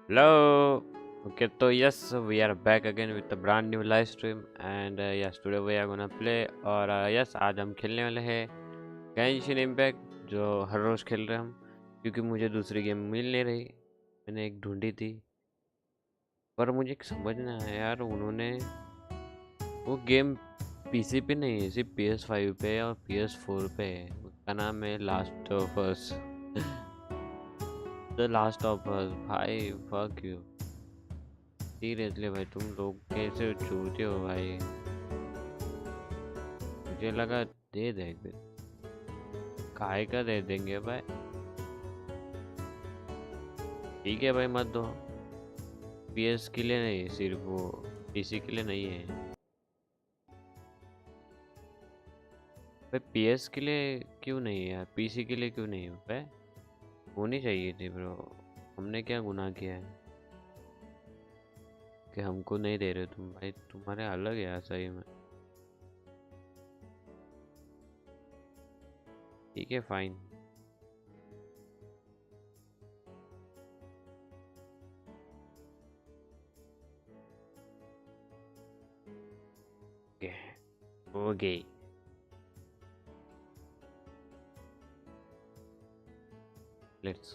Hello. Okay, so yes, we are back again with a brand new live stream, and yes, today we are gonna play. और yes, आज हम खेलने वाले हैं Genshin Impact, जो हर रोज खेल रहे हैं हम, क्योंकि मुझे दूसरी गेम मिल नहीं रही। मैंने एक ढूंढी थी, पर मुझे एक समझ नहीं आया यार, उन्होंने वो गेम पीसी पे नहीं है, सिर्फ PS5 पे और PS4 पे है। उसका नाम है last of us. The last of us भाई, फक यू। सीरियसली भाई, तुम लोग कैसे चूते हो भाई। मुझे लगा दे देंगे, काहे का दे देंगे भाई। ठीक है भाई, मत दो। पीएस के लिए नहीं, सिर्फ वो पीसी के लिए नहीं है भाई। पीएस के लिए क्यों नहीं है यार, पीसी के लिए क्यों नहीं है भाई। होनी चाहिए थी ब्रो। हमने क्या गुनाह किया है कि हमको नहीं दे रहे तुम भाई। तुम्हारे अलग है यार सही में। ठीक है फाइन। ओके, हो गई। लेट्स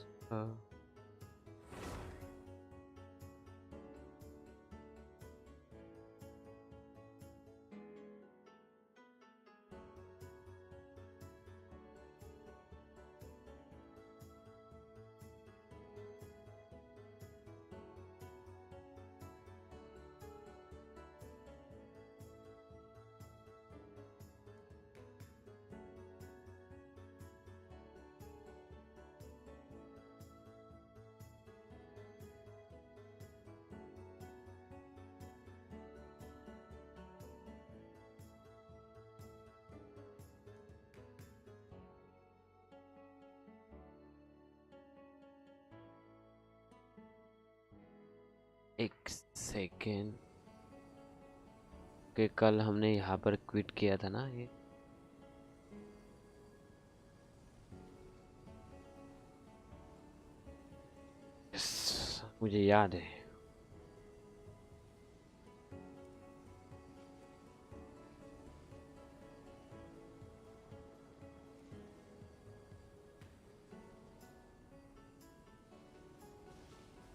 एक सेकेंड कि कल हमने यहाँ पर क्विट किया था ना ये। यस, मुझे याद है।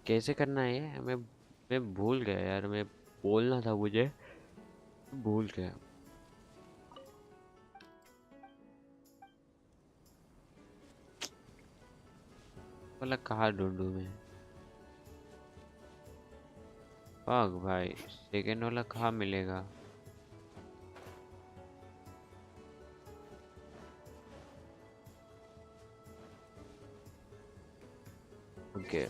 कैसे करना है ये? मैं भूल गया यार। मैं बोलना था मुझे, भूल गया। वाला कहाँ ढूंढूं मैं? भाग भाई, सेकंड वाला कहाँ मिलेगा? ओके,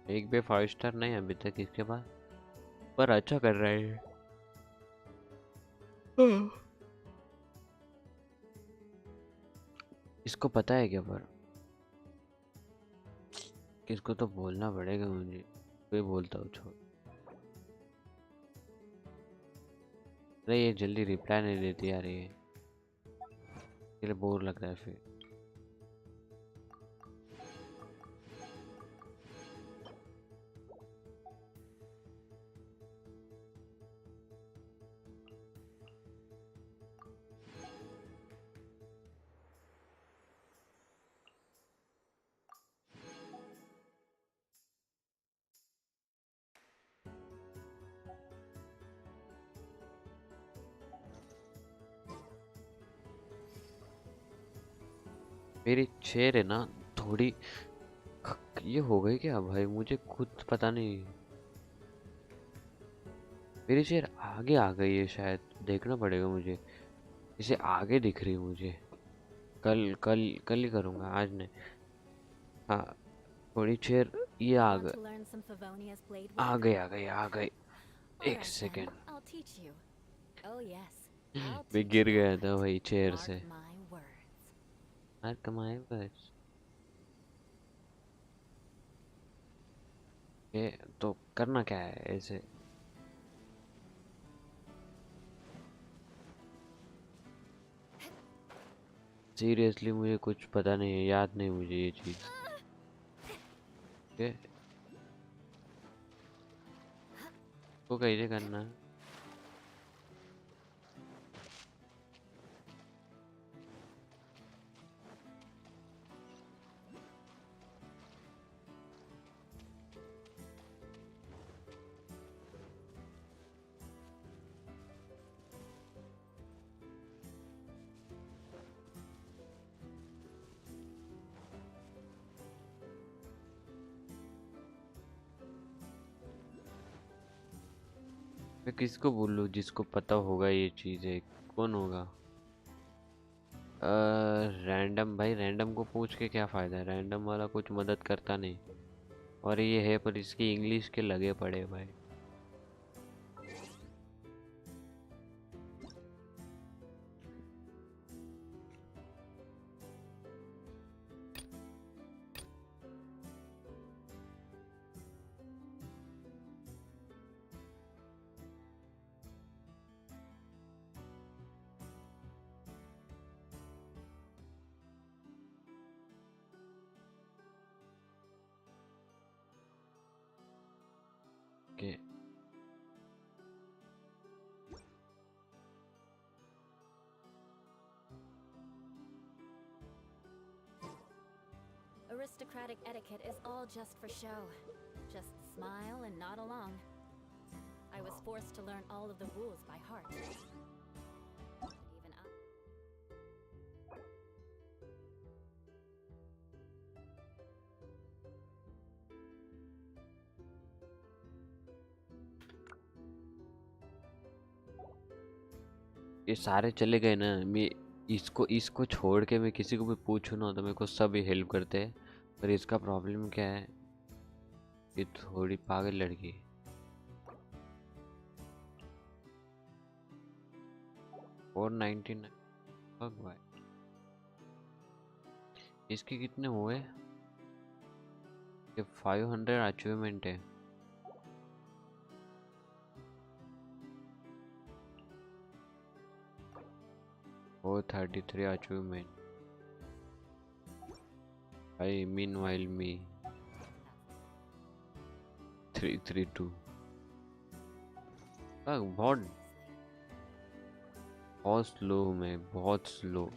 एक भी 5 स्टार नहीं अभी तक इसके बाद, पर अच्छा कर रहे हैं। इसको पता है क्या? पर किसको तो बोलना पड़ेगा मुझे। कोई बोलता हूँ, छोड़। अरे ये जल्दी रिप्लाई नहीं देती यार, ये इसलिए बोर लग रहा है फिर। मेरी चेयर है ना थोड़ी, ये हो गई क्या भाई, मुझे खुद पता नहीं। मेरी चेयर आगे आ गई है शायद, देखना पड़ेगा मुझे। इसे आगे दिख रही है मुझे। कल कल कल ही करूँगा, आज नहीं। हाँ, थोड़ी चेयर ये आ गई, आ गई आ गई आ गई। एक सेकेंड, मैं गिर गया था भाई चेयर से। Mark my words. ये तो करना क्या है ऐसे? सीरियसली मुझे कुछ पता नहीं है, याद नहीं मुझे ये चीज़। ओके, को कैसे करना है? मैं किसको बोलूँ जिसको पता होगा ये चीज़ें? कौन होगा? रैंडम भाई, रैंडम को पूछ के क्या फ़ायदा है? रैंडम वाला कुछ मदद करता नहीं। और ये है पर इसकी इंग्लिश के लगे पड़े भाई। के Aristocratic etiquette is all just for show. Just smile and nod along. I was forced to learn all of the rules by heart. But even I... ये सारे चले गए ना। मैं इसको इसको छोड़ के मैं किसी को भी पूछूं ना तो मेरे को सब हेल्प करते हैं। पर इसका प्रॉब्लम क्या है? ये थोड़ी पागल लड़की। 499। फक भाई, इसके कितने हुए? ये 500 अचीवमेंट है। और 33 अचीवमेंट। भाई मीन वाइल मी 332। बहुत बहुत स्लो हूँ मैं, बहुत स्लो।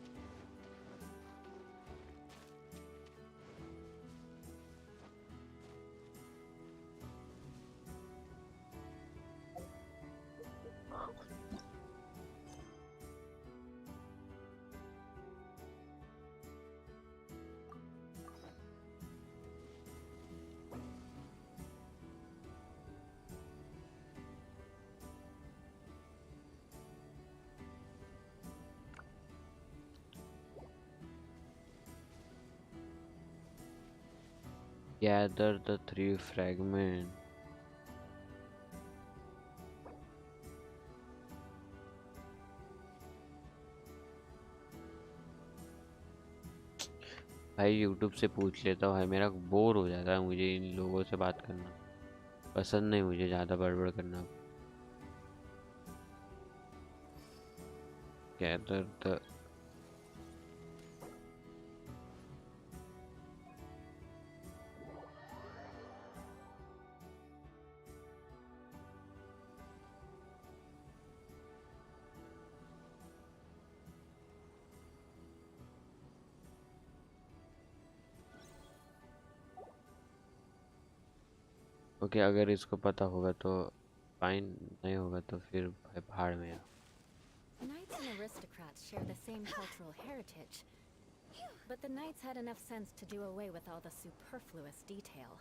Gather the 3 fragments. भाई यूट्यूब से पूछ लेता हूँ, मेरा बोर हो जाता है, मुझे इन लोगों से बात करना पसंद नहीं, मुझे ज़्यादा बड़बड़ करना। Gather the ओके, अगर इसको पता होगा तो फाइन, नहीं होगा तो फिर भाई भाड़ में आ। Knights and aristocrats share the same cultural heritage. But the knights had enough sense to do away with all the superfluous detail.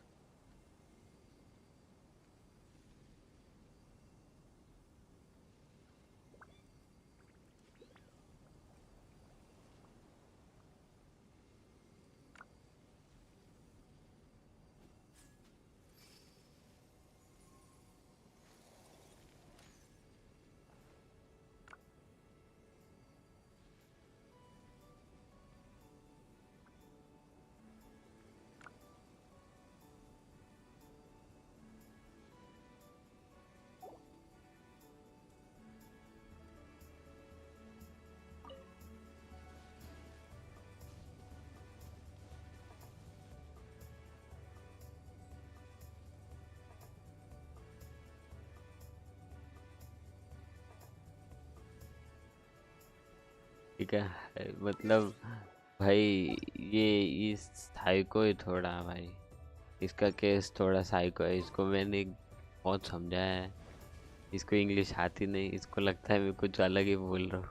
ठीक है, मतलब भाई ये साइको ही थोड़ा भाई, इसका केस थोड़ा साइको है। इसको मैंने बहुत समझाया है, इसको इंग्लिश आती नहीं, इसको लगता है मैं कुछ अलग ही बोल रहा हूँ।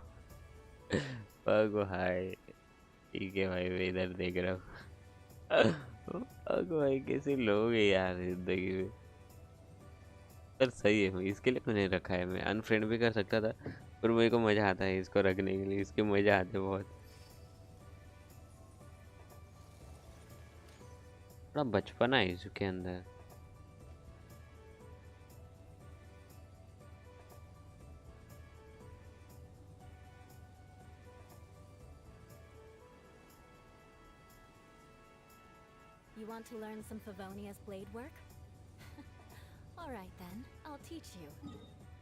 पग भाई, ठीक है भाई, मैं इधर देख रहा हूँ। पग भाई, कैसे लोग हैं यार जिंदगी में। पर सही है, मैं इसके लिए मैंने रखा है। मैं अनफ्रेंड भी कर सकता था, पर मेरे को मजा आता है इसको रखने के लिए, इसके मजा आते हैं बहुत। थोड़ा बचपना है इसके अंदर। You want to learn some Favonia's blade work? Alright then, I'll teach you.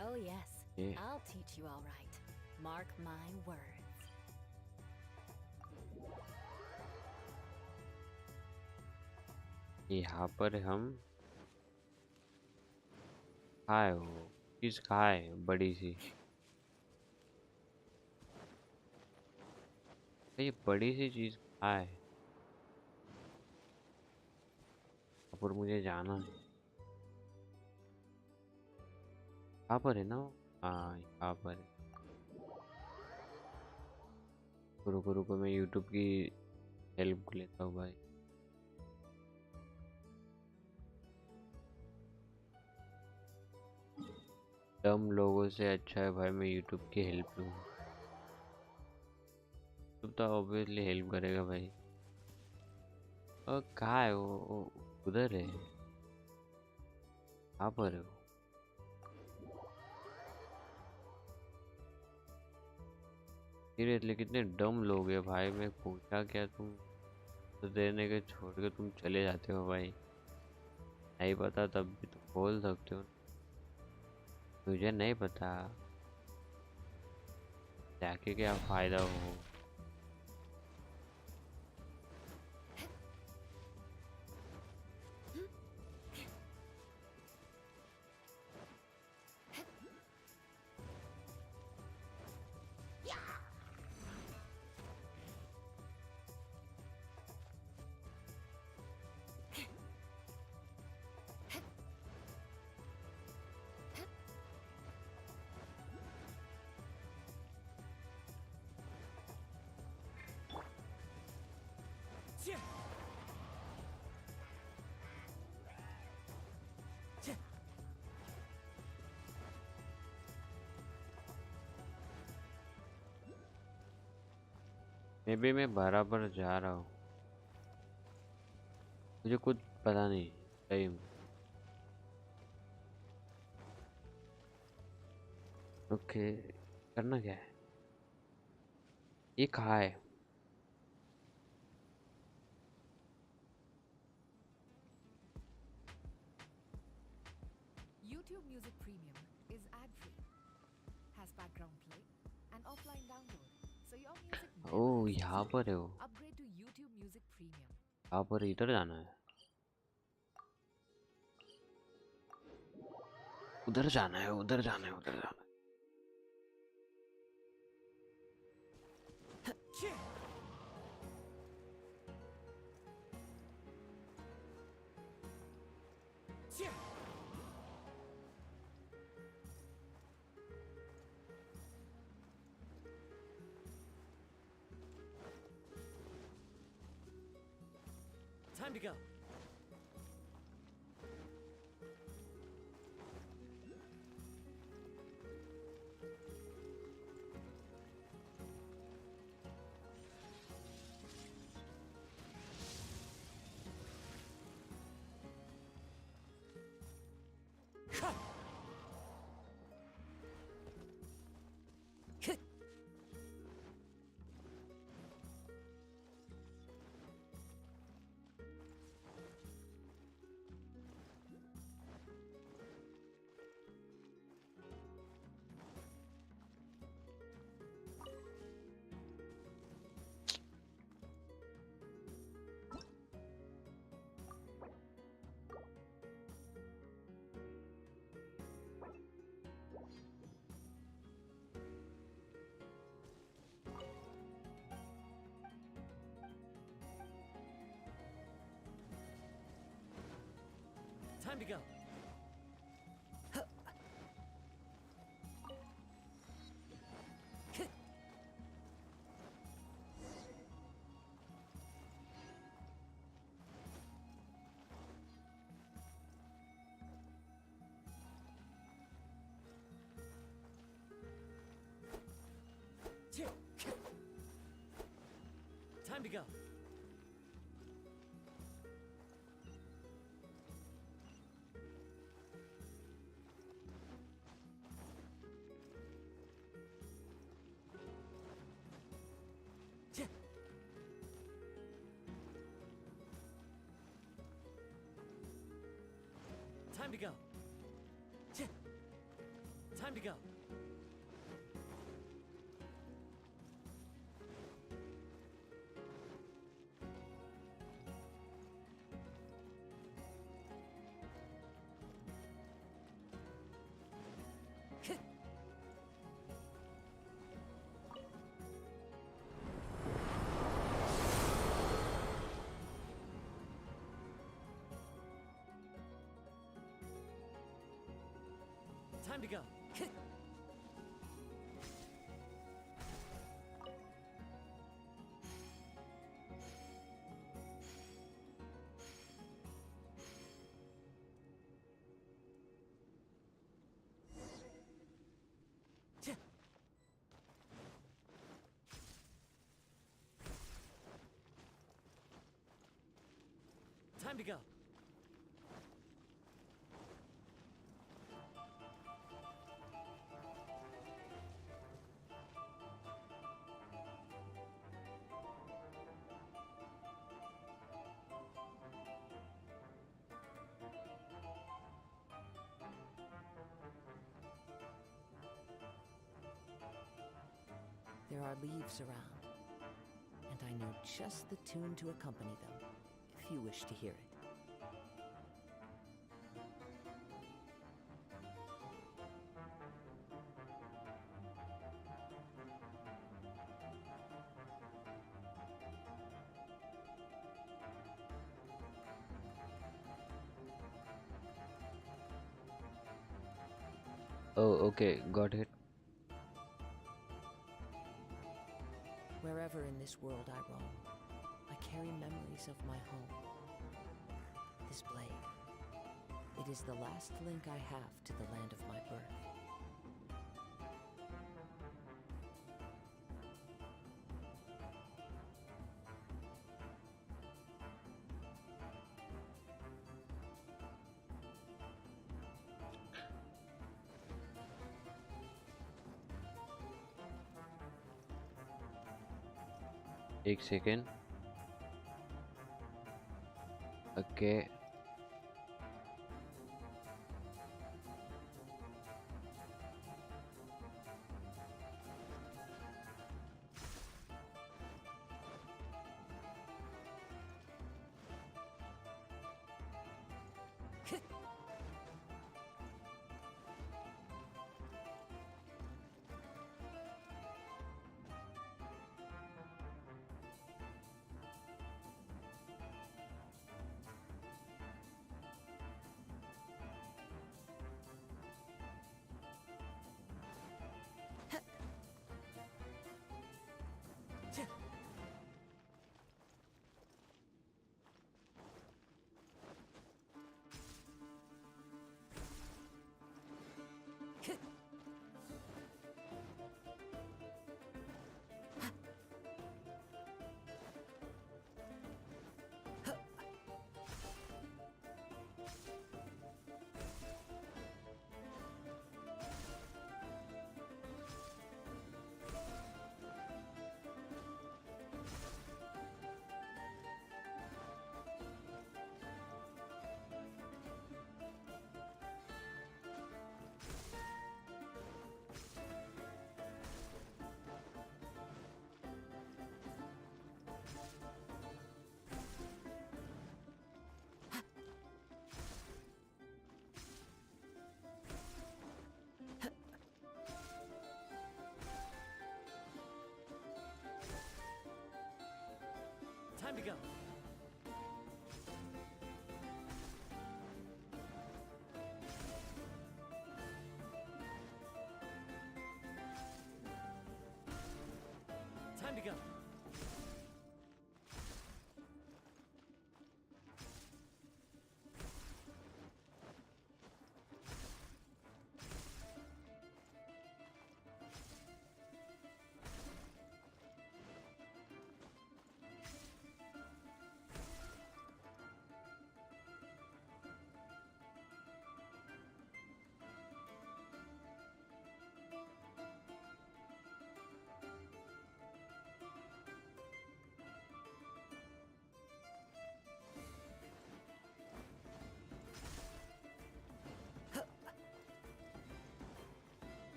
Oh yes, ये I'll teach you alright. Mark my words. यहाँ पर हम खाए वो चीज खाए बड़ी सी, ये बड़ी सी चीज खाए। पर मुझे जाना है, कहाँ पर है ना वो? हाँ यहाँ पर है। रुको रुको, मैं यूट्यूब की हेल्प लेता हूँ भाई। डम लोगों से अच्छा है भाई मैं यूट्यूब की हेल्प लूँ। यूट्यूब तो ऑब्वियसली हेल्प करेगा भाई। और कहाँ है वो उधर है, कहाँ पर है वो? सीरियसली कितने डम लोग हैं भाई, मैं पूछा क्या तुम तो देने के छोड़ के तुम चले जाते हो भाई। नहीं पता तब भी तुम बोल सकते हो। मुझे नहीं पता, जाके क्या फायदा हो। मे भी मैं बराबर जा रहा हूँ, मुझे कुछ पता नहीं सही में। ओके, करना क्या है, ये कहाँ है? YouTube Music Premium is ad-free, has background play and offline download, so your music never oh misses यहाँ a पर है beat. वो, Upgrade to YouTube Music Premium. यहाँ पर इधर जाना है, उधर जाना है, उधर जाना है, उधर जाना है। Time to go. Time to go. Time to go. Time to go. Time to go. Time to go. Time to go. There are leaves around, and I know just the tune to accompany them, if you wish to hear it. Oh, okay, got it. Wherever in this world I roam, I carry memories of my home. This blade, it is the last link I have to the land of my birth. एक second. Okay. Time to go.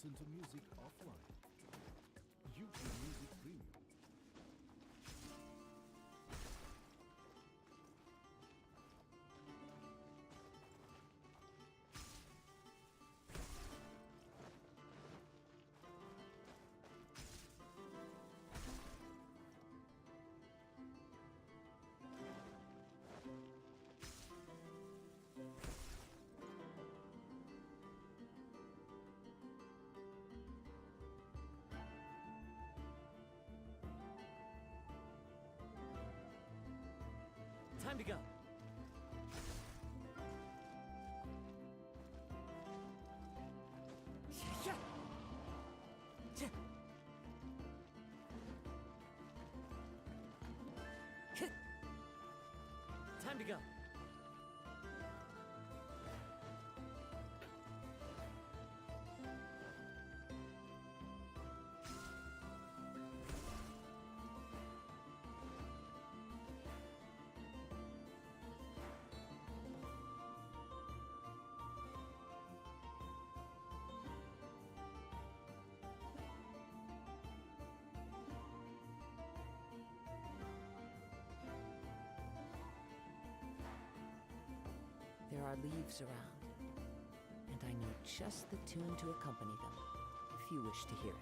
listen to music offline. YouTube Music Premium. Time to go. Yeah. Yeah. Time to go. There are leaves around, and I know just the tune to accompany them, if you wish to hear it.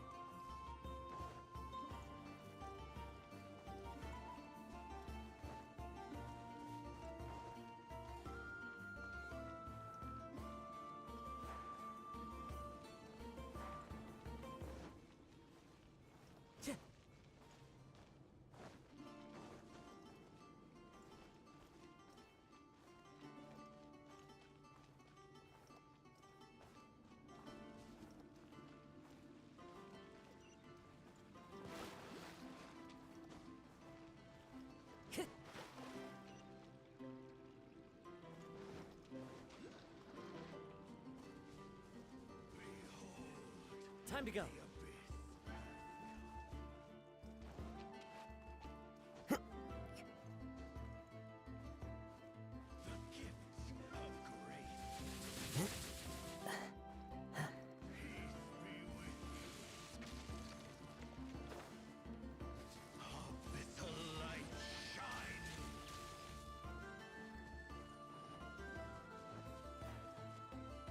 Time to go.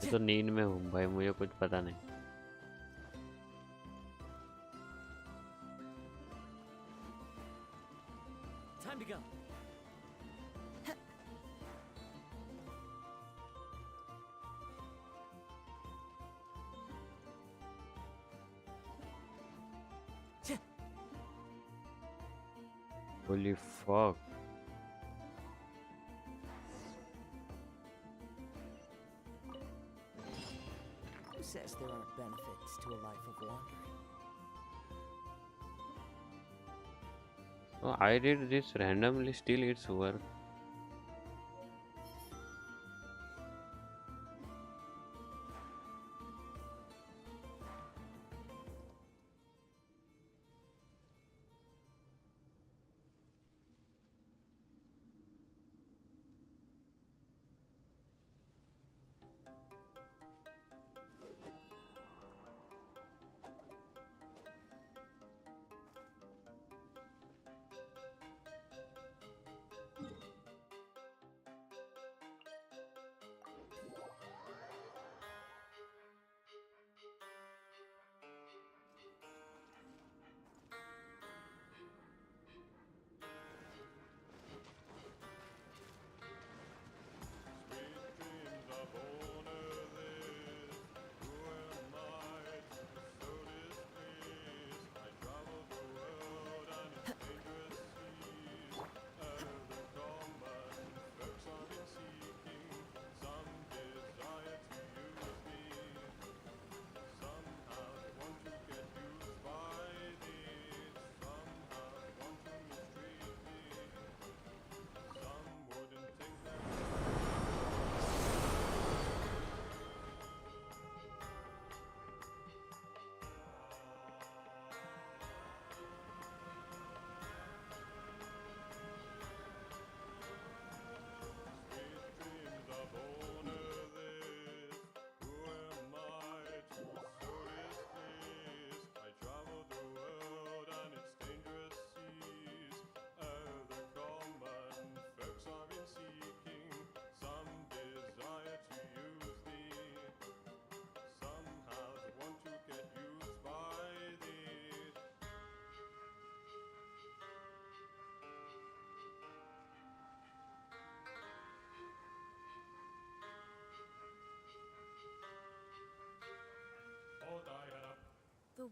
मैं तो नींद में हूँ भाई, मुझे कुछ पता नहीं। Time to go. Holy fuck. Who says there aren't benefits to a life of wandering? Oh, I did this randomly, still it's work.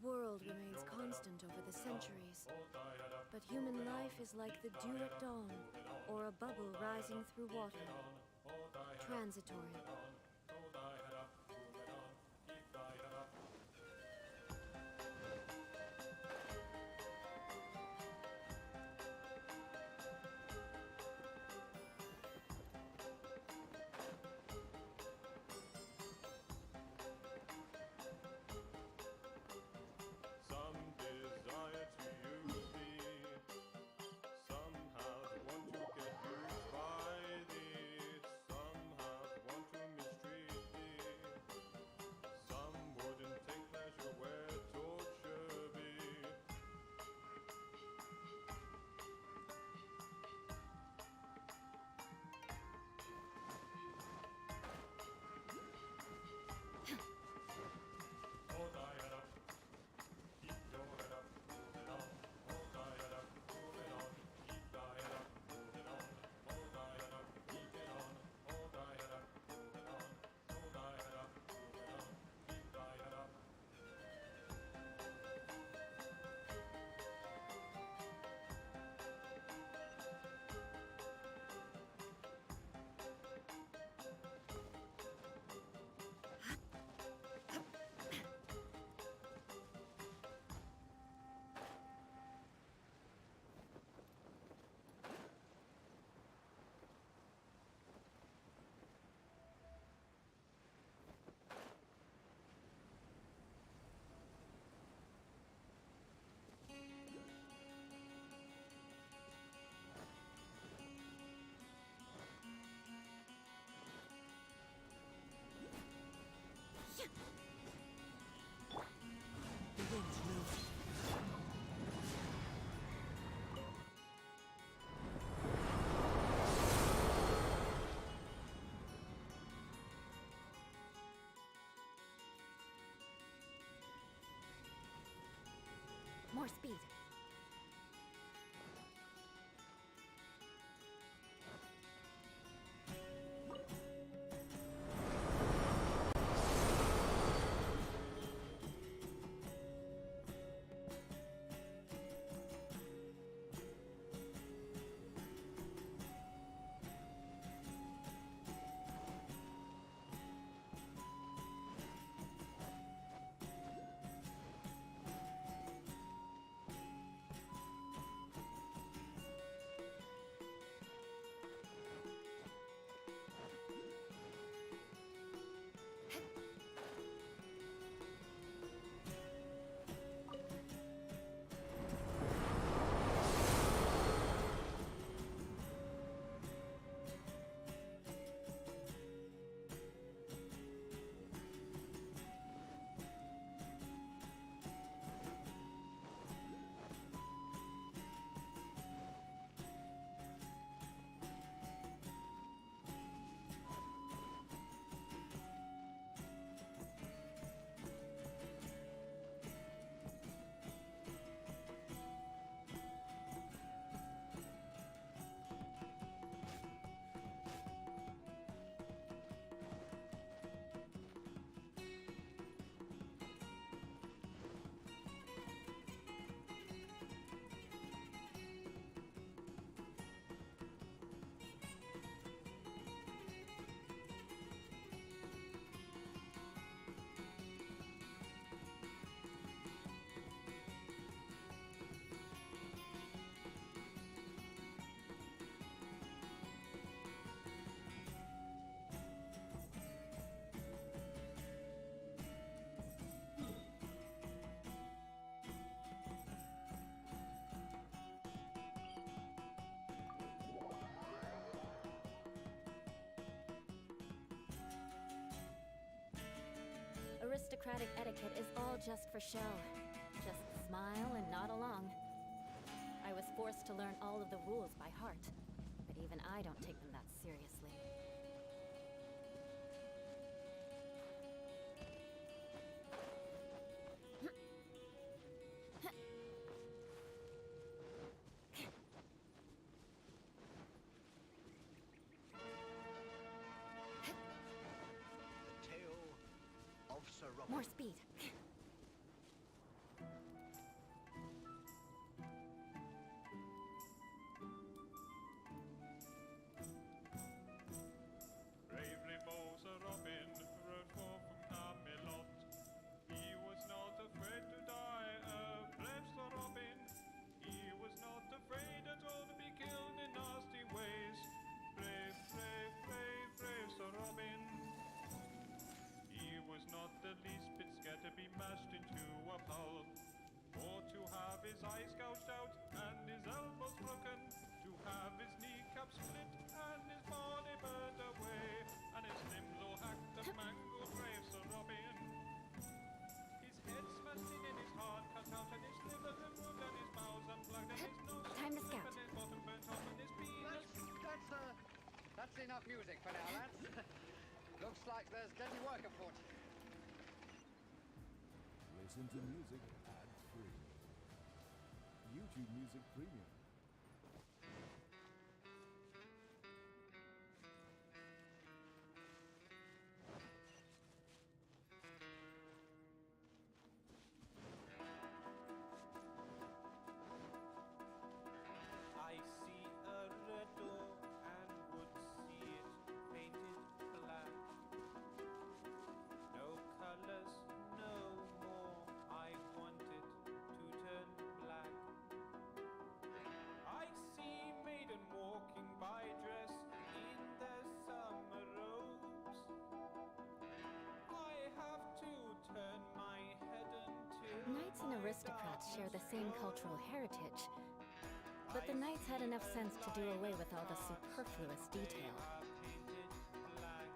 world remains constant over the centuries, but human life is like the dew at dawn, or a bubble rising through water. Transitory. Some desire to use thee, some have want to get used by thee, some have want to mistreat thee, some wouldn't take pleasure where torture be. Hold thy head up, keep your head up, moving on. Hold thy head up, moving on. Keep thy head up, moving on. Hold thy head up, keep it on. Hold thy head up, moving on. Hold thy head up, moving on. Keep thy head up. The winds move. More speed. Aristocratic etiquette is all just for show. Just smile and nod along. I was forced to learn all of the rules by heart, but even I don't take them that seriously. Tale of Sir Robert. More speed. his eyes gouged out and his elbows broken, to have his kneecap split and his body burned away, and his limbs all hacked and mangled, brave Sir Robin. His head smashed in and his heart cut out, and his liver removed, and his bowels unplugged, and his nose Time to ripped, scout. and his bottom burnt off, and his penis. That's enough music for now, lads. Looks like there's plenty work afoot. Listen to music ad-free. YouTube Music Premium. I see a red door and would see it painted black. No colors, no more. I want it to turn black. I see maiden walking by dressed in their summer robes. I have to turn my head until Knights and aristocrats share the same cultural heritage, but the knights had enough sense to do away with all the superfluous detail. painted black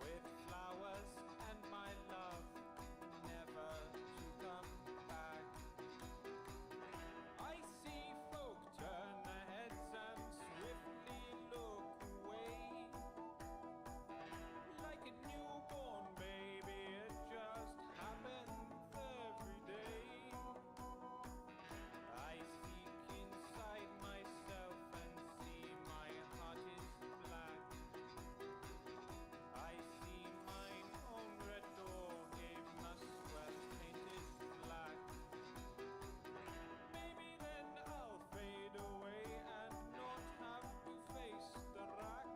with flowers and my love never to come back. I see folk turn their heads and swiftly look away, like a newborn baby. It just happens every day. I seek inside myself and see my heart is black. I see mine own red door, it must well painted black. Maybe then I'll fade away and not have to face the rack.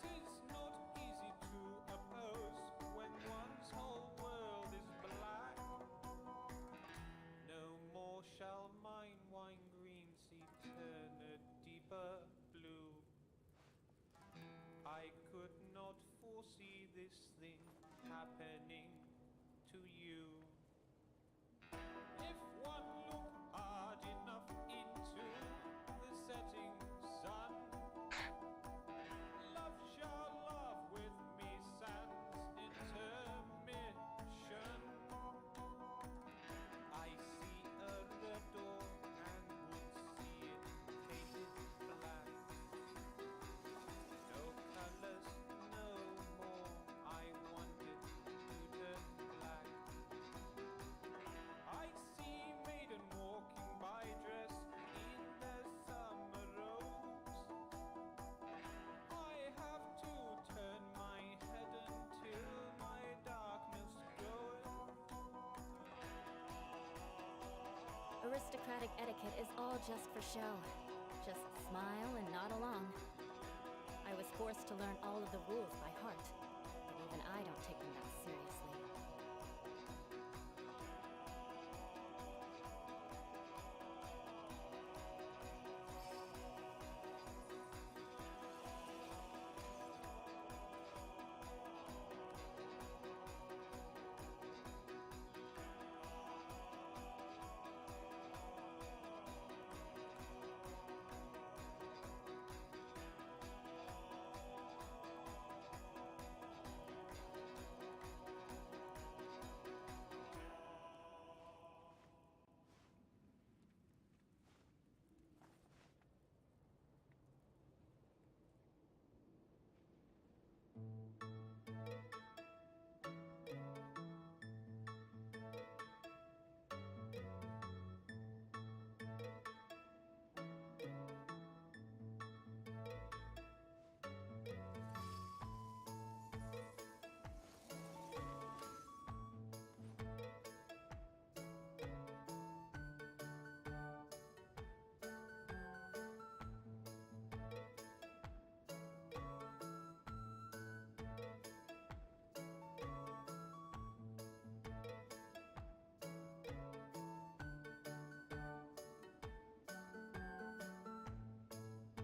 'Tis not easy to oppose when one's whole world is black. No more shall mine wine green sea turn a deeper blue. I could not foresee this thing happening to you. If one look hard enough into the setting sun, love shall love with me sans intermission. I see a red door and would see it painted black. No colors, no more. I want it to turn black. I see maiden walking by dressed in their summer robes. I have to turn my head until my darkness goeth. Aristocratic etiquette is all just for show. Just smile and nod along. I was forced to learn all of the rules by heart, but even I don't take them that seriously.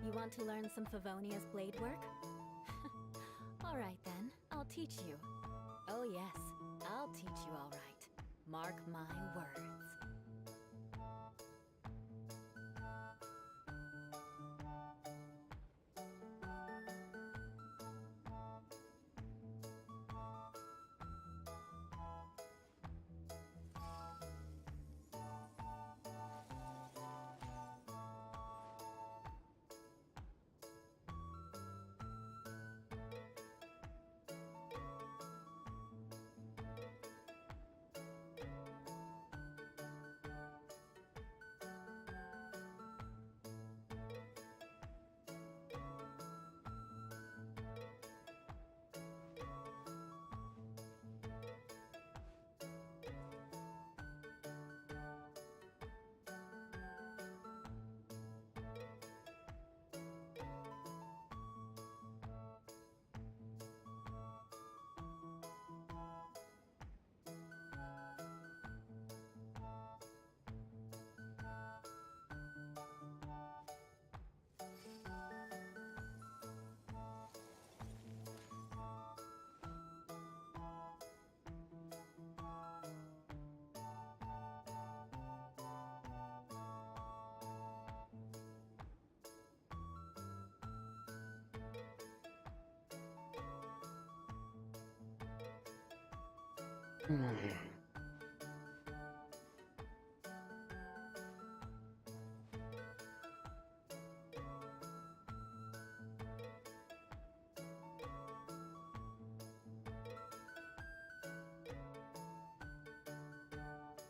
You want to learn some Favonia's blade work? All right then, I'll teach you. Oh yes, I'll teach you all right. Mark my words.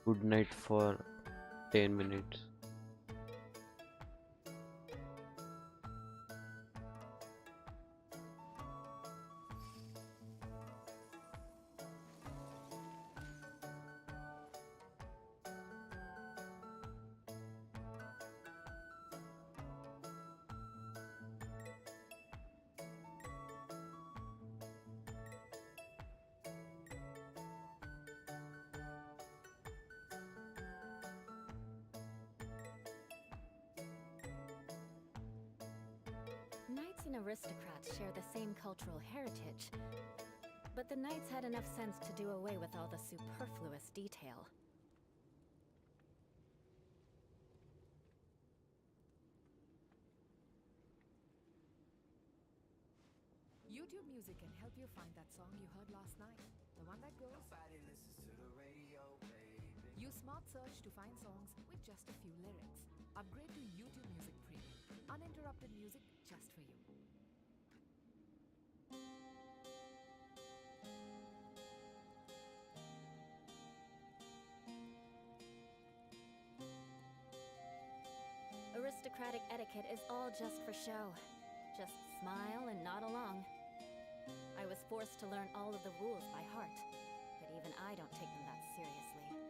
Good night for 10 minutes. Knights and aristocrats share the same cultural heritage, but the knights had enough sense to do away with all the superfluous detail. YouTube Music can help you find that song you heard last night. The one that goes. Nobody listens to the radio, baby. Use Smart Search to find songs with just a few lyrics. Upgrade to YouTube Music Premium. Uninterrupted music just for you. Aristocratic etiquette is all just for show. Just smile and nod along. I was forced to learn all of the rules by heart, but even I don't take them that seriously.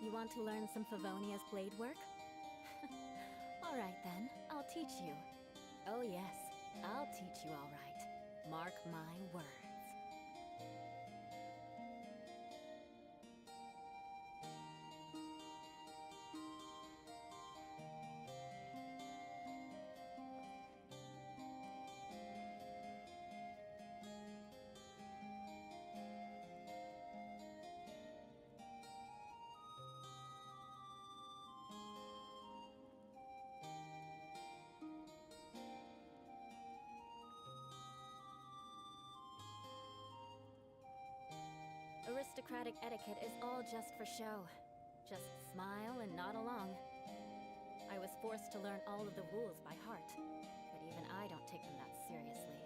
You want to learn some Favonia's blade work? Alright then, I'll teach you. Oh yes, I'll teach you alright. Mark my words. Aristocratic etiquette is all just for show. Just smile and nod along. I was forced to learn all of the rules by heart, but even I don't take them that seriously.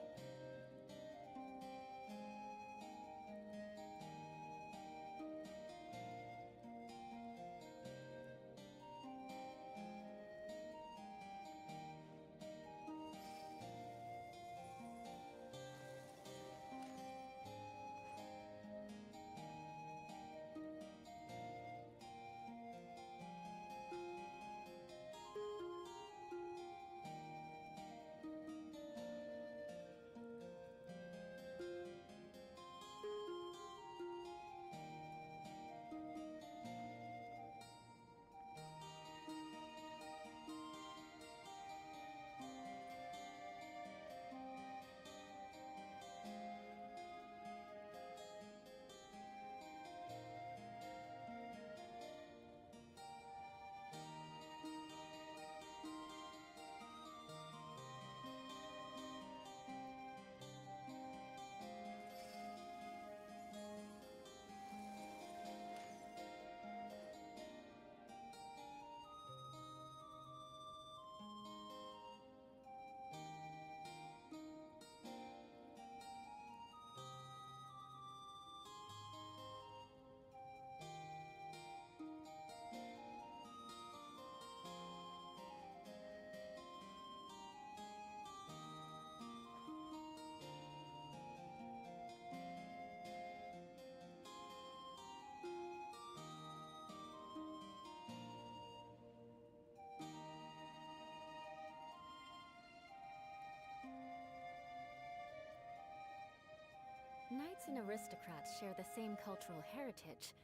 Knights and aristocrats share the same cultural heritage,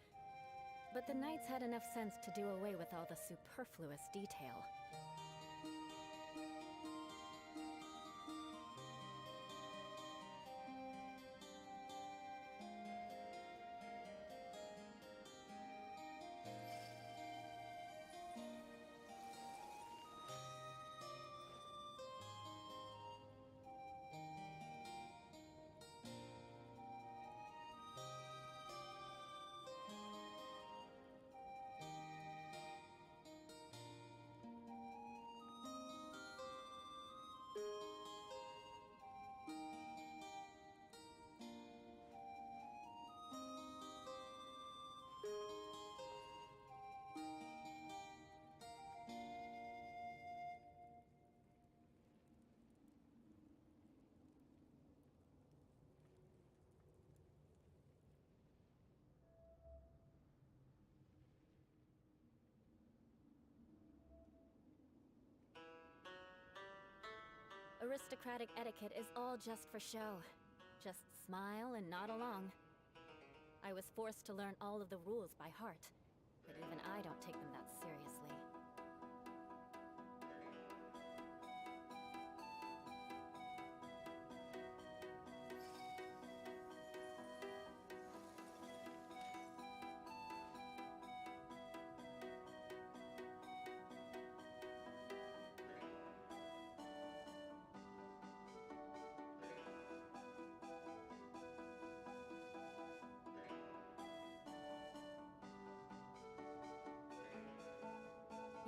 but the knights had enough sense to do away with all the superfluous detail. Aristocratic etiquette is all just for show. Just smile and nod along. I was forced to learn all of the rules by heart, but even I don't take them that seriously.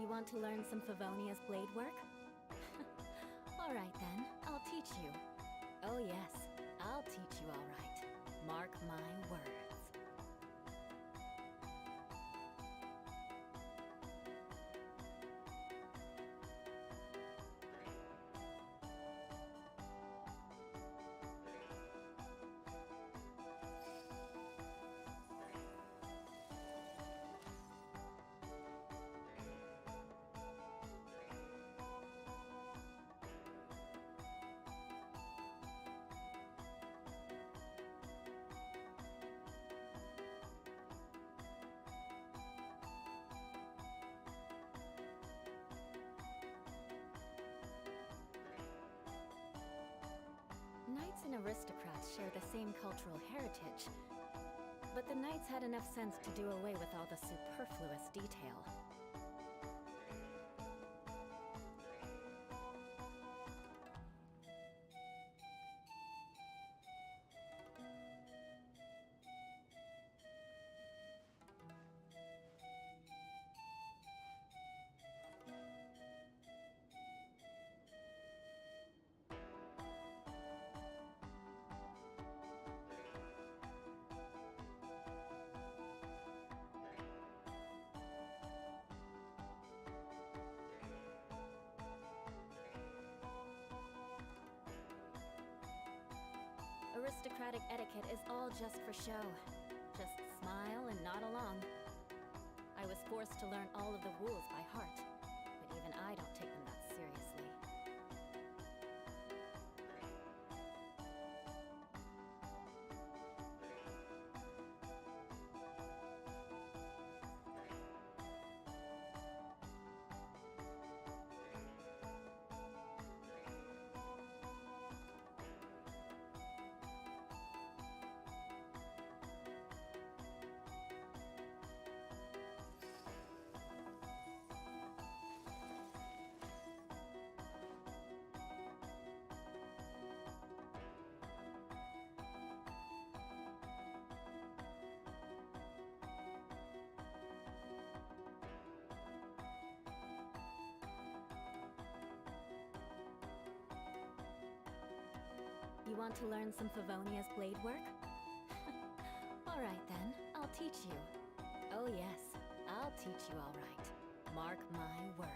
You want to learn some Favonia's blade work? Alright then, I'll teach you. Oh yes, I'll teach you alright. Mark my words. Knights and aristocrats share the same cultural heritage, but the knights had enough sense to do away with all the superfluous detail. Aristocratic etiquette is all just for show. Just smile and nod along. I was forced to learn all of the rules by heart, but even I don't take them that seriously. You want to learn some Favonia's blade work? Alright then, I'll teach you. Oh yes, I'll teach you alright. Mark my words.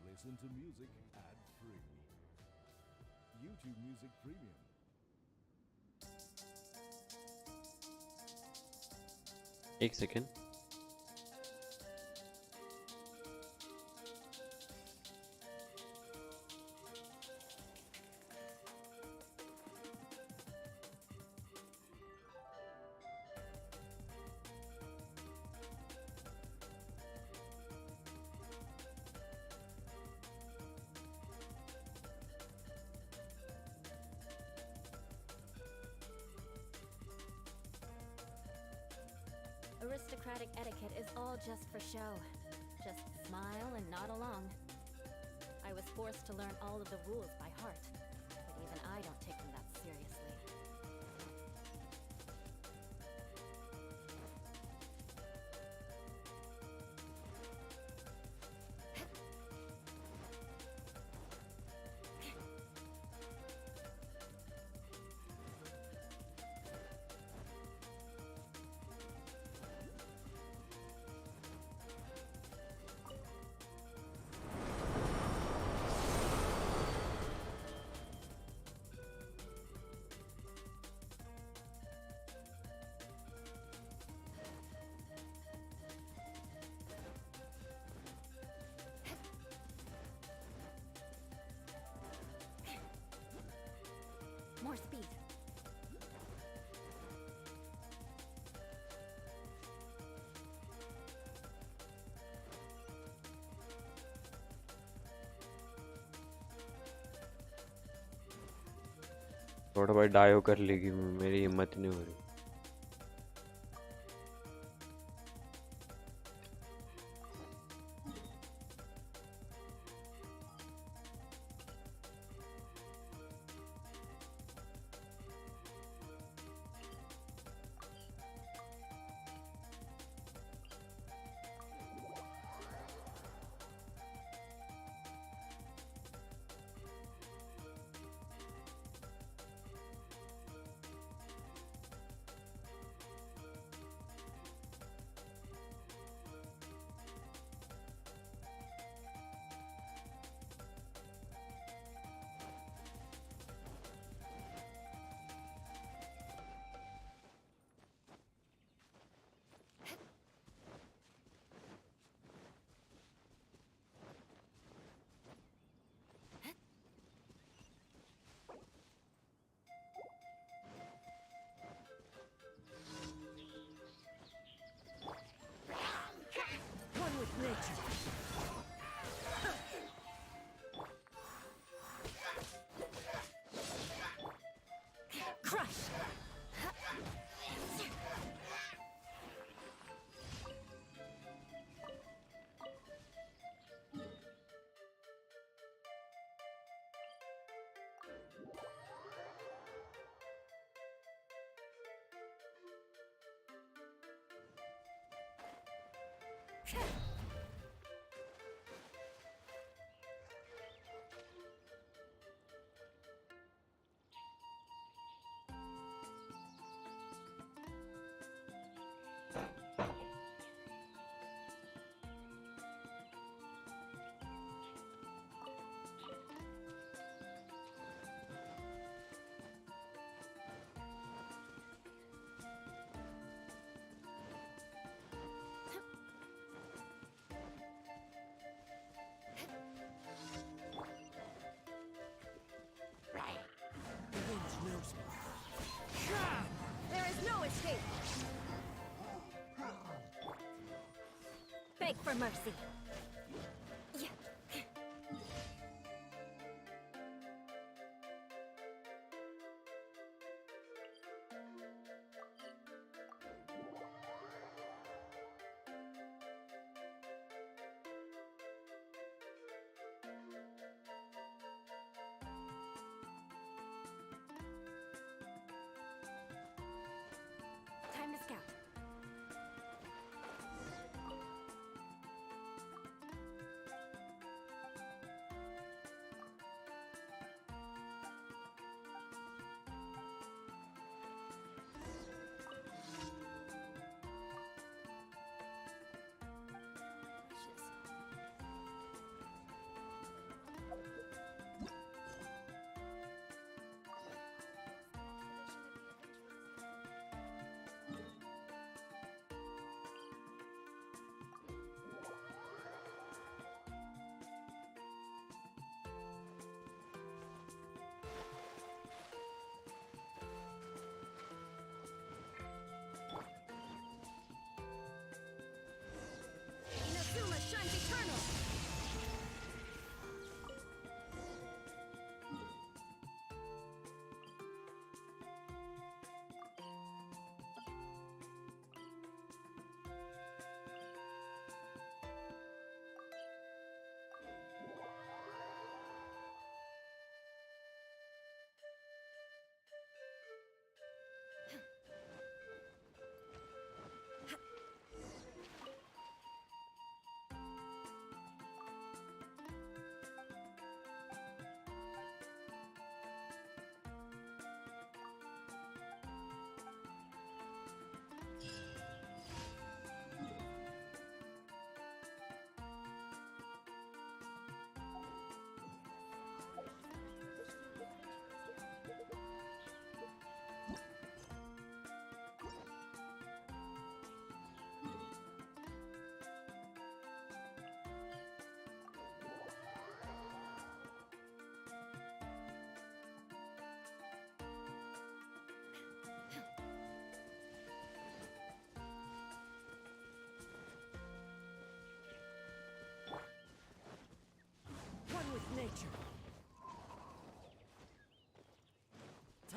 Listen to music ad free. YouTube Music Premium. एक second. Aristocratic etiquette is all just for show. Just smile and nod along. I was forced to learn all of the rules by heart, but even I don't take them that seriously. More speed. थोड़ा भाई डायो कर लेगी, मेरी हिम्मत नहीं हो रही. One with nature. Crush! The wind knows me. There is no escape! Beg for mercy. Yeah. Time to scout.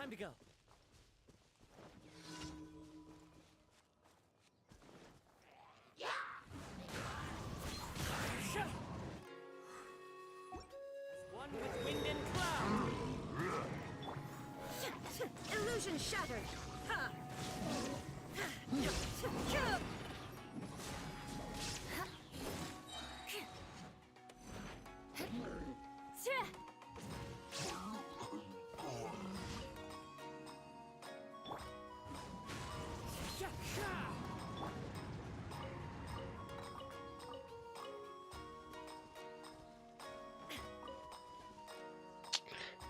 Time to go. As one with wind and cloud. Illusion shattered! Ha!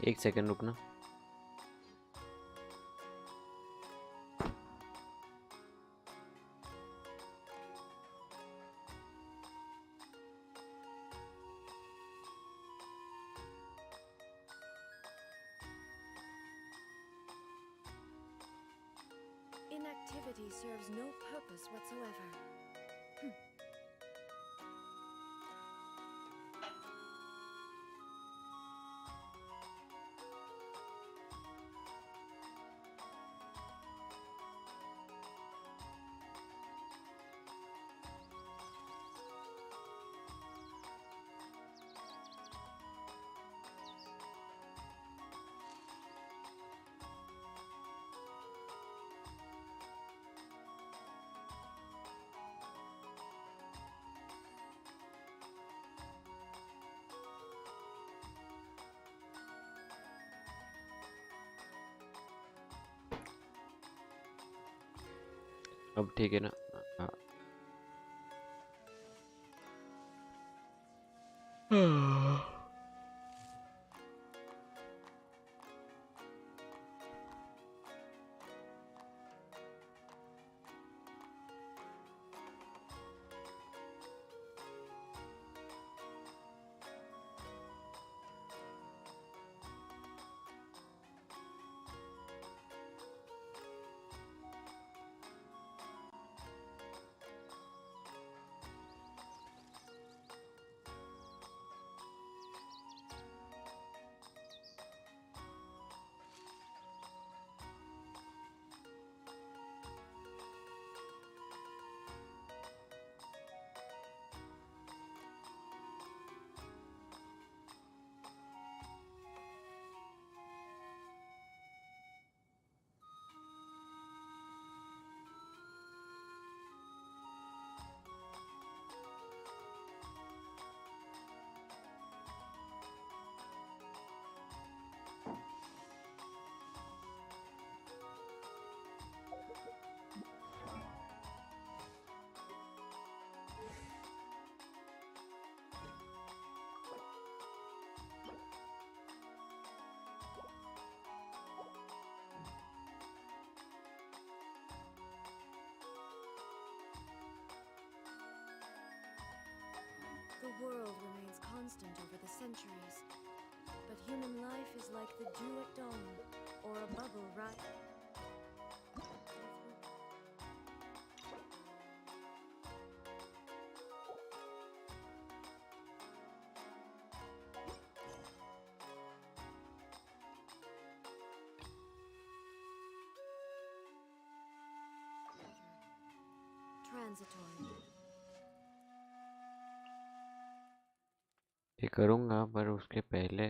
एक second रुकना। Inactivity serves no purpose whatsoever. अब ठीक है ना? हाँ। The world remains constant over the centuries, but human life is like the dew at dawn, or a bubble right. Transitory. ये करूँगा पर उसके पहले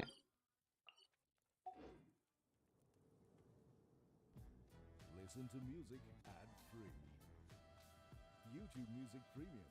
Listen to music ad-free. YouTube Music Premium.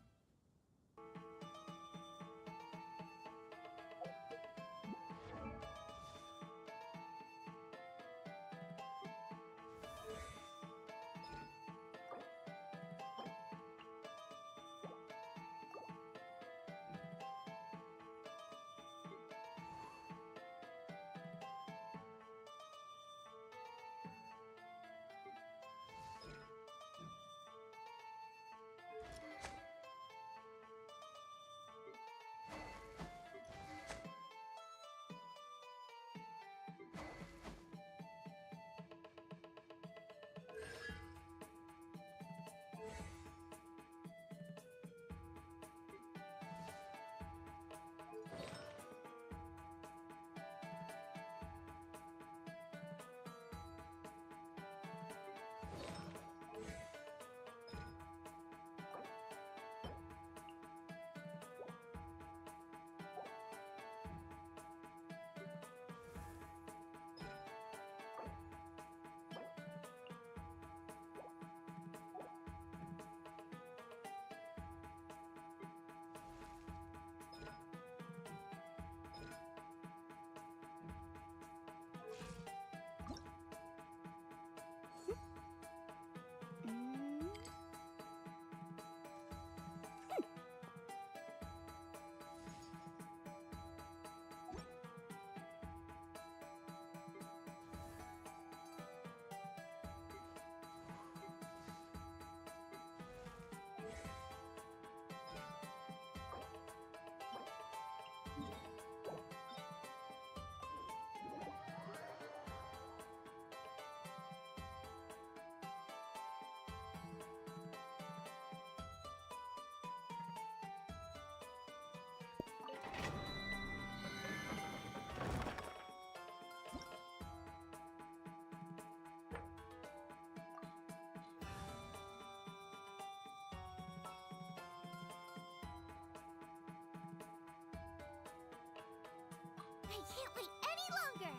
I can't wait any longer!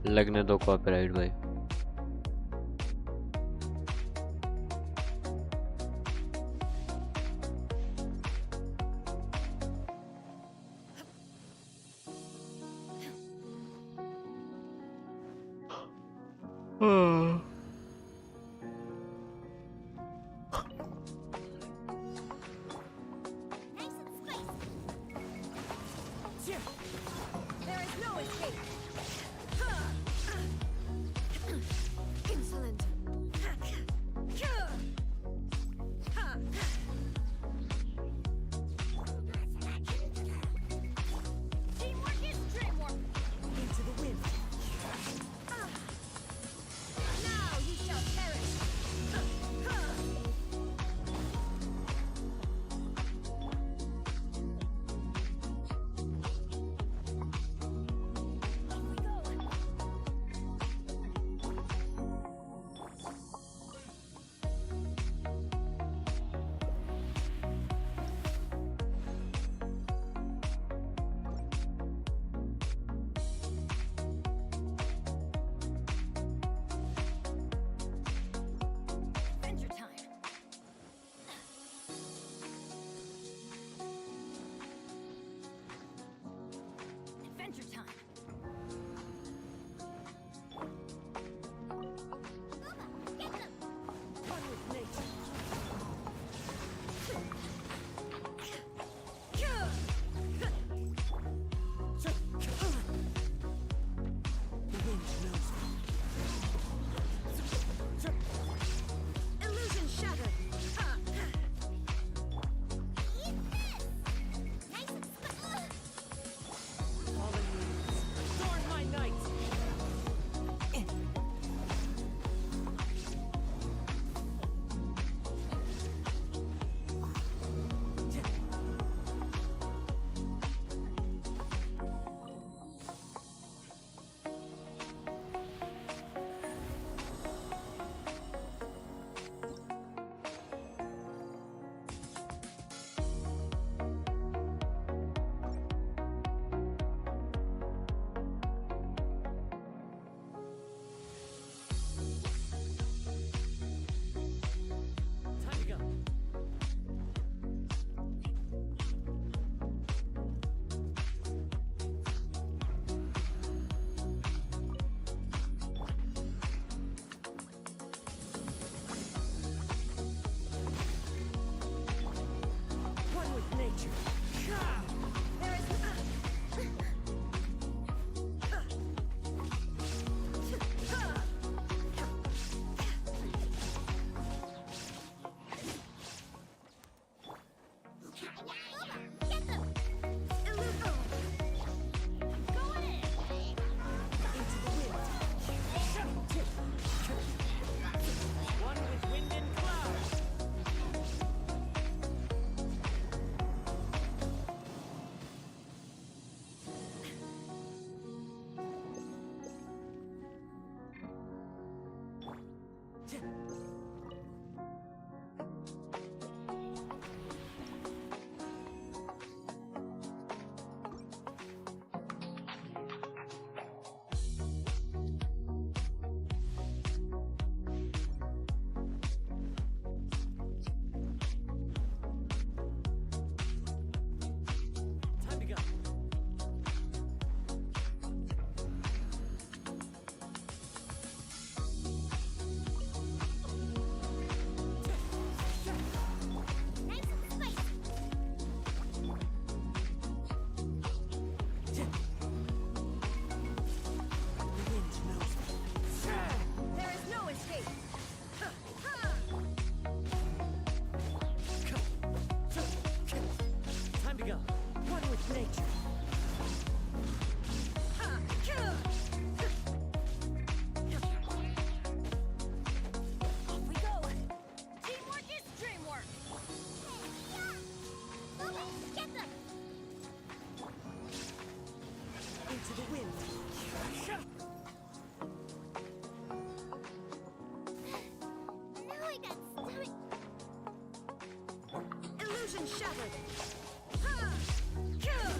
लगने दो copyright भाई। Nice and spicy! There is no escape! Insolent! Teamwork is dreamwork! Into the wind. Now you shall perish! Off we go! Adventure time! Adventure time! Get them! One with nature. The wind knows me. Illusion shattered! Eat this! Nice and Fallen winds. Adorn my night! Time to go. One with nature. There is... Get them! Illusion! I'm going in! Into the wind. One with wind and cloud. Time to go. Illusion shattered. Ha! Kill!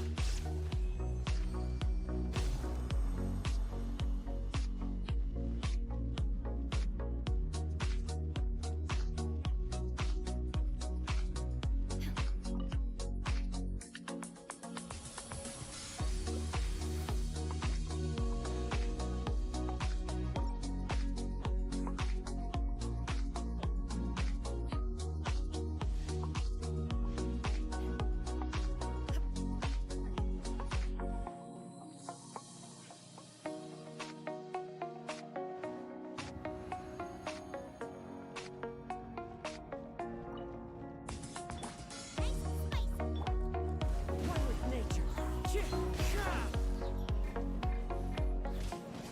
One with nature.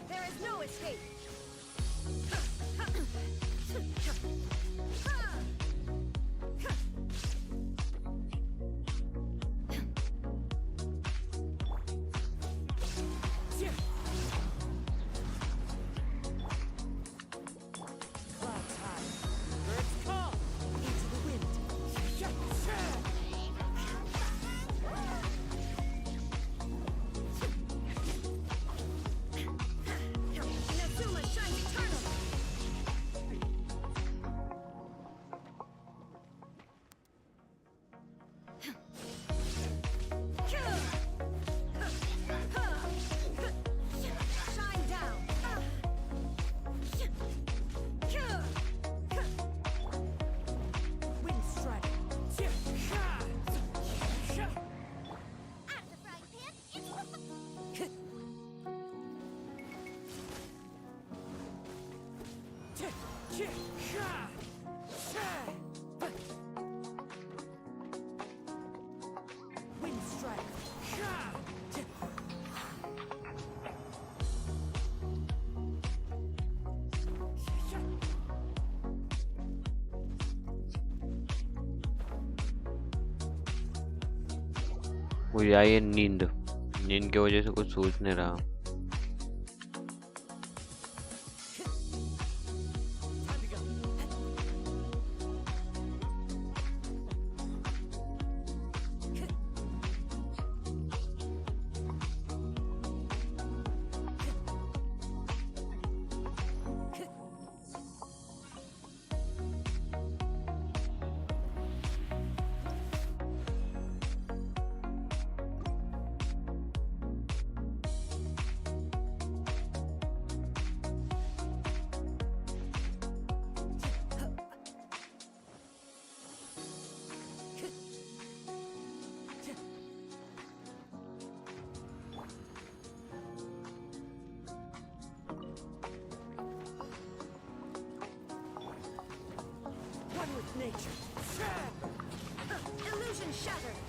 There is no escape. Clouds high. Birds call. Into the wind. Inazuma shines eternal. Shine down. Wind strike. After frying pan, it's Wind strike. मुझे आई है नींद नींद की वजह से कुछ सोच नहीं रहा One with nature. Illusion shattered.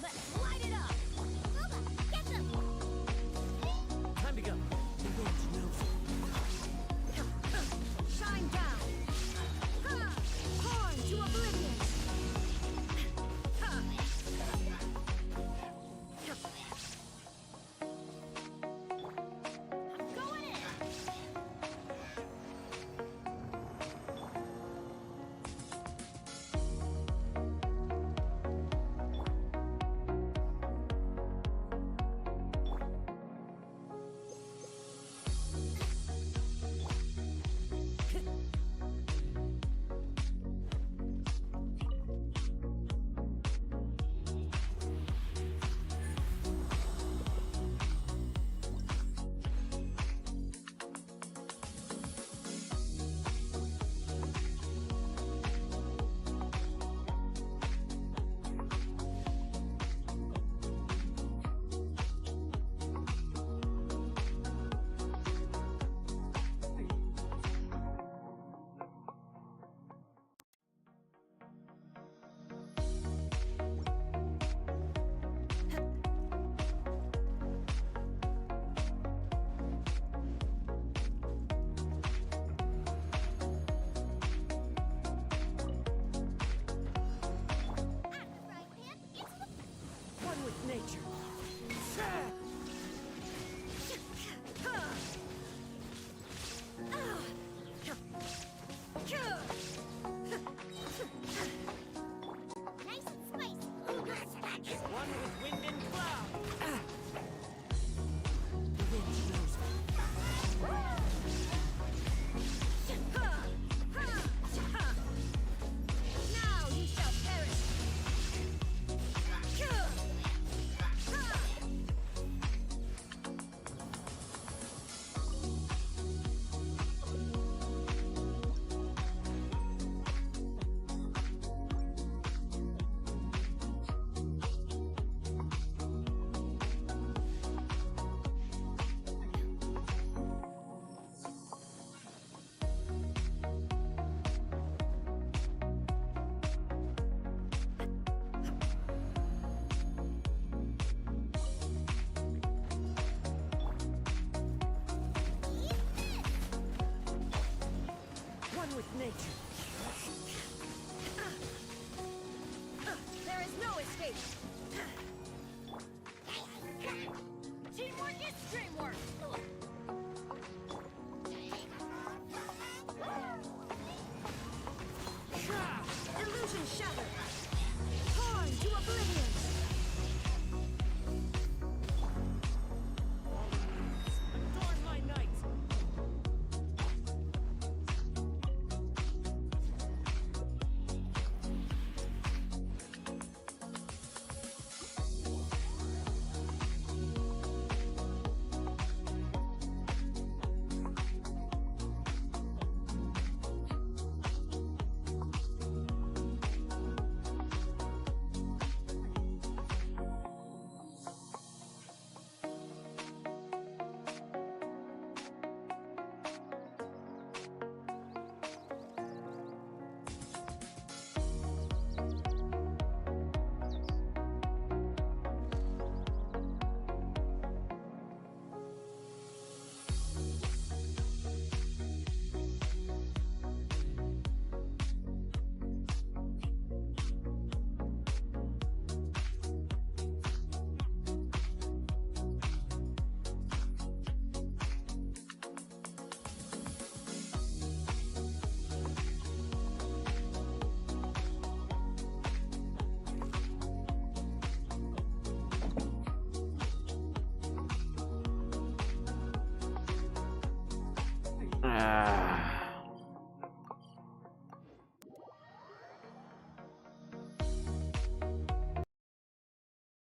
Let's light it up. Froza, get them. Time to go. The wind knows it. Shine down. Horn to oblivion. with nature. There is no escape. Teamwork is dreamwork. Illusion shattered. Torn to oblivion. Adorn my night!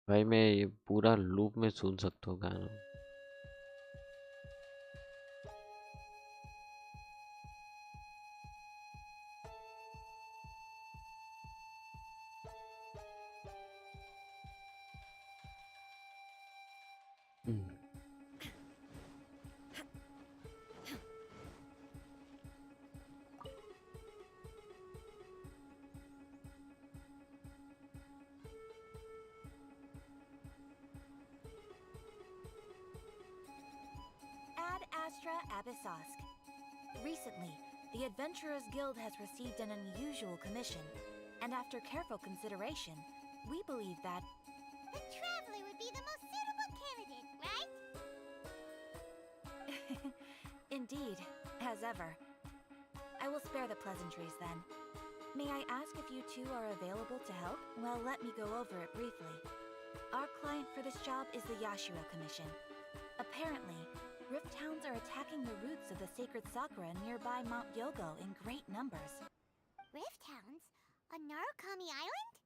भाई मैं ये पूरा loop में सुन सकता हूँ गाना। Ad Astra Abyssosk. Recently, the Adventurers Guild has received an unusual commission, and after careful consideration, we believe that The Traveler would be the most suitable candidate, right? indeed, as ever. I will spare the pleasantries then. May I ask if you two are available to help? Well, let me go over it briefly. Our client for this job is the Yashiro Commission. Apparently, Rift Hounds are attacking the roots of the sacred Sakura nearby Mount Yogo in great numbers. Rift Hounds? On Narukami Island?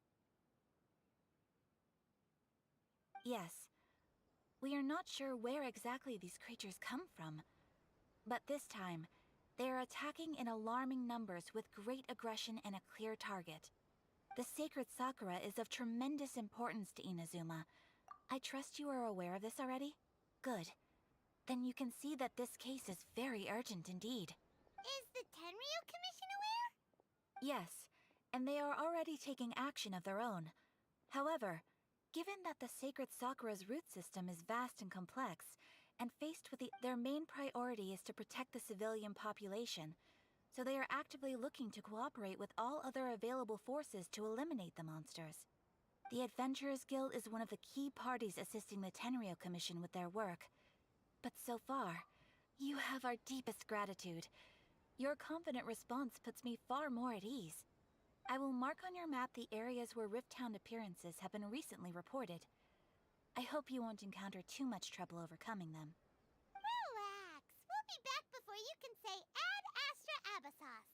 Yes. We are not sure where exactly these creatures come from. But this time, they are attacking in alarming numbers with great aggression and a clear target. The sacred Sakura is of tremendous importance to Inazuma. I trust you are aware of this already? Good. Then you can see that this case is very urgent indeed. Is the Tenryu Commission aware? Yes, and they are already taking action of their own. However, given that the sacred Sakura's root system is vast and complex, and faced with their main priority is to protect the civilian population, so they are actively looking to cooperate with all other available forces to eliminate the monsters. The Adventurers Guild is one of the key parties assisting the Tenryu Commission with their work. But so far, you have our deepest gratitude. Your confident response puts me far more at ease. I will mark on your map the areas where Rift Hound appearances have been recently reported. I hope you won't encounter too much trouble overcoming them. Relax. We'll be back before you can say Ad Astra Abyssosk.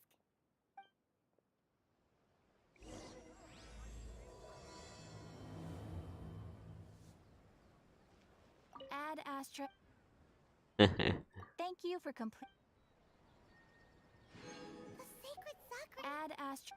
Ad Astra. Mm. Thank you for complete. The sacred Sakura. Ad Astra.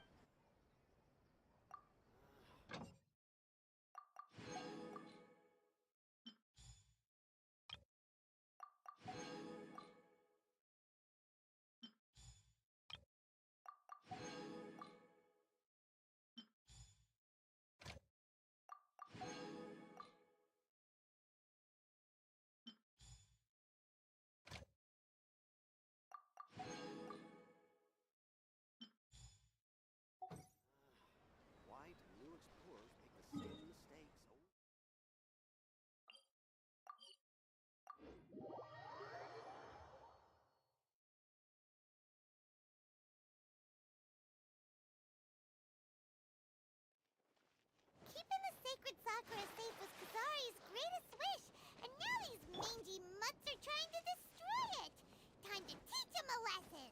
sacred sakura safe was Kazari's greatest wish, and now these mangy mutts are trying to destroy it. Time to teach him a lesson.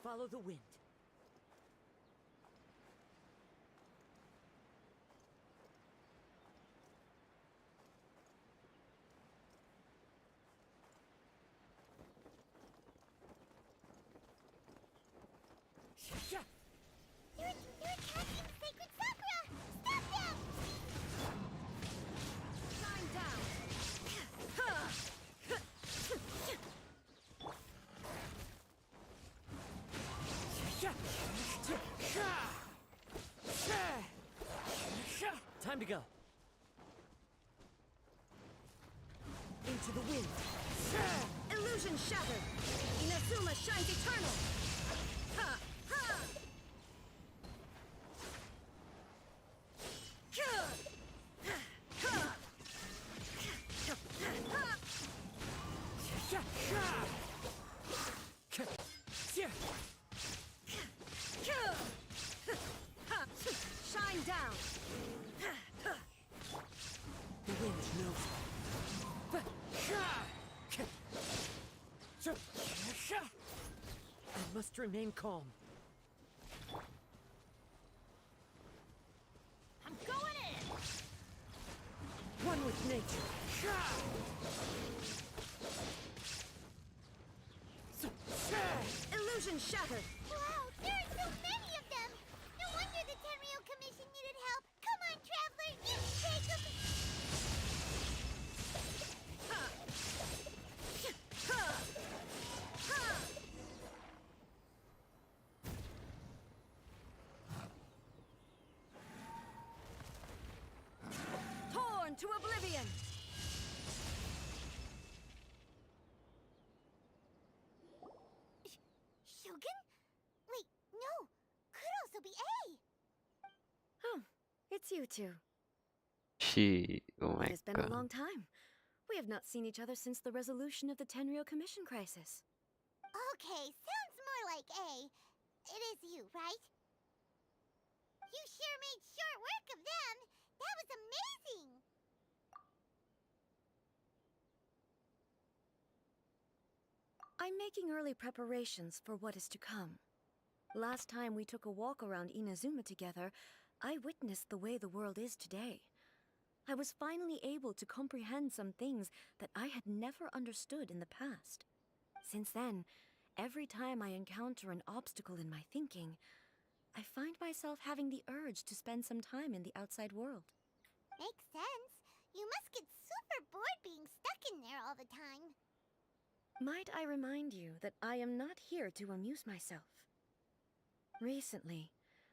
Follow the wind. You're attacking sacred sakura! Stop them! Shine down! Time to go. Into the wind. Illusion shattered! Inazuma shines eternal! Ha! Ha! Shine down! The wind knows. I must remain calm. I'm going in! One with nature. Illusion shattered! Wow, there are so many of them! No wonder the Tenryou Commission needed help! Come on, Traveler, you can take them! Torn to oblivion! Shogun? Wait, no! Could also be A! Oh, it's you two. Oh my It has been a god. long time. We have not seen each other since the resolution of the Tenryou Commission crisis. Okay, sounds more like A. It is you, right? You sure made short work of them! That was amazing! I'm making early preparations for what is to come. Last time we took a walk around Inazuma together, I witnessed the way the world is today. I was finally able to comprehend some things that I had never understood in the past. Since then, every time I encounter an obstacle in my thinking, I find myself having the urge to spend some time in the outside world. Makes sense. You must get super bored being stuck in there all the time. Might I remind you that I am not here to amuse myself. Recently,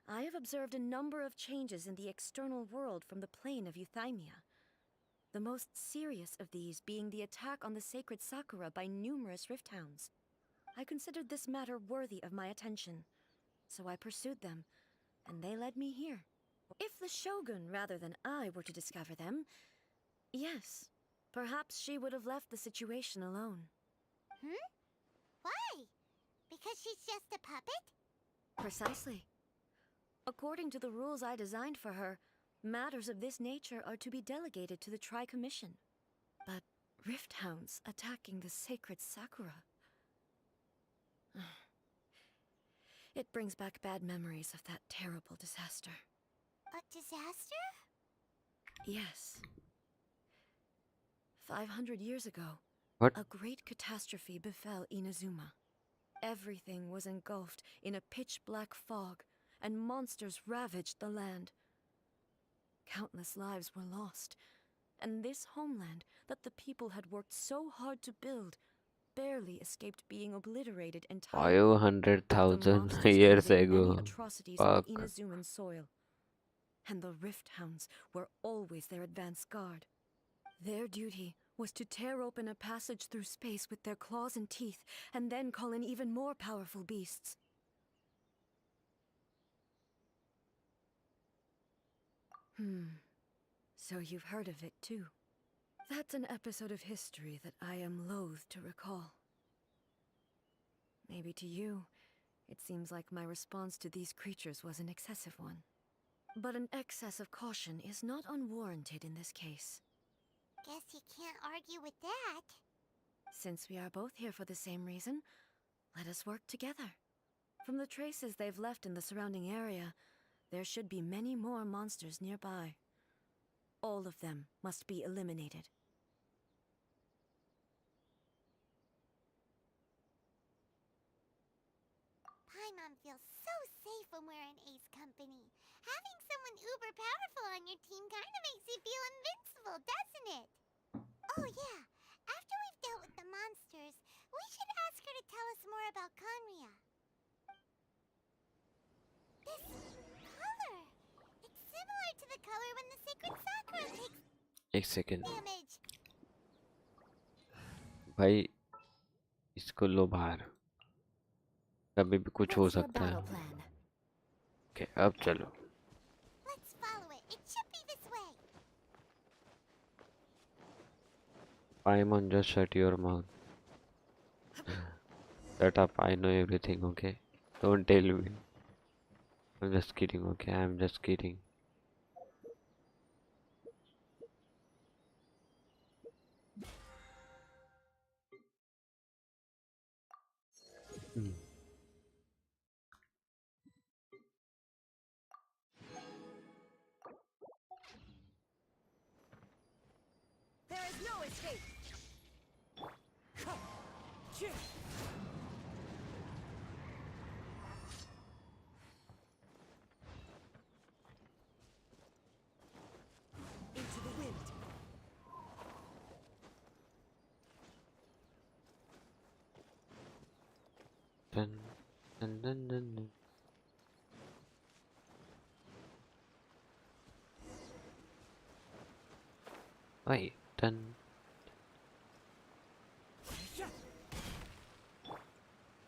I have observed a number of changes in the external world from the plane of Euthymia. The most serious of these being the attack on the sacred Sakura by numerous rift hounds. I considered this matter worthy of my attention, so I pursued them, and they led me here. If the Shogun rather than I were to discover them, yes, perhaps she would have left the situation alone. Why? Because she's just a puppet? Precisely. According to the rules I designed for her, matters of this nature are to be delegated to the Tri-Commission. But rift hounds attacking the sacred Sakura... It brings back bad memories of that terrible disaster. A disaster? Yes. 500 years ago, What? a great catastrophe befell Inazuma. Everything was engulfed in a pitch-black fog, and monsters ravaged the land. Countless lives were lost, and this homeland that the people had worked so hard to build barely escaped being obliterated entirely. The 500,000 monsters years committed many ago. atrocities Fuck. on Inazuman soil, and the rift hounds were always their advance guard. Their duty was to tear open a passage through space with their claws and teeth, and then call in even more powerful beasts. So you've heard of it too. That's an episode of history that I am loath to recall. Maybe to you, it seems like my response to these creatures was an excessive one. But an excess of caution is not unwarranted in this case. Guess you can't argue with that. Since we are both here for the same reason, let us work together. From the traces they've left in the surrounding area, there should be many more monsters nearby. All of them must be eliminated. Paimon feels so safe when we're in Ace company. Having someone uber powerful on your team kinda makes you feel invincible, doesn't it? Oh yeah, after we've dealt with the monsters, we should ask her to tell us more about Conria. This color! It's similar to the color when the sacred sakura takes एक second damage. भाई, इसको लो बाहर, कभी भी कुछ हो What's your सकता है। battle plan? ओके, अब चलो। Let's follow it. It should be this way. Paimon, just shut your mouth. Shut up, I know everything, okay? Don't tell me. I'm just kidding, okay? I'm just kidding. There is no escape! Into the wind. Dun, dun, dun, dun, dun. Wait, dun.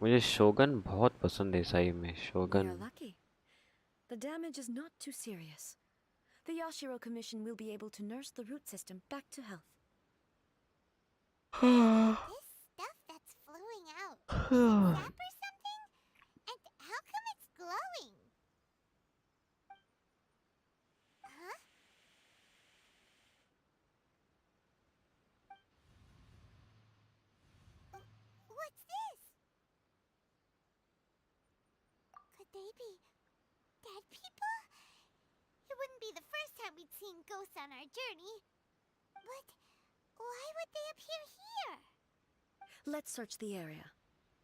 मुझे शोगन बहुत पसंद है सही में We शोगन। are lucky. The damage is not too serious. The Yashiro Commission will be able to nurse the root system back to health. This stuff that's flowing out. Is it sap or something? And how come it's glowing? Huh? What's this? Could they be dead people? It wouldn't be the first time we'd seen ghosts on our journey. But why would they appear here? Let's search the area.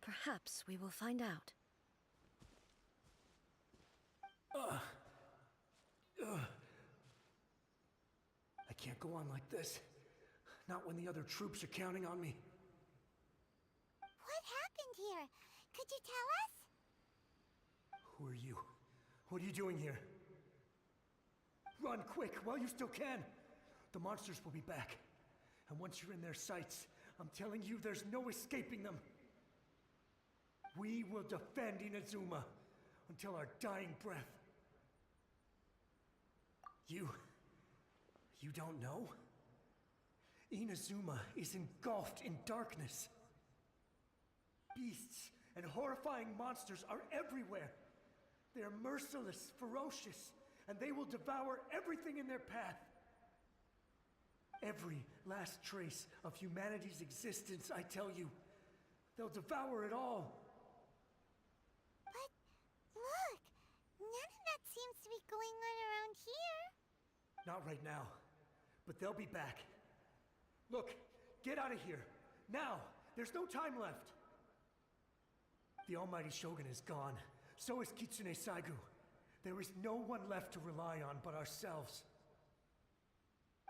Perhaps we will find out. I can't go on like this. Not when the other troops are counting on me. What happened here? Could you tell us? Who are you? What are you doing here? Run quick while you still can. The monsters will be back. And once you're in their sights, I'm telling you there's no escaping them. We will defend Inazuma until our dying breath. You don't know? Inazuma is engulfed in darkness. Beasts and horrifying monsters are everywhere. They're merciless, ferocious, and they will devour everything in their path. Every last trace of humanity's existence, I tell you. They'll devour it all. But look, none of that seems to be going on around here. Not right now, but they'll be back. Look, get out of here. Now! There's no time left! The almighty Shogun is gone. So is Kitsune Saigu. There is no one left to rely on but ourselves.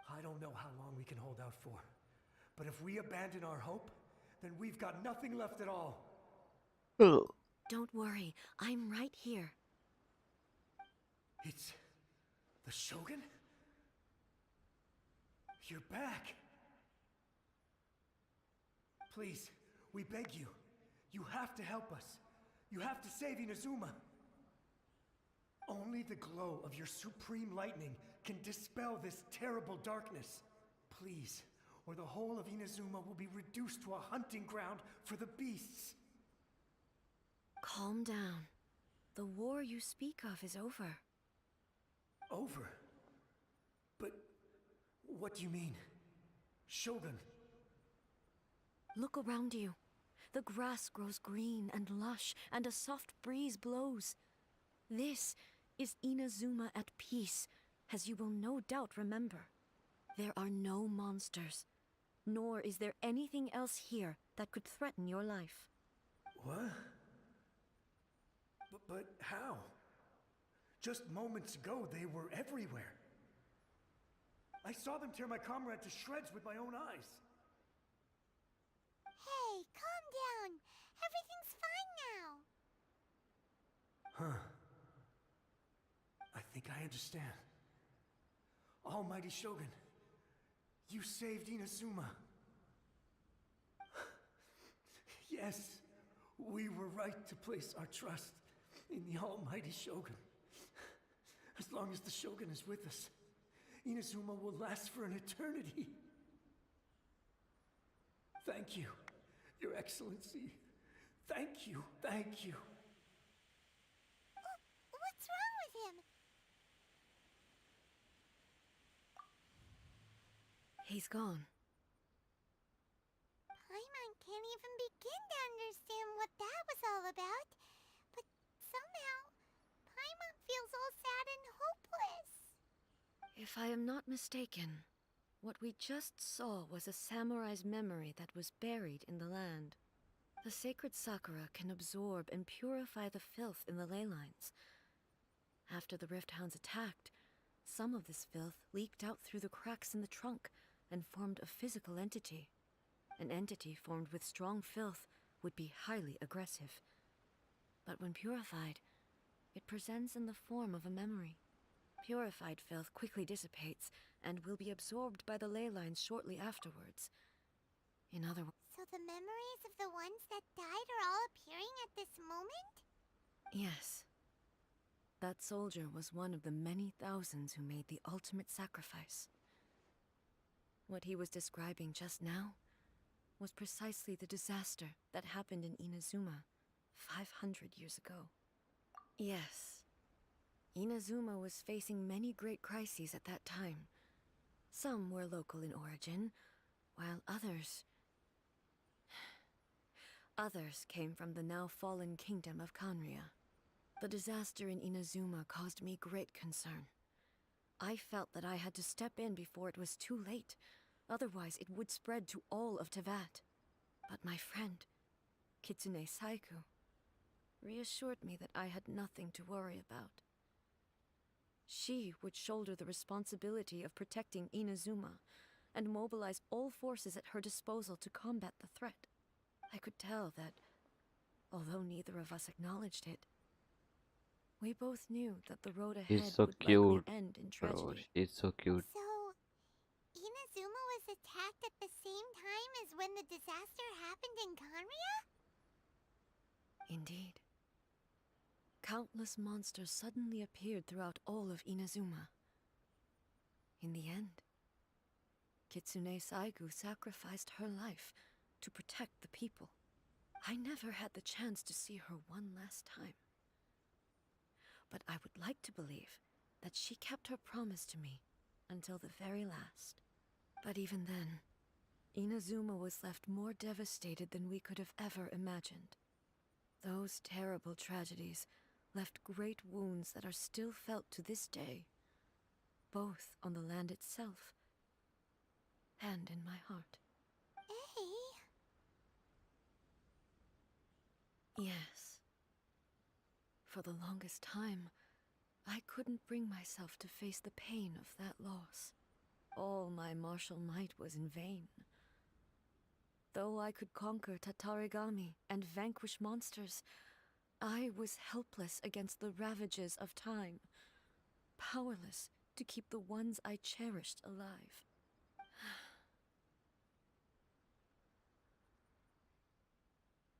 I don't know how long we can hold out for. But if we abandon our hope, then we've got nothing left at all. Don't worry, I'm right here. It's the Shogun? You're back! Please, we beg you. You have to help us. You have to save Inazuma. Only the glow of your supreme lightning can dispel this terrible darkness. Please, or the whole of Inazuma will be reduced to a hunting ground for the beasts. Calm down. The war you speak of is over. Over? But what do you mean? Shogun? Look around you. The grass grows green and lush, and a soft breeze blows. This is Inazuma at peace, as you will no doubt remember. There are no monsters, nor is there anything else here that could threaten your life. What? But how? Just moments ago, they were everywhere. I saw them tear my comrade to shreds with my own eyes. Hey, calm down. Everything's fine now. Huh. I think I understand. Almighty Shogun, you saved Inazuma. Yes, we were right to place our trust in the Almighty Shogun. As long as the Shogun is with us, Inazuma will last for an eternity. Thank you, Your Excellency. Thank you, thank you. What's wrong with him? He's gone. Paimon can't even begin to understand what that was all about. But somehow, Paimon feels all sad and hopeless. If I am not mistaken, what we just saw was a samurai's memory that was buried in the land. The sacred sakura can absorb and purify the filth in the ley lines. After the Rift Hounds attacked, some of this filth leaked out through the cracks in the trunk and formed a physical entity. An entity formed with strong filth would be highly aggressive. But when purified, it presents in the form of a memory. Purified filth quickly dissipates and will be absorbed by the ley lines shortly afterwards. In other words... So the memories of the ones that died are all appearing at this moment? Yes. That soldier was one of the many thousands who made the ultimate sacrifice. What he was describing just now was precisely the disaster that happened in Inazuma 500 years ago. Yes. Inazuma was facing many great crises at that time. Some were local in origin, while others came from the now fallen kingdom of Kanria. The disaster in Inazuma caused me great concern. I felt that I had to step in before it was too late, otherwise it would spread to all of Teyvat. But my friend, Kitsune Saiku, reassured me that I had nothing to worry about. She would shoulder the responsibility of protecting Inazuma and mobilize all forces at her disposal to combat the threat. I could tell that, although neither of us acknowledged it, we both knew that the road ahead He's so would cute, likely end in bro. tragedy. He's so cute. So, Inazuma was attacked at the same time as when the disaster happened in Kanria? Indeed. Countless monsters suddenly appeared throughout all of Inazuma. In the end, Kitsune Saigu sacrificed her life to protect the people. I never had the chance to see her one last time. But I would like to believe that she kept her promise to me until the very last. But even then, Inazuma was left more devastated than we could have ever imagined. Those terrible tragedies left great wounds that are still felt to this day, both on the land itself and in my heart. Yes. For the longest time, I couldn't bring myself to face the pain of that loss. All my martial might was in vain. Though I could conquer Tatarigami and vanquish monsters, I was helpless against the ravages of time, powerless to keep the ones I cherished alive.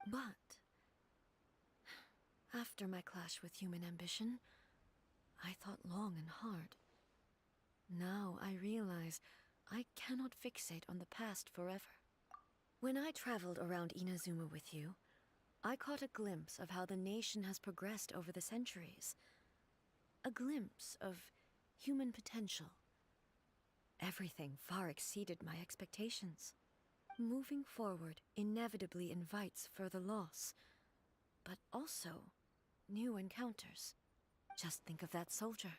But after my clash with human ambition, I thought long and hard. Now I realize I cannot fixate on the past forever. When I traveled around Inazuma with you, I caught a glimpse of how the nation has progressed over the centuries. A glimpse of human potential. Everything far exceeded my expectations. Moving forward inevitably invites further loss, but also new encounters. Just think of that soldier.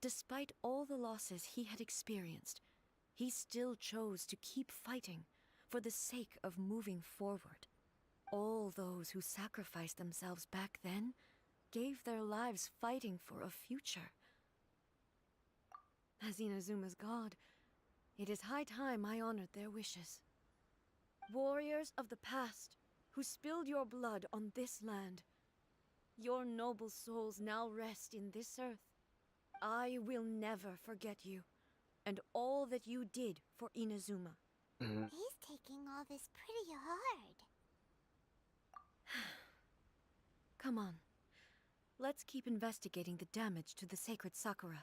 Despite all the losses he had experienced, he still chose to keep fighting for the sake of moving forward. All those who sacrificed themselves back then gave their lives fighting for a future. As Inazuma's god, it is high time I honored their wishes. Warriors of the past, who spilled your blood on this land, your noble souls now rest in this earth. I will never forget you, and all that you did for Inazuma. He's taking all this pretty hard. Come on. Let's keep investigating the damage to the sacred Sakura.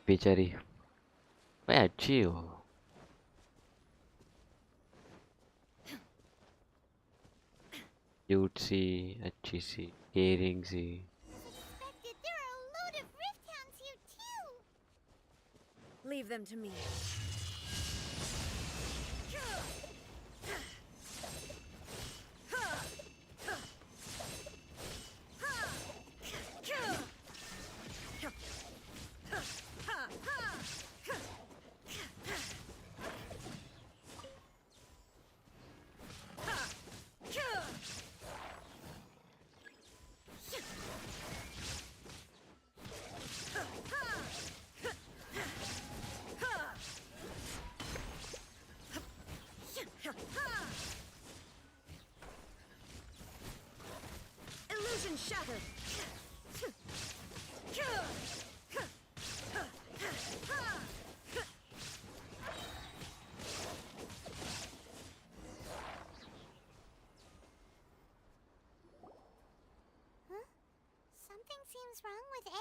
बेचारी भाई अच्छी हो cute सी अच्छी सी caring सी Expected there are a load of rift hounds here too. Leave them to me. Illusion shattered. Huh? Something seems wrong with A.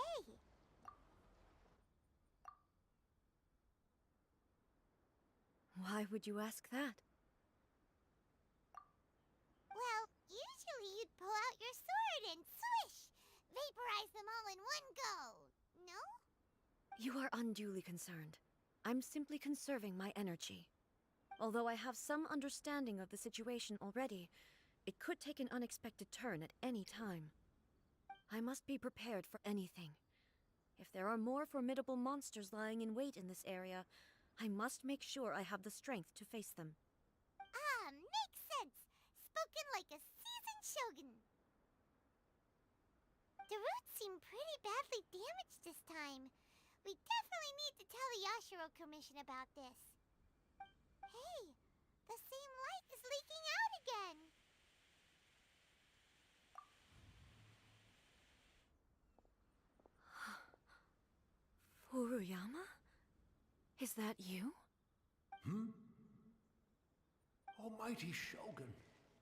Why would you ask that? Well, usually you'd pull out your sword and swish! Vaporize them all in one go! No? You are unduly concerned. I'm simply conserving my energy. Although I have some understanding of the situation already, it could take an unexpected turn at any time. I must be prepared for anything. If there are more formidable monsters lying in wait in this area, I must make sure I have the strength to face them. Ah, makes sense! Spoken like a seasoned shogun! The roots seem pretty badly damaged this time. We definitely need to tell the Yashiro Commission about this. Hey, the same light is leaking out again! Furuyama? Is that you? Almighty Shogun,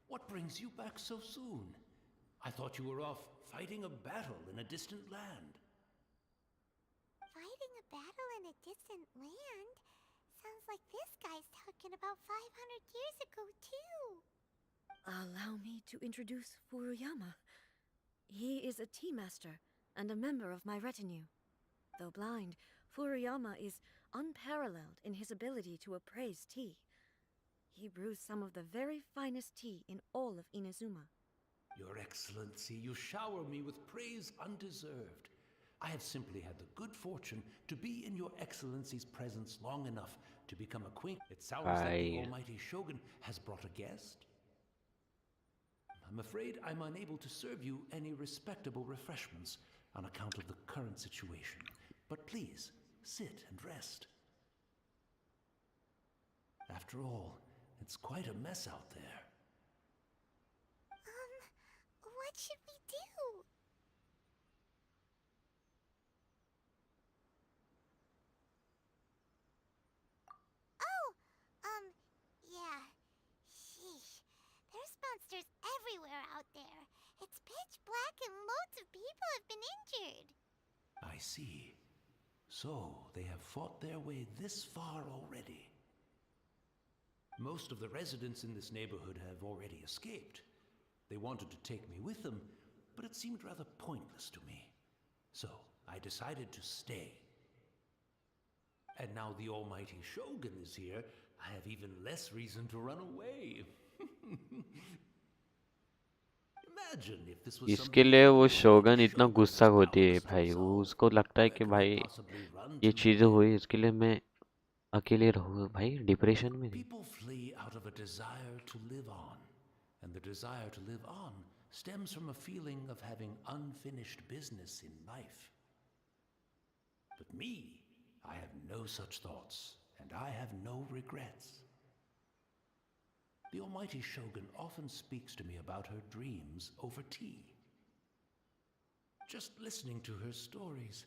what brings you back so soon? I thought you were off fighting a battle in a distant land. Fighting a battle in a distant land? Sounds like this guy's talking about 500 years ago, too. Allow me to introduce Furuyama. He is a tea master and a member of my retinue. Though blind, Furuyama is unparalleled in his ability to appraise tea. He brews some of the very finest tea in all of Inazuma. Your Excellency, you shower me with praise undeserved. I have simply had the good fortune to be in your Excellency's presence long enough to become acquainted. It sounds like the Almighty Shogun has brought a guest. I'm afraid I'm unable to serve you any respectable refreshments on account of the current situation. But please, sit and rest. After all, it's quite a mess out there. What should we do? Yeah. Sheesh. There's monsters everywhere out there. It's pitch black and loads of people have been injured. I see. So, they have fought their way this far already. Most of the residents in this neighborhood have already escaped. They wanted to take me with them, but it seemed rather pointless to me. So I decided to stay. And now the almighty Shogun is here, I have even less reason to run away. Imagine if this was इसके something लिए like वो the शोगन almighty इतना Shogun's गुस्सा होती है powerless to भाई, वो resolve. उसको लगता है Where कि could I भाई possibly run ये to चीजें then? हुई, इसके लिए मैं अकेले रहूँ भाई, डिप्रेशन में नहीं। People flee out of a desire to live on, and the desire to live on stems from a feeling of having unfinished business in life. But me, I have no such thoughts, and I have no regrets. The almighty Shogun often speaks to me about her dreams over tea. Just listening to her stories,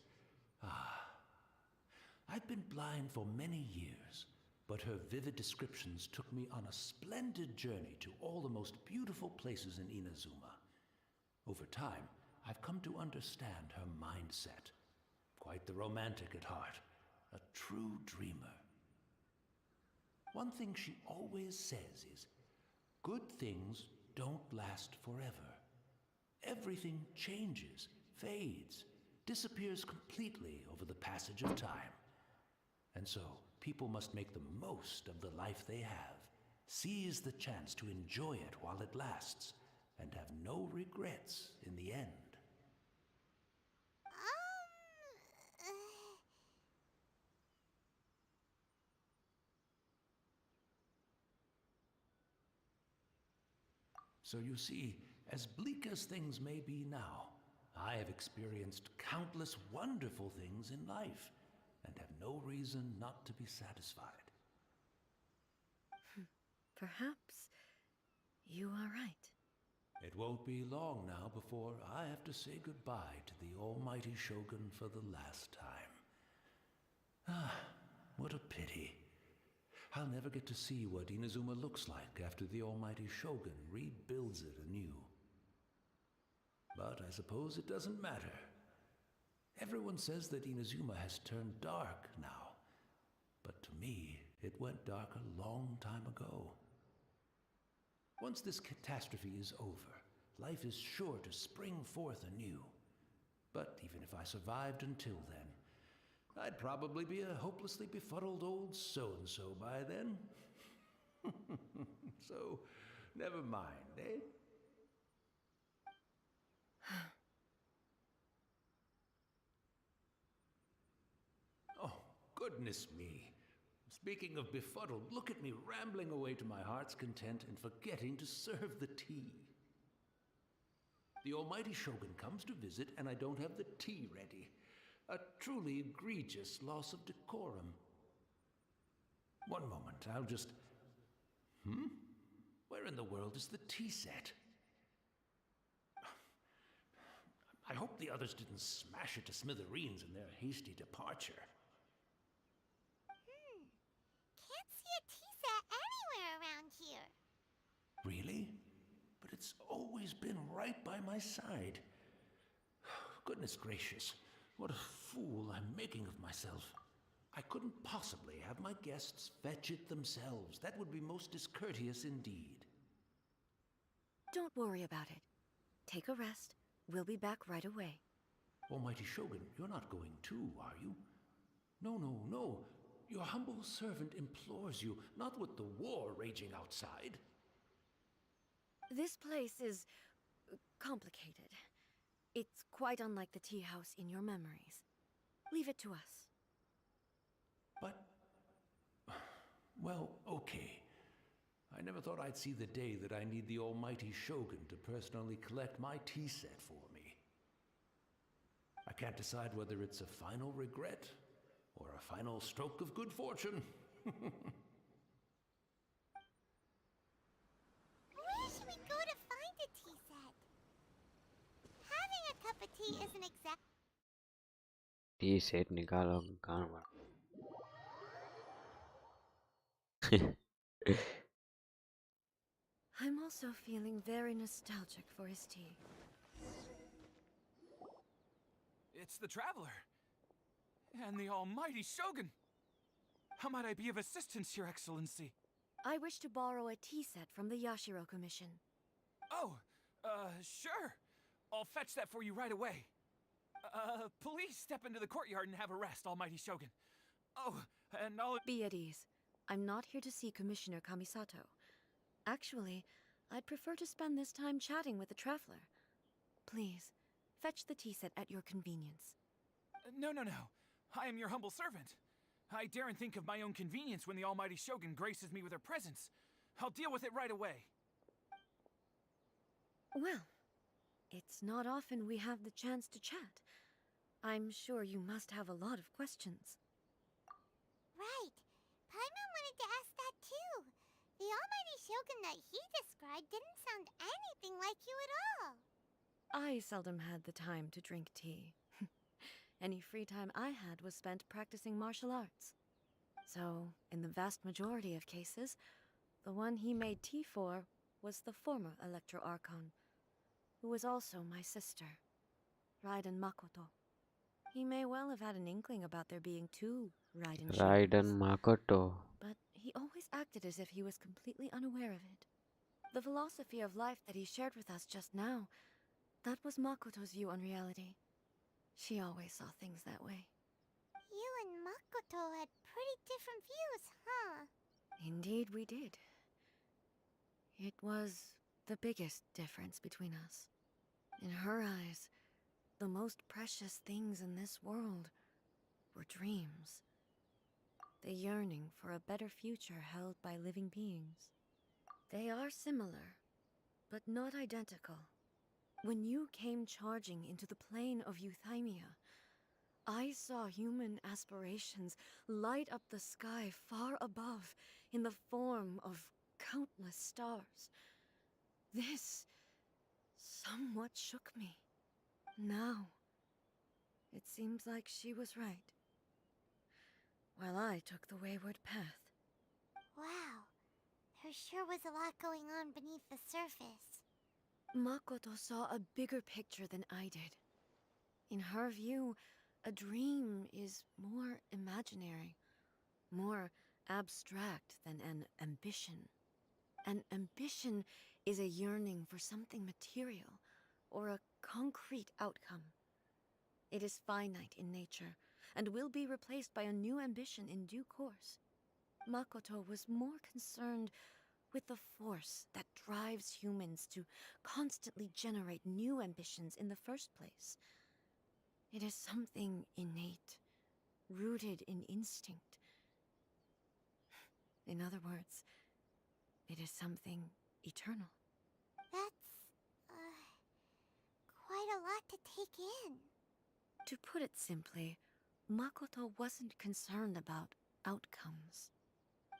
I've been blind for many years, but her vivid descriptions took me on a splendid journey to all the most beautiful places in Inazuma. Over time, I've come to understand her mindset. Quite the romantic at heart, a true dreamer. One thing she always says is, good things don't last forever. Everything changes, fades, disappears completely over the passage of time. And so, people must make the most of the life they have, seize the chance to enjoy it while it lasts, and have no regrets in the end. So you see, as bleak as things may be now, I have experienced countless wonderful things in life, and have no reason not to be satisfied. Perhaps you are right. It won't be long now before I have to say goodbye to the almighty Shogun for the last time. Ah, what a pity. I'll never get to see what Inazuma looks like after the almighty Shogun rebuilds it anew. But I suppose it doesn't matter. Everyone says that Inazuma has turned dark now, but to me, it went dark a long time ago. Once this catastrophe is over, life is sure to spring forth anew. But even if I survived until then, I'd probably be a hopelessly befuddled old so-and-so by then. So, never mind, eh? Oh, goodness me. Speaking of befuddled, look at me rambling away to my heart's content and forgetting to serve the tea. The almighty Shogun comes to visit and I don't have the tea ready. A truly egregious loss of decorum. One moment, I'll just... Where in the world is the tea set? I hope the others didn't smash it to smithereens in their hasty departure. Can't see a tea set anywhere around here. Really? But it's always been right by my side. Goodness gracious, what a fool I'm making of myself. I couldn't possibly have my guests fetch it themselves. That would be most discourteous indeed. Don't worry about it. Take a rest. We'll be back right away. Almighty Shogun, you're not going too, are you? No, no, no. Your humble servant implores you, not with the war raging outside. This place is complicated. It's quite unlike the tea house in your memories. Leave it to us. But... well, okay. I never thought I'd see the day that I need the almighty Shogun to personally collect my tea set for me. I can't decide whether it's a final regret or a final stroke of good fortune. Where should we go to find a tea set? Having a cup of tea isn't exact. T set निकालो कान मार। I'm also feeling very nostalgic for his tea. It's the Traveler. And the almighty Shogun. How might I be of assistance, Your Excellency? I wish to borrow a tea set from the Yashiro Commission. Oh, sure. I'll fetch that for you right away. Please step into the courtyard and have a rest, Almighty Shogun. Oh, and I'll... Be at ease. I'm not here to see Commissioner Kamisato. Actually, I'd prefer to spend this time chatting with the traveler. Please, fetch the tea set at your convenience. No. I am your humble servant. I daren't think of my own convenience when the Almighty Shogun graces me with her presence. I'll deal with it right away. Well, it's not often we have the chance to chat. I'm sure you must have a lot of questions. Right. Paimon wanted to ask that too. The Almighty Shogun that he described didn't sound anything like you at all. I seldom had the time to drink tea. Any free time I had was spent practicing martial arts. So, in the vast majority of cases, the one he made tea for was the former Electro Archon, who was also my sister, Raiden Makoto. He may well have had an inkling about there being two Raiden Raiden Makoto. but he always acted as if he was completely unaware of it. The philosophy of life that he shared with us just now, that was Makoto's view on reality. She always saw things that way. You and Makoto had pretty different views, huh? Indeed we did. It was the biggest difference between us. In her eyes, the most precious things in this world were dreams. The yearning for a better future held by living beings. They are similar, but not identical. When you came charging into the plane of Euthymia, I saw human aspirations light up the sky far above in the form of countless stars. This somewhat shook me. Now, it seems like she was right, while I took the wayward path. Wow. There sure was a lot going on beneath the surface. Makoto saw a bigger picture than I did. In her view, a dream is more imaginary, more abstract than an ambition. An ambition is a yearning for something material, or a concrete outcome. It is finite in nature, and will be replaced by a new ambition in due course. Makoto was more concerned with the force that drives humans to constantly generate new ambitions in the first place. It is something innate, rooted in instinct. In other words, it is something eternal. That's, quite a lot to take in. To put it simply, Makoto wasn't concerned about outcomes.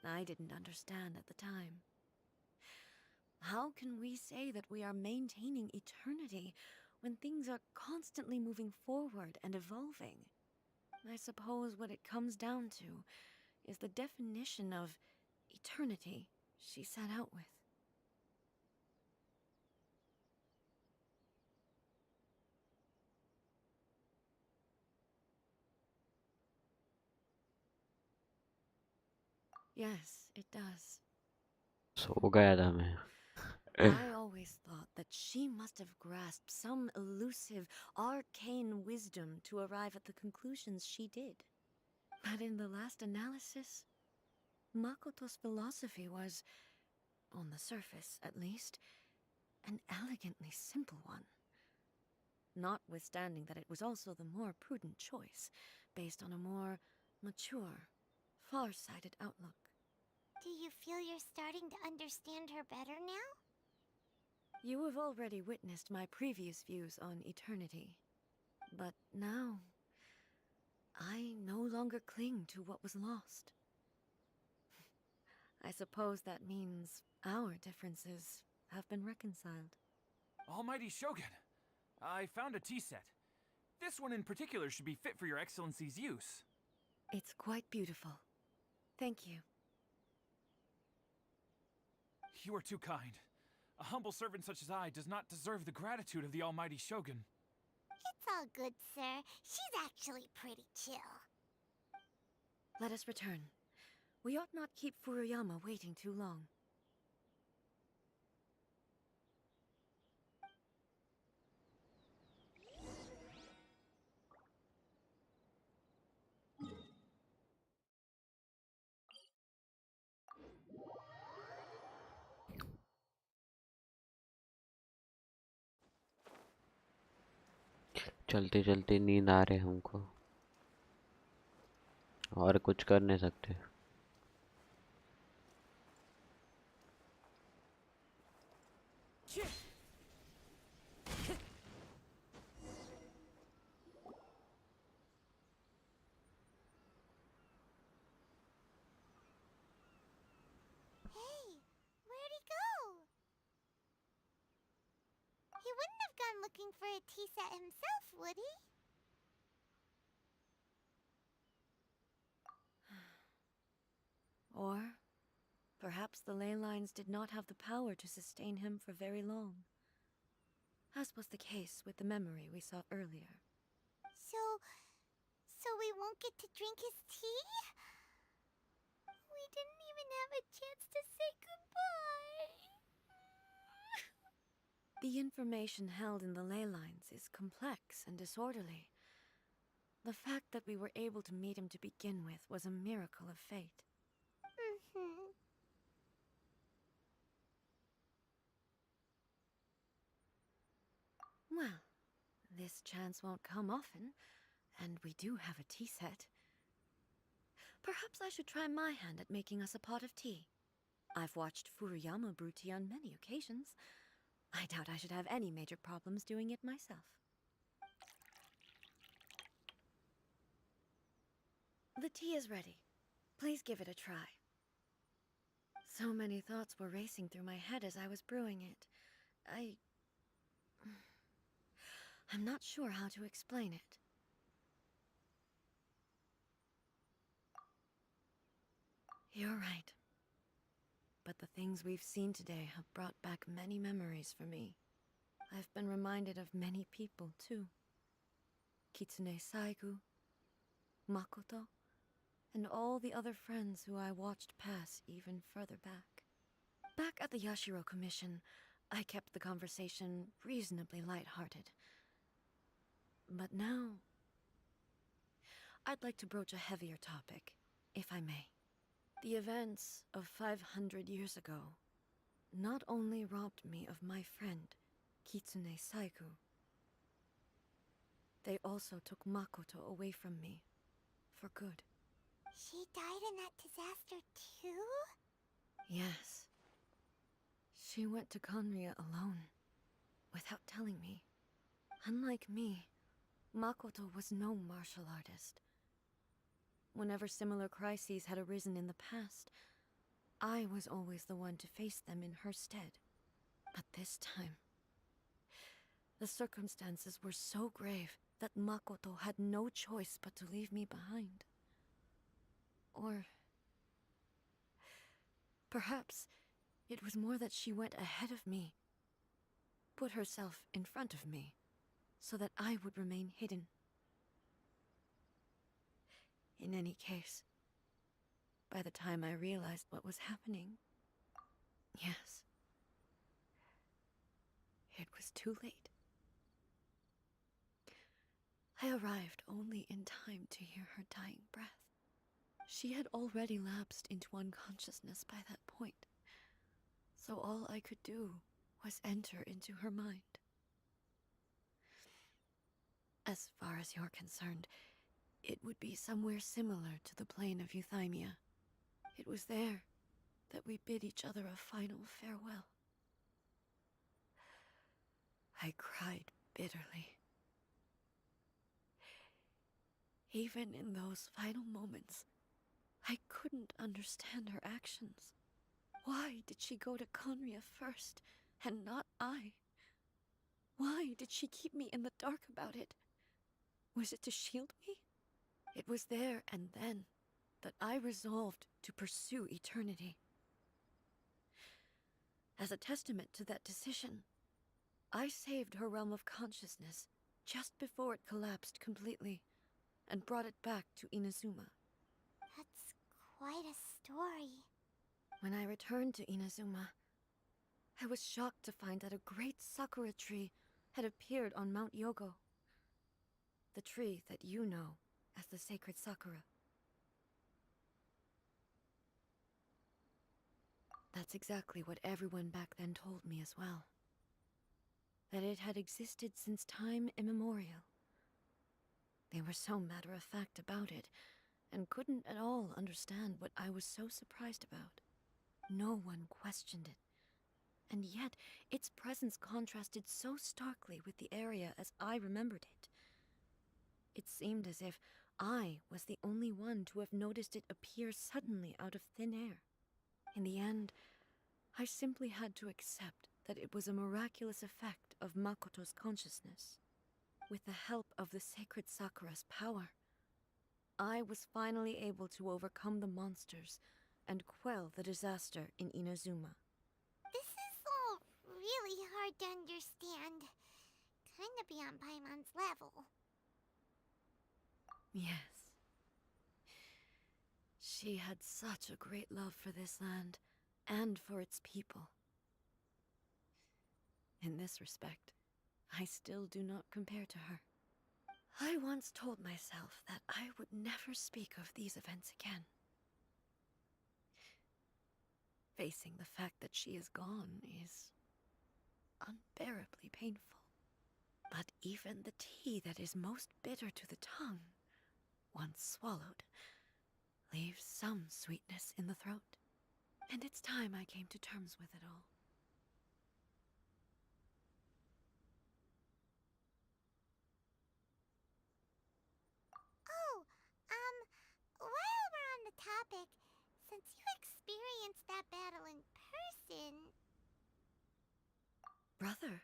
I didn't understand at the time. How can we say that we are maintaining eternity when things are constantly moving forward and evolving? I suppose what it comes down to is the definition of eternity she set out with. Yes, it does. सो गया था मैं. I always thought that she must have grasped some elusive, arcane wisdom to arrive at the conclusions she did. But in the last analysis, Makoto's philosophy was, on the surface at least, an elegantly simple one. Notwithstanding that it was also the more prudent choice, based on a more mature, far-sighted outlook. Do you feel you're starting to understand her better now? You have already witnessed my previous views on eternity. But now, I no longer cling to what was lost. I suppose that means our differences have been reconciled. Almighty Shogun, I found a tea set. This one in particular should be fit for your Excellency's use. It's quite beautiful. Thank you. You are too kind. A humble servant such as I does not deserve the gratitude of the Almighty Shogun. It's all good, sir. She's actually pretty chill. Let us return. We ought not keep Furuyama waiting too long. चलते चलते नींद आ रहे हमको और कुछ कर नहीं सकते। Hey, where'd he go? He wouldn't have gone looking for a tea set himself, would he? Or perhaps the ley lines did not have the power to sustain him for very long, as was the case with the memory we saw earlier. So we won't get to drink his tea? We didn't even have a chance to say goodbye. The information held in the ley lines is complex and disorderly. The fact that we were able to meet him to begin with was a miracle of fate. Mm-hmm. Well, this chance won't come often, and we do have a tea set. Perhaps I should try my hand at making us a pot of tea. I've watched Furuyama brew tea on many occasions. I doubt I should have any major problems doing it myself. The tea is ready. Please give it a try. So many thoughts were racing through my head as I was brewing it. I'm not sure how to explain it. You're right. But the things we've seen today have brought back many memories for me. I've been reminded of many people, too. Kitsune Saigu, Makoto, and all the other friends who I watched pass even further back. Back at the Yashiro Commission, I kept the conversation reasonably lighthearted. But now, I'd like to broach a heavier topic, if I may. The events of 500 years ago not only robbed me of my friend, Kitsune Saigu, they also took Makoto away from me, for good. She died in that disaster too? Yes. She went to Conria alone, without telling me. Unlike me, Makoto was no martial artist. Whenever similar crises had arisen in the past, I was always the one to face them in her stead. But this time, the circumstances were so grave that Makoto had no choice but to leave me behind. Or perhaps it was more that she went ahead of me, put herself in front of me, so that I would remain hidden. In any case, by the time I realized what was happening, yes, it was too late. I arrived only in time to hear her dying breath. She had already lapsed into unconsciousness by that point, so all I could do was enter into her mind. As far as you're concerned, it would be somewhere similar to the plane of Euthymia. It was there that we bid each other a final farewell. I cried bitterly. Even in those final moments, I couldn't understand her actions. Why did she go to Conria first, and not I? Why did she keep me in the dark about it? Was it to shield me? It was there and then that I resolved to pursue eternity. As a testament to that decision, I saved her realm of consciousness just before it collapsed completely and brought it back to Inazuma. That's quite a story. When I returned to Inazuma, I was shocked to find that a great sakura tree had appeared on Mount Yogo. The tree that you know as the sacred sakura. That's exactly what everyone back then told me as well. That it had existed since time immemorial. They were so matter-of-fact about it, and couldn't at all understand what I was so surprised about. No one questioned it. And yet, its presence contrasted so starkly with the area as I remembered it. It seemed as if I was the only one to have noticed it appear suddenly out of thin air. In the end, I simply had to accept that it was a miraculous effect of Makoto's consciousness. With the help of the sacred Sakura's power, I was finally able to overcome the monsters and quell the disaster in Inazuma. This is all really hard to understand. Kinda beyond Paimon's level. Yes. She had such a great love for this land, and for its people. In this respect, I still do not compare to her. I once told myself that I would never speak of these events again. Facing the fact that she is gone is unbearably painful. But even the tea that is most bitter to the tongue, once swallowed, leaves some sweetness in the throat. And it's time I came to terms with it all. Oh, while we're on the topic, since you experienced that battle in person... Brother?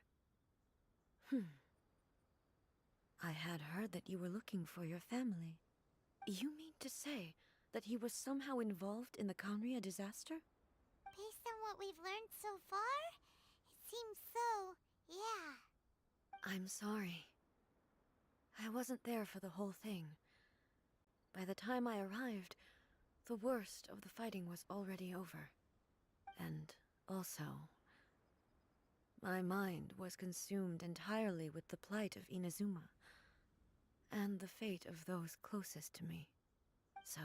I had heard that you were looking for your family. You mean to say that he was somehow involved in the Kanria disaster? Based on what we've learned so far, it seems so, yeah. I'm sorry. I wasn't there for the whole thing. By the time I arrived, the worst of the fighting was already over. And also, my mind was consumed entirely with the plight of Inazuma, and the fate of those closest to me. So,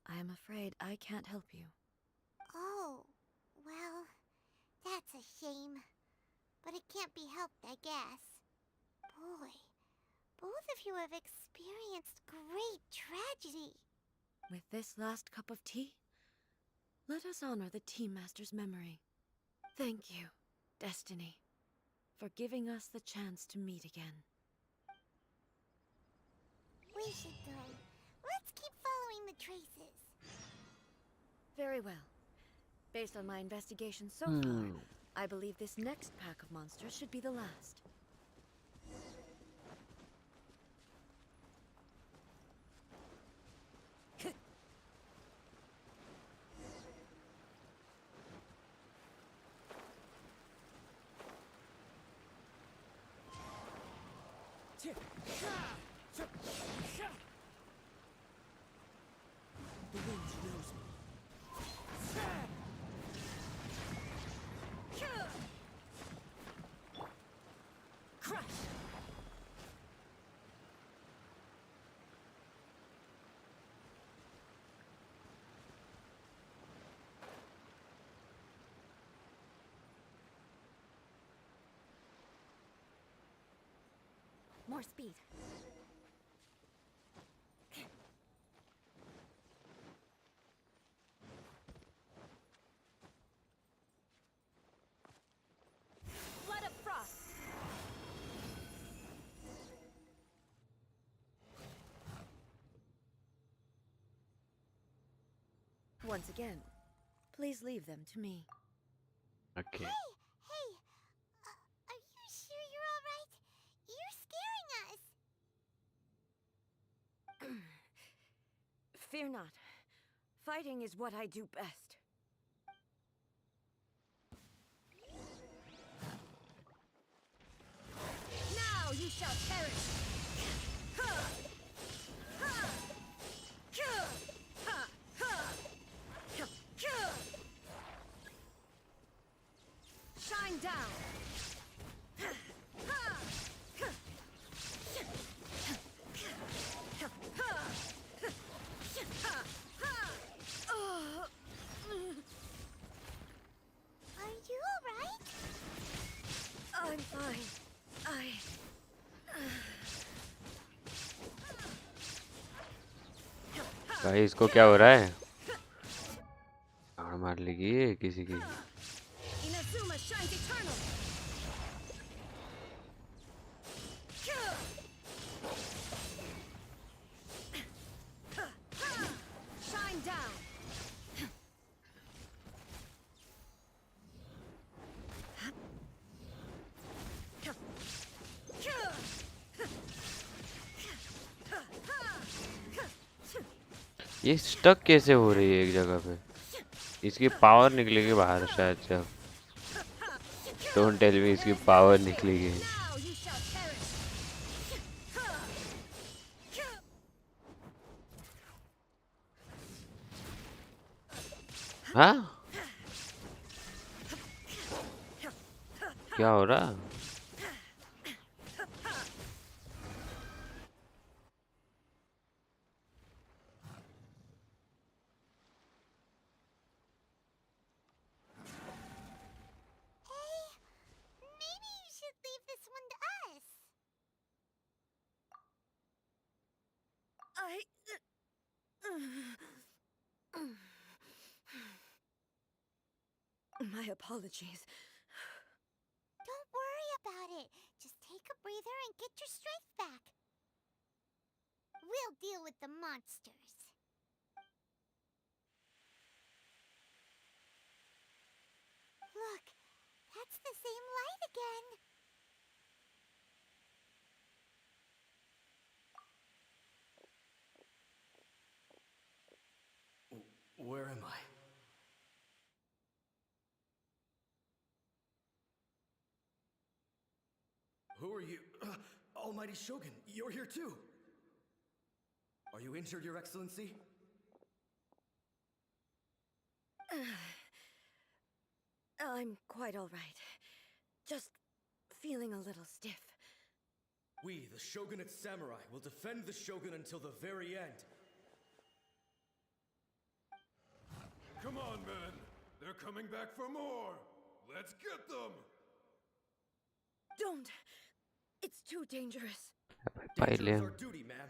I am afraid I can't help you. Oh, well, that's a shame. But it can't be helped, I guess. Boy, both of you have experienced great tragedy. With this last cup of tea, let us honor the Tea Master's memory. Thank you, Destiny, for giving us the chance to meet again. We should go. Let's keep following the traces. Very well. Based on my investigation so far, I believe this next pack of monsters should be the last. The wind knows me. Crush! More speed. Flood of frost! Once again, please leave them to me. Okay. Hey, are you sure you're all right? You're scaring us. Fear not. Fighting is what I do best. Now you shall perish! Ha! Ha! Ha! Ha! Ha! भाई इसको क्या हो रहा है? गाड़ मार लेगी ये किसी की। Inazuma shines eternal. Shine down. ये स्टक कैसे हो रही है एक जगह पे? इसकी पावर निकलेगी बाहर शायद से अब। डोंट टेल मी इसकी पावर निकलेगी। Now you shall perish. हाँ? क्या हो रहा? Maybe you should leave this one to us. My apologies. Don't worry about it. Just take a breather and get your strength back. We'll deal with the monsters. Look, that's the same light again. Where am I? Who are you? Almighty Shogun, you're here too! Are you injured, Your Excellency? I'm quite all right. Just feeling a little stiff. We, the Shogunate Samurai, will defend the Shogun until the very end. Come on, men. They're coming back for more. Let's get them. Don't! It's too dangerous. Danger is our duty, ma'am.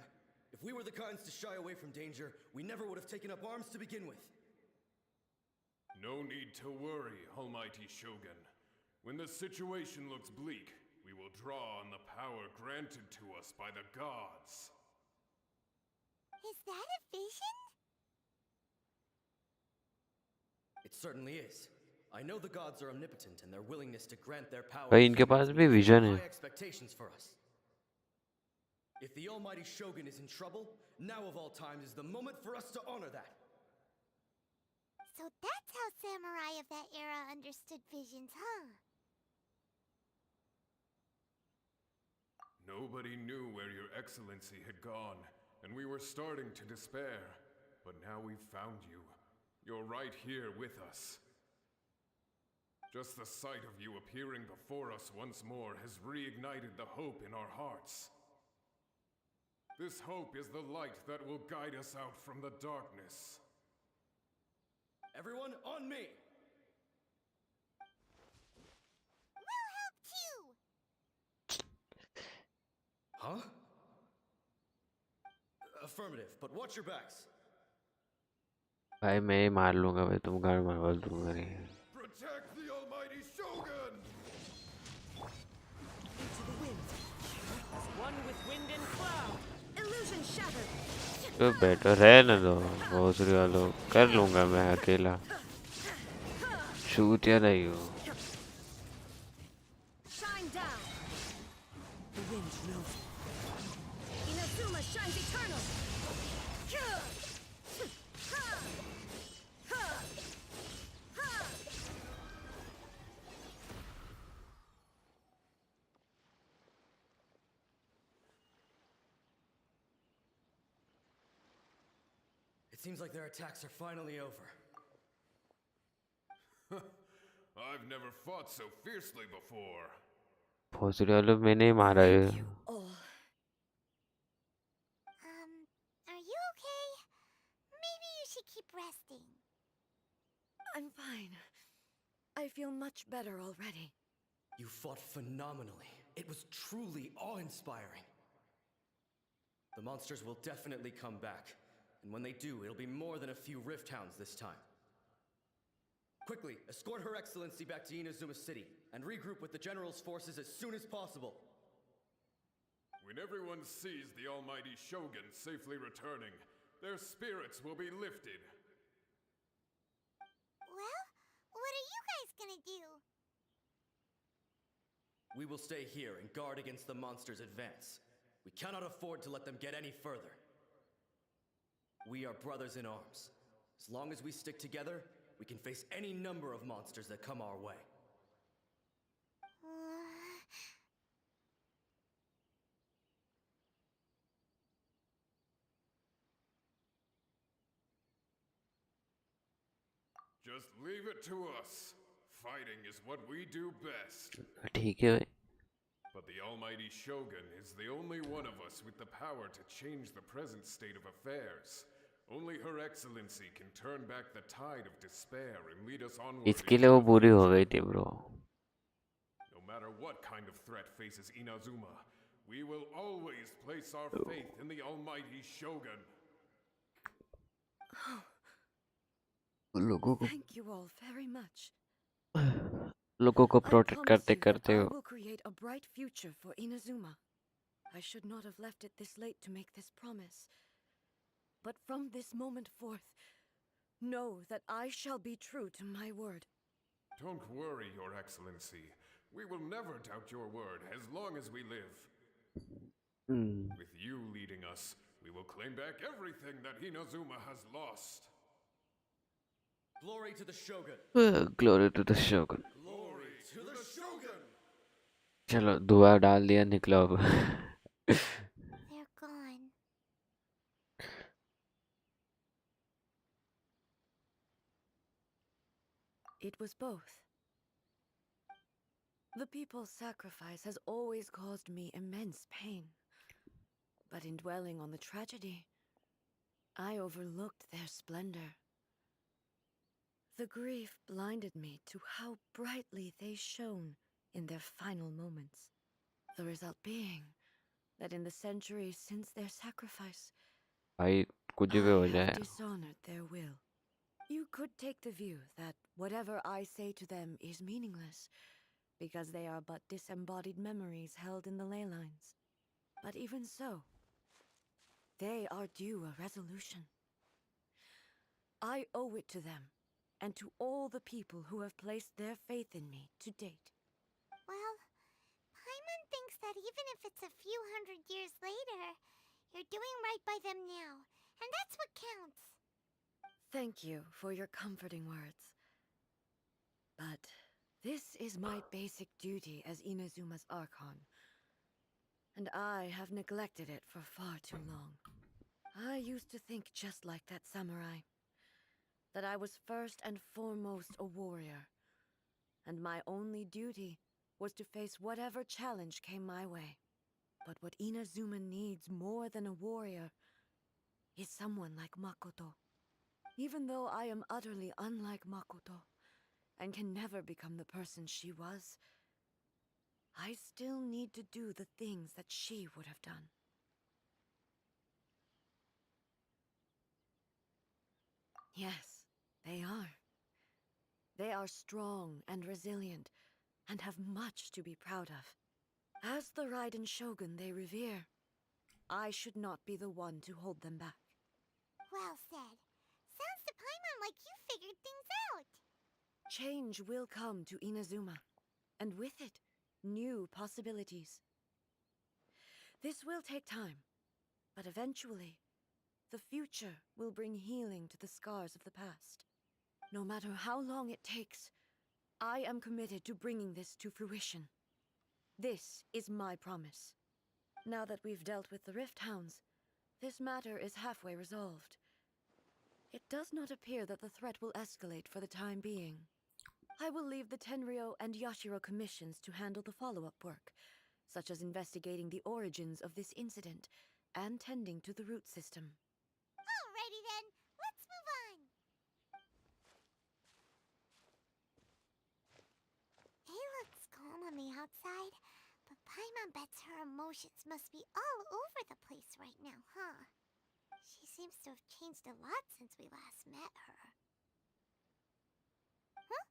If we were the kinds to shy away from danger, we never would have taken up arms to begin with. No need to worry, Almighty Shogun. When the situation looks bleak, we will draw on the power granted to us by the gods. Is that a vision? It certainly is. I know the gods are omnipotent, and their willingness to grant their power भाई इनके पास भी vision है। high expectations for us. If the Almighty Shogun is in trouble, now of all times is the moment for us to honor that. So that's how samurai of that era understood visions, huh? Nobody knew where Your Excellency had gone, and we were starting to despair. But now we've found you. You're right here with us. Just the sight of you appearing before us once more has reignited the hope in our hearts. This hope is the light that will guide us out from the darkness. Everyone, on me! We'll help too! Huh? Affirmative, but watch your backs. भाई मैं ही मार लूंगा भाई, तुम गाड़ मार दूंगा नहीं। Protect the Almighty Shogun! Into the wind. One with wind and cloud. Illusion shattered. तो बेटर है ना, दो भोसड़ी वालों कर लूंगा मैं अकेला। शूट या नहीं हो। Shine down. The wind knows. Inazuma shines eternal. It seems like their attacks are finally over. I've never fought so fiercely before. भोसड़ी वालों मैंने ही मारा है। Are you okay? Maybe you should keep resting. I'm fine. I feel much better already. You fought phenomenally. It was truly awe-inspiring. The monsters will definitely come back. And when they do, it'll be more than a few Rift Hounds this time. Quickly, escort Her Excellency back to Inazuma City, and regroup with the General's forces as soon as possible. When everyone sees the almighty Shogun safely returning, their spirits will be lifted. Well, what are you guys gonna do? We will stay here and guard against the monster's advance. We cannot afford to let them get any further. We are brothers in arms. As long as we stick together, we can face any number of monsters that come our way. Just leave it to us. Fighting is what we do best. ठीक है भाई. But the almighty Shogun is the only one of us with the power to change the present state of affairs. Only Her Excellency can turn back the tide of despair and lead us onward. इसके लिए वो बुरी हो गई थी bro. No matter what kind of threat faces Inazuma, we will always place our faith in the almighty Shogun. लोगों को Thank you all very much. लोगों को I प्रोटेक्ट promise करते you that करते I हो. will create a bright future for Inazuma. I should not have left it this late to make this promise. But from this moment forth, know that I shall be true to my word. Don't worry, Your Excellency. We will never doubt your word as long as we live. With you leading us, we will claim back everything that Inazuma has lost. Glory to the Shogun. Glory to the Shogun. Glory to the Shogun. चलो दुआ डाल दिया निकलो अब. They're gone. It was both. The people's sacrifice has always caused me immense pain. But in dwelling on the tragedy, I overlooked their splendor. The grief blinded me to how brightly they shone in their final moments. The result being that in the centuries since their sacrifice, भाई कुछ भी I हो have जाए. dishonored their will. You could take the view that whatever I say to them is meaningless, because they are but disembodied memories held in the ley lines. But even so, they are due a resolution. I owe it to them, and to all the people who have placed their faith in me to date. Well, Paimon thinks that even if it's a few hundred years later, you're doing right by them now, and that's what counts. Thank you for your comforting words. But this is my basic duty as Inazuma's Archon, and I have neglected it for far too long. I used to think just like that samurai, that I was first and foremost a warrior, and my only duty was to face whatever challenge came my way. But what Inazuma needs more than a warrior is someone like Makoto. Even though I am utterly unlike Makoto, and can never become the person she was, I still need to do the things that she would have done. Yes, they are. They are strong and resilient, and have much to be proud of. As the Raiden Shogun they revere, I should not be the one to hold them back. Well said. Sounds to Paimon like you figured things out. Change will come to Inazuma, and with it, new possibilities. This will take time, but eventually, the future will bring healing to the scars of the past. No matter how long it takes, I am committed to bringing this to fruition. This is my promise. Now that we've dealt with the Rift Hounds, this matter is halfway resolved. It does not appear that the threat will escalate for the time being. I will leave the Tenryo and Yashiro commissions to handle the follow-up work, such as investigating the origins of this incident and tending to the root system. Alrighty then, let's move on. It looks calm on the outside, but Paimon bets her emotions must be all over the place right now, huh? She seems to have changed a lot since we last met her. Huh?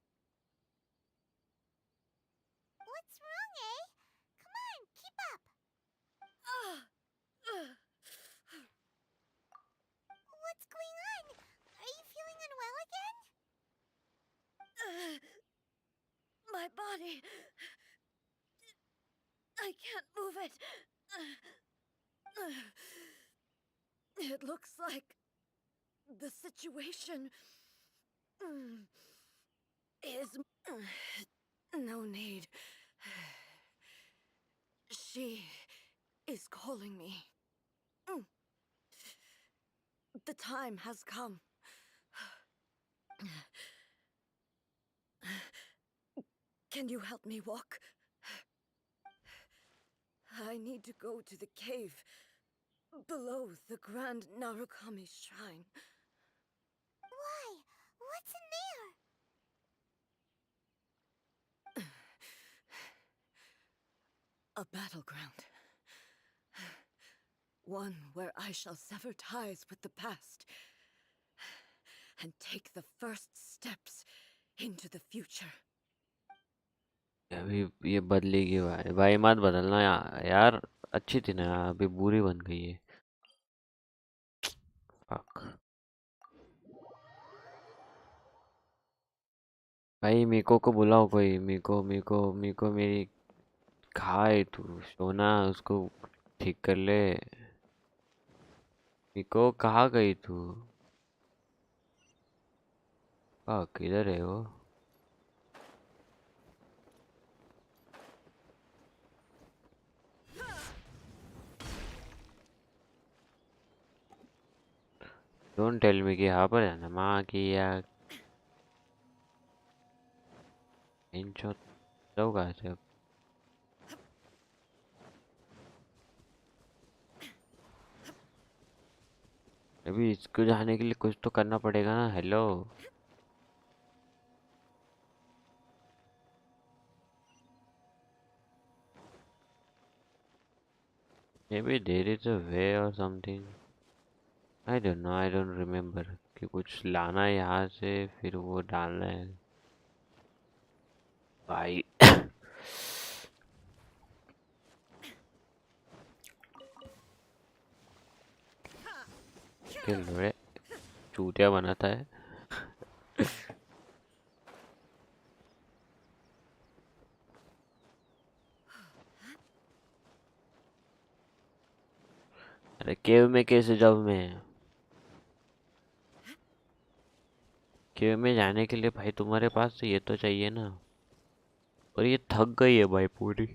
What's wrong, eh? Come on, keep up. What's going on? Are you feeling unwell again? My body. I can't move it. It looks like the situation is no need. She is calling me. The time has come. Can you help me walk? I need to go to the cave below the Grand Narukami Shrine. Why? What's in there? A battleground. One where I shall sever ties with the past and take the first steps into the future. अभी ये बदलेगी भाई भाई मत बदलना यार अच्छी थी ना यार, अभी बुरी बन गई है। फक भाई मीको को बुलाओ कोई। मीको मीको मीको मेरी खाए तू सोना उसको ठीक कर ले। मीको कहाँ गई तू? किधर है वो? डोंट टेल मी कि यहाँ पर है ना माँ की यार इन शॉट होगा ऐसे अब। अभी इसको जाने के लिए कुछ तो करना पड़ेगा ना। Hello maybe there is a way or something. I don't know, I don't remember कि कुछ लाना है यहाँ से फिर वो डालना है भाई। किल रे चूतिया बनाता है। अरे केव में कैसे जाऊँ मैं? केव में जाने के लिए भाई तुम्हारे पास तो ये तो चाहिए ना। और ये थक गई है भाई पूरी।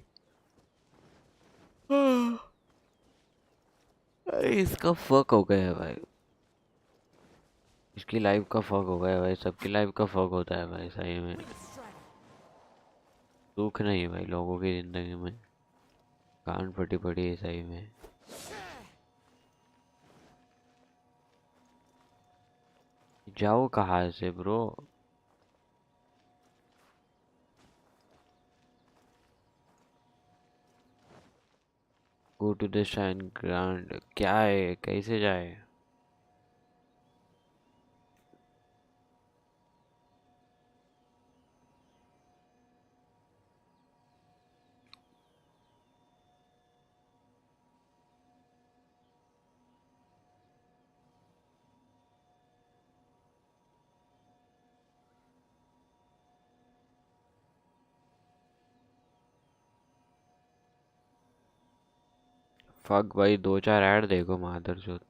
अरे इसका फक हो गया है भाई। इसकी लाइफ का फक हो गया है भाई। सबकी लाइफ का फक होता है भाई सही में। दुख नहीं भाई लोगों की जिंदगी में। कान फटी पड़ी है सही में। जाओ कहाँ से bro? Go to the shine grand क्या है? कैसे जाए? फक भाई 2-4 ऐड देखो मादरचोद।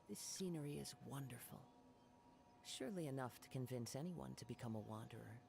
This scenery is wonderful. Surely enough to convince anyone to become a wanderer.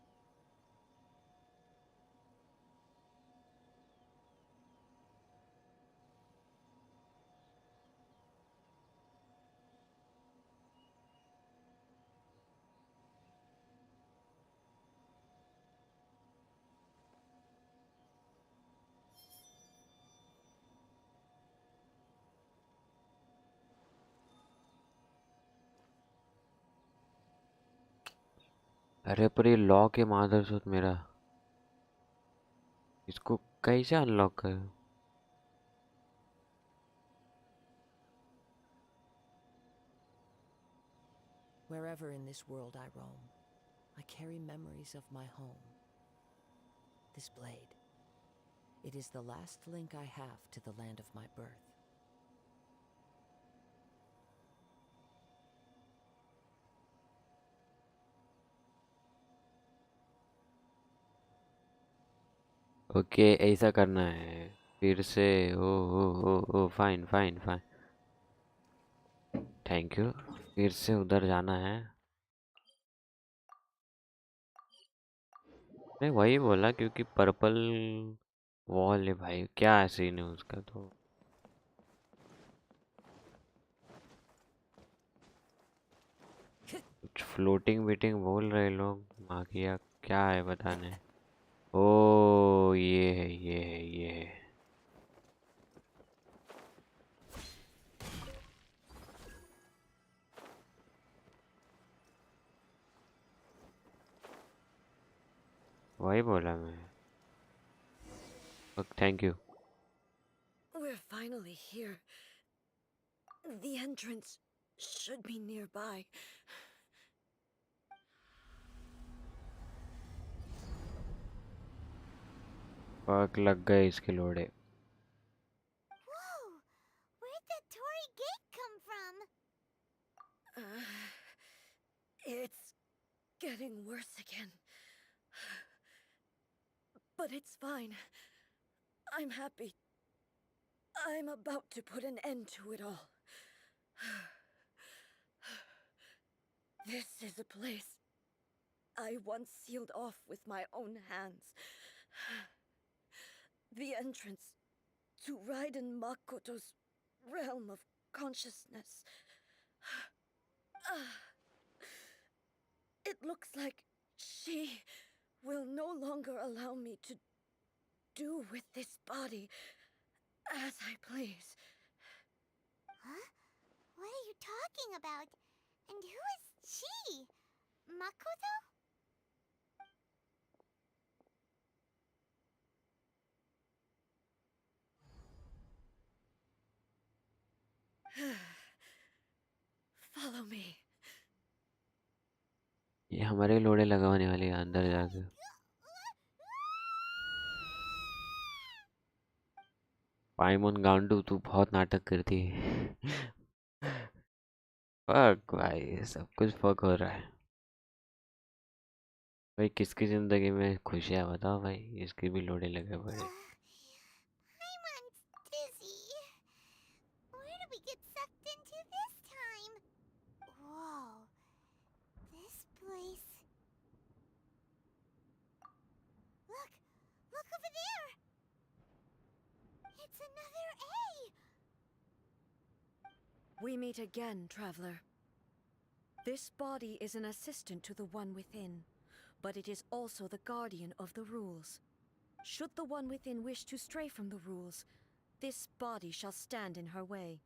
अरे पर ये लॉक है मादरचोद मेरा। इसको कैसे अनलॉक करें? Wherever in this world I roam, I carry memories of my home. This blade, it is the last link I have to the land of my birth. Okay ऐसा करना है फिर से। Oh oh oh oh fine fine fine, thank you. फिर से उधर जाना है। मैं वही बोला क्योंकि पर्पल वॉल है भाई, क्या सीन है उसका। तो कुछ फ्लोटिंग वीटिंग बोल रहे लोग, मागिया क्या है बताने। ओ ये है ये है ये है। वही बोला मैं। Thank you. We're finally here. The entrance should be nearby. पक लग गए इसके लोड़े। Whoa! Where'd that Tory gate come from? It's getting worse again. But it's fine. I'm happy. I'm about to put an end to it all. This is a place I once sealed off with my own hands. The entrance to Raiden Makoto's realm of consciousness. It looks like she will no longer allow me to do with this body as I please. Huh? What are you talking about? And who is she? Makoto? Follow me. ये हमारे लोड़े लगाने वाले हैं अंदर जाके। पाइमोन गांडू तू बहुत नाटक करती है। फक भाई, सब कुछ फक हो रहा है भाई। किसकी जिंदगी में खुशियाँ बताओ भाई, इसके भी लोड़े लगे पड़े। Paimon's dizzy. Where did we get sucked into this time? Whoa. This place... Look! Look over there! It's another A! We meet again, traveler. This body is an assistant to the one within, but it is also the guardian of the rules. Should the one within wish to stray from the rules, this body shall stand in her way.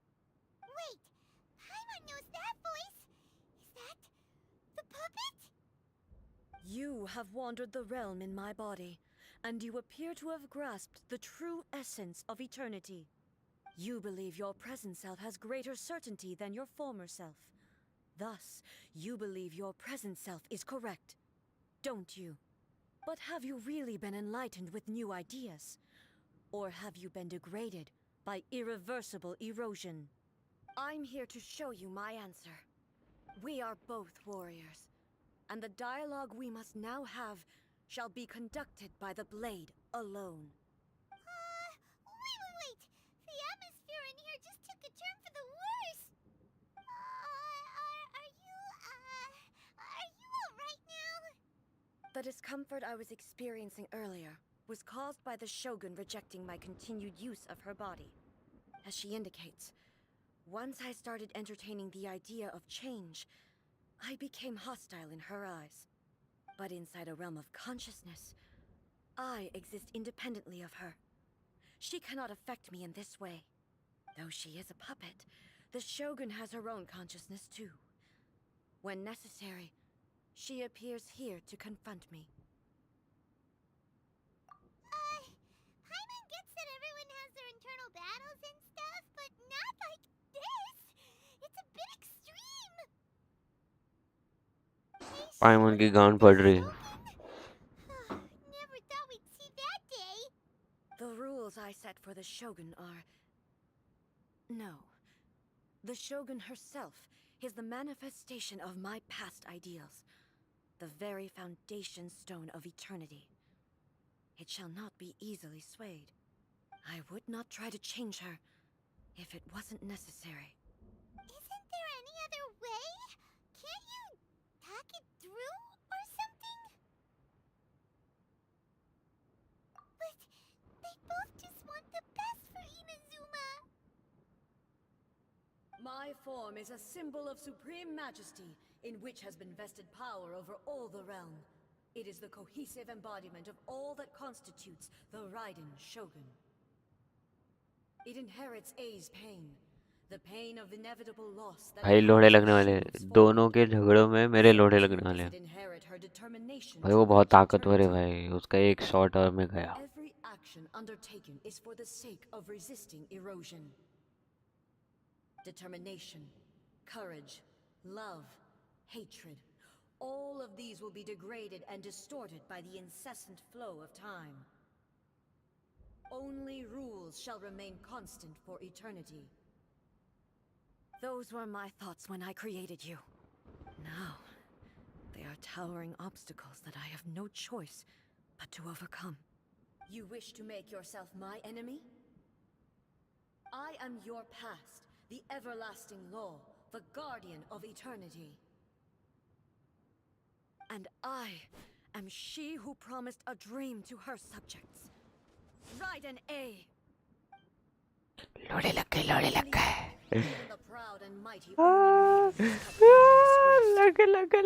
Wait! Paimon knows that voice! Is that... the puppet? You have wandered the realm in my body, and you appear to have grasped the true essence of eternity. You believe your present self has greater certainty than your former self. Thus, you believe your present self is correct, don't you? But have you really been enlightened with new ideas? Or have you been degraded by irreversible erosion? I'm here to show you my answer. We are both warriors, and the dialogue we must now have shall be conducted by the blade alone. Wait! The atmosphere in here just took a turn for the worse! Are you alright now? The discomfort I was experiencing earlier was caused by the Shogun rejecting my continued use of her body. As she indicates, once I started entertaining the idea of change, I became hostile in her eyes. But inside a realm of consciousness, I exist independently of her. She cannot affect me in this way. Though she is a puppet, the Shogun has her own consciousness too. When necessary, she appears here to confront me. Paimon gets that everyone has their internal battles and stuff, but not like this! It's a bit extreme! पाइमन की गांड पड़ रही है। Never thought we'd see that day. The rules I set for the Shogun are... No. The Shogun herself is the manifestation of my past ideals. The very foundation stone of eternity. It shall not be easily swayed. I would not try to change her if it wasn't necessary. Isn't there any other way? Can't you talk it through or something? But they both just want the best for Inazuma. My form is a symbol of supreme majesty, in which has been vested power over all the realm. It is the cohesive embodiment of all that constitutes the Raiden Shogun. It inherits A's pain, the pain of inevitable loss that भाई लोढ़े लगने वाले हैं। दोनों के झगड़ों में मेरे लोढ़े लगने वाले हैं। भाई वो बहुत ताकतवर है भाई, उसका एक शॉट और मैं गया। Every action undertaken is for the sake of resisting erosion. Determination, courage, love, hatred, all of these will be degraded and distorted by the incessant flow of time. Only rules shall remain constant for eternity. Those were my thoughts when I created you. Now, they are towering obstacles that I have no choice but to overcome. You wish to make yourself my enemy? I am your past, the everlasting law, the guardian of eternity. And I am she who promised a dream to her subjects. Raiden A. लोढ़े लग गए, लोढ़े लग गए। Even the proud and mighty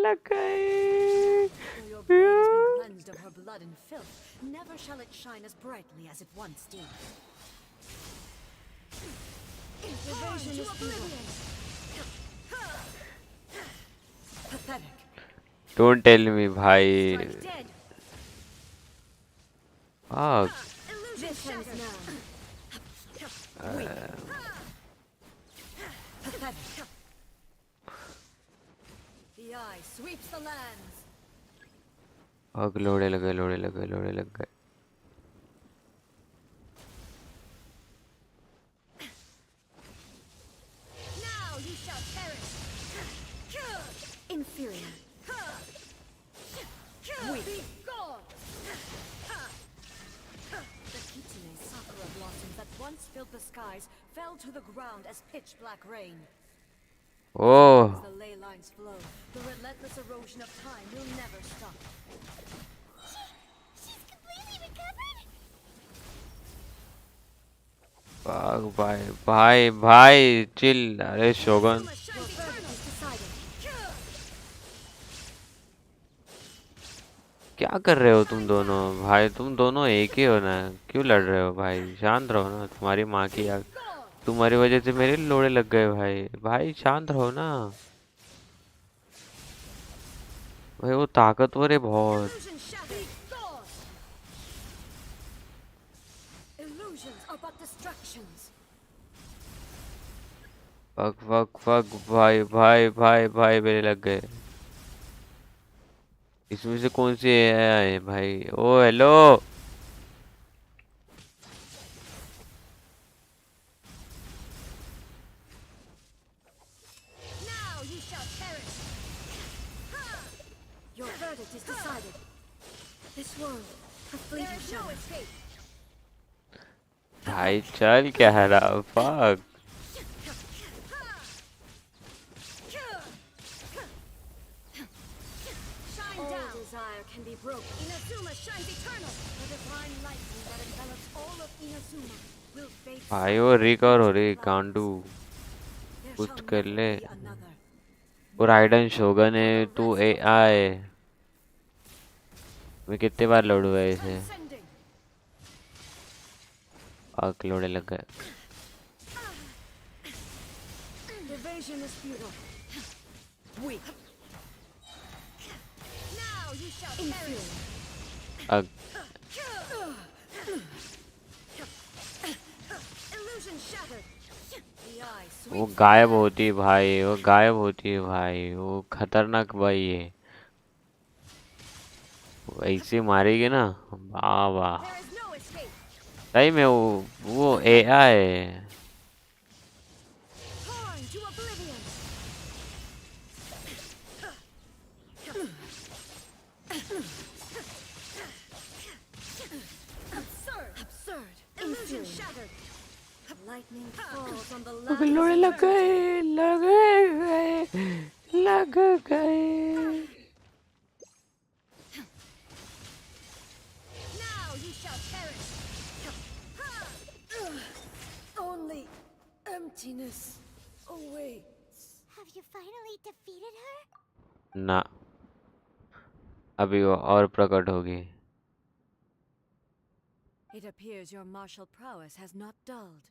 लग गए। Though your blade has been cleansed of her blood and filth, never shall it shine as brightly as it once did. Evasion is futile. Pathetic. Don't tell me भाई। Strike dead. Fuck. This ends now. Pathetic. The eye sweeps the lands. fuck लोढ़े लग गए, लोढ़े लग गए, लोढ़े लग गए। Now you shall perish. Inferior. Weak. Be gone. The kitsune sakura blossoms that once filled the skies fell to the ground as pitch black rain. Oh. As the ley lines flow, the relentless erosion of time will never stop. She's completely recovered? fuck भाई, भाई भाई chill. अरे शोगन Your verdict is decided. क्या कर रहे हो तुम दोनों भाई? तुम दोनों एक ही हो ना, क्यों लड़ रहे हो भाई? शांत रहो ना, तुम्हारी माँ की आग, तुम्हारी वजह से मेरे लोड़े लग गए भाई। भाई शांत रहो ना भाई, वो ताकतवर है बहुत। Illusion shattered. Gone. Illusions are but distractions. Fuck fuck fuck भाई भाई भाई भाई मेरे लग गए। इसमें से कौन सी है भाई? ओ hello. Now you shall perish. Your verdict is decided. This world, a fleeting shadow. भाई चल क्या रहा? Fuck All desire can be broken. Inazuma shines eternal. The divine lightning that envelops all of Inazuma will fade. भाई वो recover हो रही कांडू, कुछ कर ले। वो राइडन शोगन है, तू एआई। मैं कितने बार लड़ू है इसे? फक लोड़े लग गए। Evasion is futile. Weak. Now you shall perish. Illusion shattered. The eye वो sweeps. गायब होती है भाई, वो गायब होती है भाई, वो खतरनाक भाई है। ऐसे मारेगी ना, वाह वाह। सही में वो एआई है। लोड़े लग गए, लग गए, लग गए। Only emptiness awaits. Have you finally defeated her? ना, अभी वो और प्रकट होगी। It appears your martial prowess has not dulled.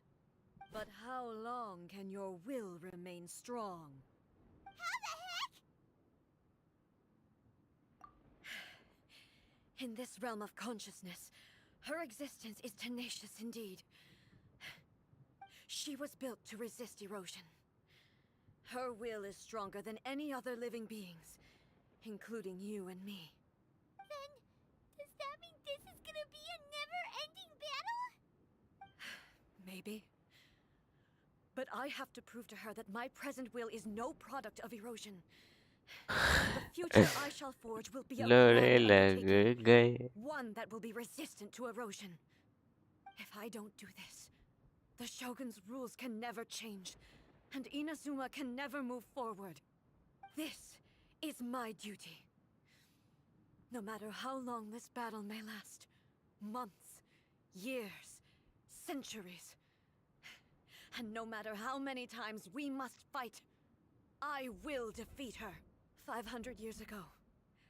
But how long can your will remain strong? How the heck? In this realm of consciousness, her existence is tenacious indeed. She was built to resist erosion. Her will is stronger than any other living beings, including you and me. Then, does that mean this is gonna be a never-ending battle? Maybe. But I have to prove to her that my present will is no product of erosion. The future I shall forge will be a लोड़े grand लग undertaking, गए। one that will be resistant to erosion. If I don't do this, the Shogun's rules can never change, and Inazuma can never move forward. This is my duty. No matter how long this battle may last, months, years, centuries, and no matter how many times we must fight, I will defeat her. 500 years ago,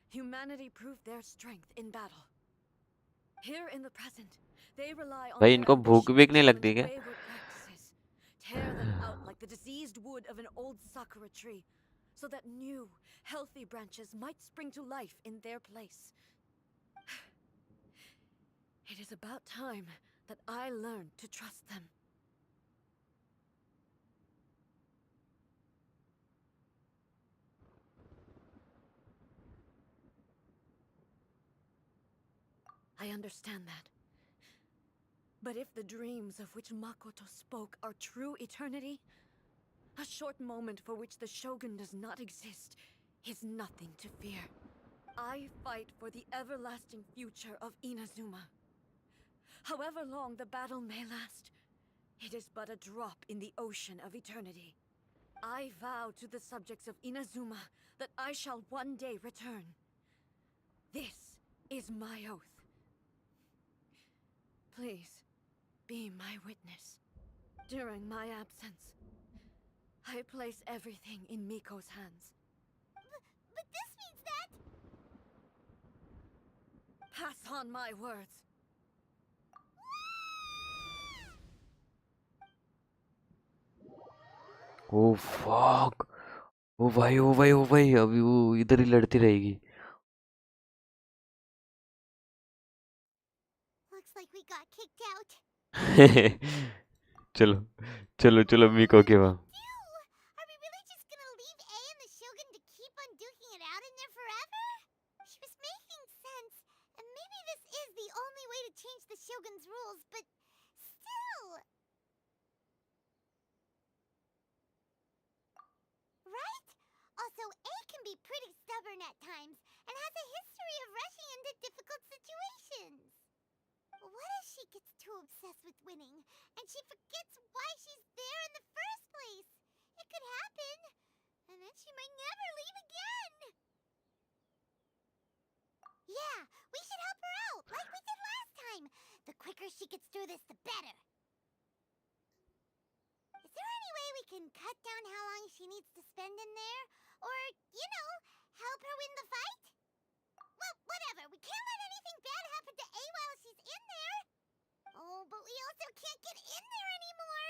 humanity proved their strength in battle. Here in the present, they rely on भाई their इनको भूख ambition भी to नहीं लगती challenge क्या? wayward practices, tear them out like the diseased wood of an old sakura tree, so that new, healthy branches might spring to life in their place. It is about time that I learned to trust them. I understand that. But if the dreams of which Makoto spoke are true eternity, a short moment for which the Shogun does not exist is nothing to fear. I fight for the everlasting future of Inazuma. However long the battle may last, it is but a drop in the ocean of eternity. I vow to the subjects of Inazuma that I shall one day return. This is my oath. Please, be my witness. During my absence, I place everything in Miko's hands. But this means that... Pass on my words. Oh fuck, ओ भाई ओ भाई ओ भाई, अभी वो इधर ही लड़ती रहेगी। Looks like we got kicked out. चलो चलो चलो मीको के वहाँ। Are we really just gonna leave A and the Shogun to keep on duking it out in there forever? She was making sense, and maybe this is the only way to change the Shogun's rules, but still... Right? Also, A can be pretty stubborn at times, and has a history of rushing into difficult situations. What if she gets too obsessed with winning, and she forgets why she's there in the first place? It could happen, and then she might never leave again. Yeah, we should help her out, like we did last time. The quicker she gets through this, the better. Is there any way we can cut down how long she needs to spend in there? Or, you know, help her win the fight? Well, whatever. We can't let anything bad happen to A while she's in there. Oh, but we also can't get in there anymore.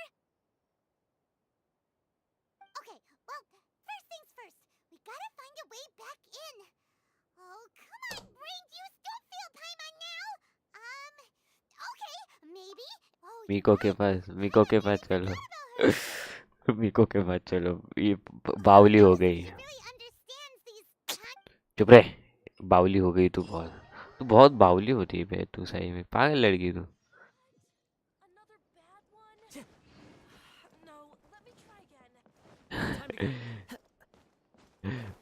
Okay, well, first things first. We gotta find a way back in. Oh, come on, brain juice. Don't feel time on now. Okay, maybe. Oh, मीको के पास चलो। मीको के पास चलो, ये बावली हो गई। चुप रहे, बावली हो गई तू बहुत। तू बहुत बावली होती है बे, तू सही में पागल लड़की तू।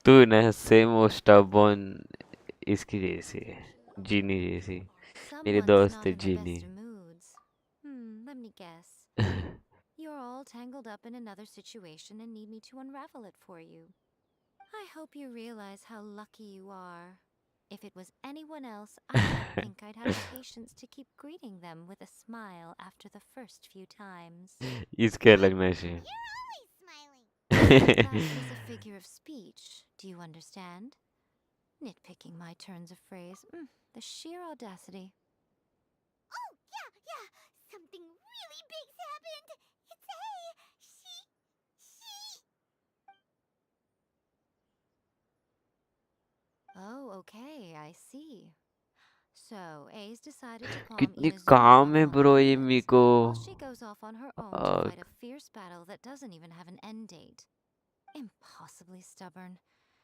तू ना सेम वो स्टबॉर्न इसकी जैसी है, जीनी जैसी। मेरी Someone's दोस्त not है in the genie. best of moods. Let me guess. You're all tangled up in another situation and need me to unravel it for you. I hope you realize how lucky you are. If it was anyone else, I don't think I'd have the patience to keep greeting them with a smile after the first few times. इसके अलग नशे। You're always smiling. That is a figure of speech, do you understand? Nitpicking my turns of phrase. The sheer audacity. Oh, yeah. Something really big's happened. It's she. Oh, okay, I see. So, A's decided to palm कितनी Inazuma's काम off है on bro the ये islands, Miko. while she goes off on her own to fight a fierce battle that doesn't even have an end date. Impossibly stubborn.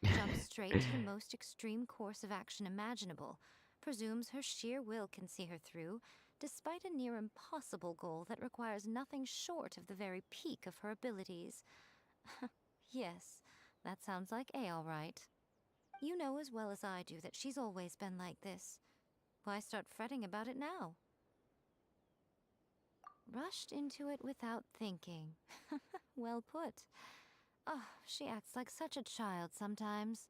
Jumps straight to the most extreme course of action imaginable. Presumes her sheer will can see her through, despite a near impossible goal that requires nothing short of the very peak of her abilities. Yes, that sounds like A all right. You know as well as I do that she's always been like this. Why start fretting about it now? Rushed into it without thinking. Well put. Oh, she acts like such a child sometimes.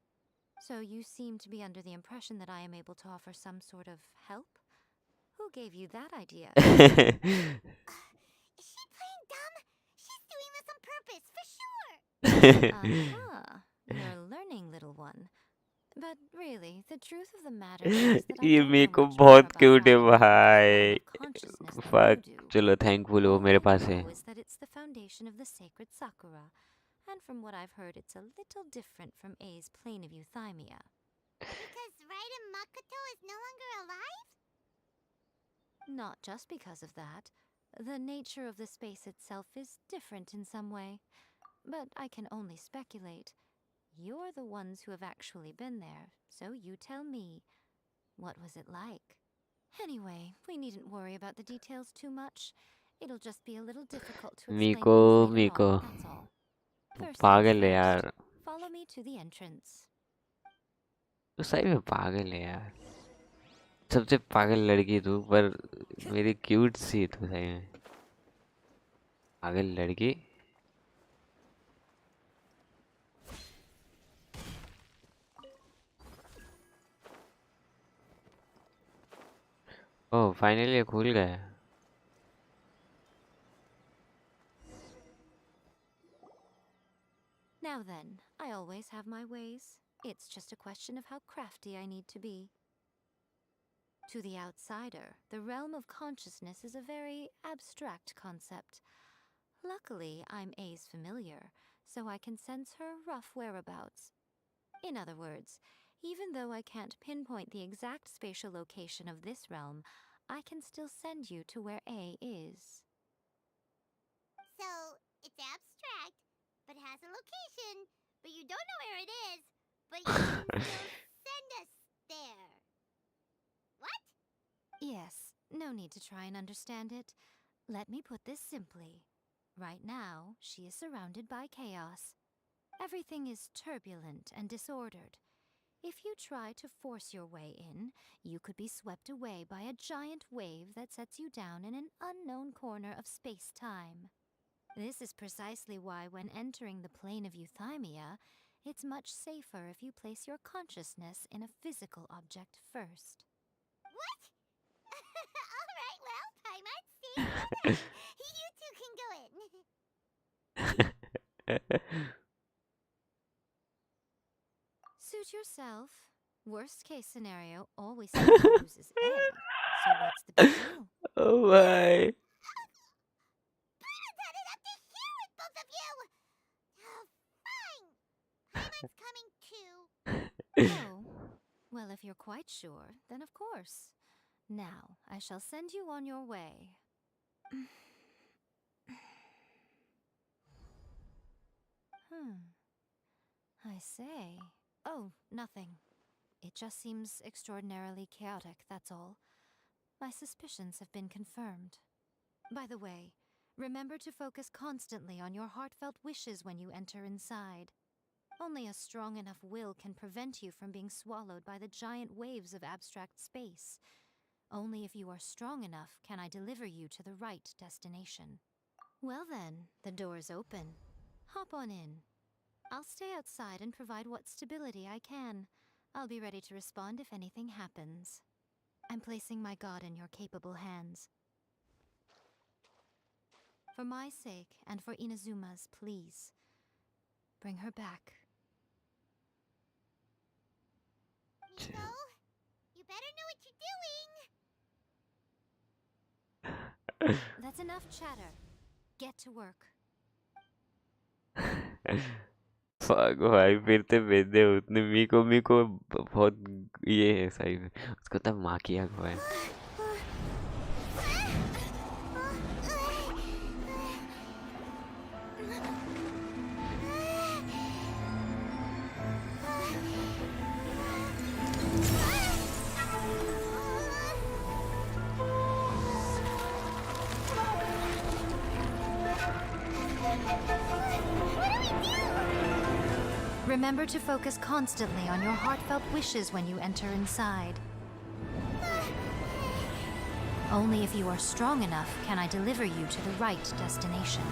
So you seem to be under the impression that I am able to offer some sort of help? Who gave you that idea? Is she playing dumb? She's doing this on purpose, for sure. You're learning, little one. But really, the truth of the matter is that I ये don't मेरे know को much more बहुत about cute है how to develop this realm भाई। of consciousness than you fuck do. चलो thankful हो All मेरे I पास है। know is that it's the foundation of the sacred Sakura, and from what I've heard, it's a little different from A's plane of euthymia. Because Raiden Makoto is no longer alive? Not just because of that. The nature of the space itself is different in some way. But I can only speculate. You're the ones who have actually been there, so you tell me. What was it like? Anyway, we needn't worry about the details too much. It'll just be a little difficult to explain Miko things later Miko on, that's all. First things पागल है first, यार। follow me to the entrance. तो सही में पागल है यार। सबसे पागल लड़की तू, पर मेरी क्यूट सी तू सही में पागल लड़की। ओह फाइनली ये खुल गया। Now then, I always have my ways. It's just a question of how crafty I need to be. To the outsider, the realm of consciousness is a very abstract concept. Luckily, I'm A's familiar, so I can sense her rough whereabouts. In other words, even though I can't pinpoint the exact spatial location of this realm, I can still send you to where A is. So, it's abstract, but has a location, but you don't know where it is, but you can still send us there. What? Yes, no need to try and understand it. Let me put this simply. Right now, she is surrounded by chaos. Everything is turbulent and disordered. If you try to force your way in, you could be swept away by a giant wave that sets you down in an unknown corner of space-time. This is precisely why when entering the plane of euthymia, it's much safer if you place your consciousness in a physical object first. What? Alright, well, time I'd stay. You two can go in. Suit yourself. Worst case scenario, always someone loses A. So what's the big deal? Oh my. Bruno's had it up to here with both of you! Oh, fine. Paimon's coming too. Oh, well, if you're quite sure, then of course. Now, I shall send you on your way. I say. Oh, nothing. It just seems extraordinarily chaotic, that's all. My suspicions have been confirmed. By the way, remember to focus constantly on your heartfelt wishes when you enter inside. Only a strong enough will can prevent you from being swallowed by the giant waves of abstract space. Only if you are strong enough can I deliver you to the right destination. Well then, the door's open. Hop on in. I'll stay outside and provide what stability I can. I'll be ready to respond if anything happens. I'm placing my god in your capable hands. For my sake and for Inazuma's, please, bring her back. Miko, you better know what you're doing. That's enough chatter. Get to work. Fuck भाई फिर से भेज दे उसने मीको बहुत ये है सही में उसको तब माँ की आँख है Remember to focus constantly on your heartfelt wishes when you enter inside. Only if you are strong enough can I deliver you to the right destination.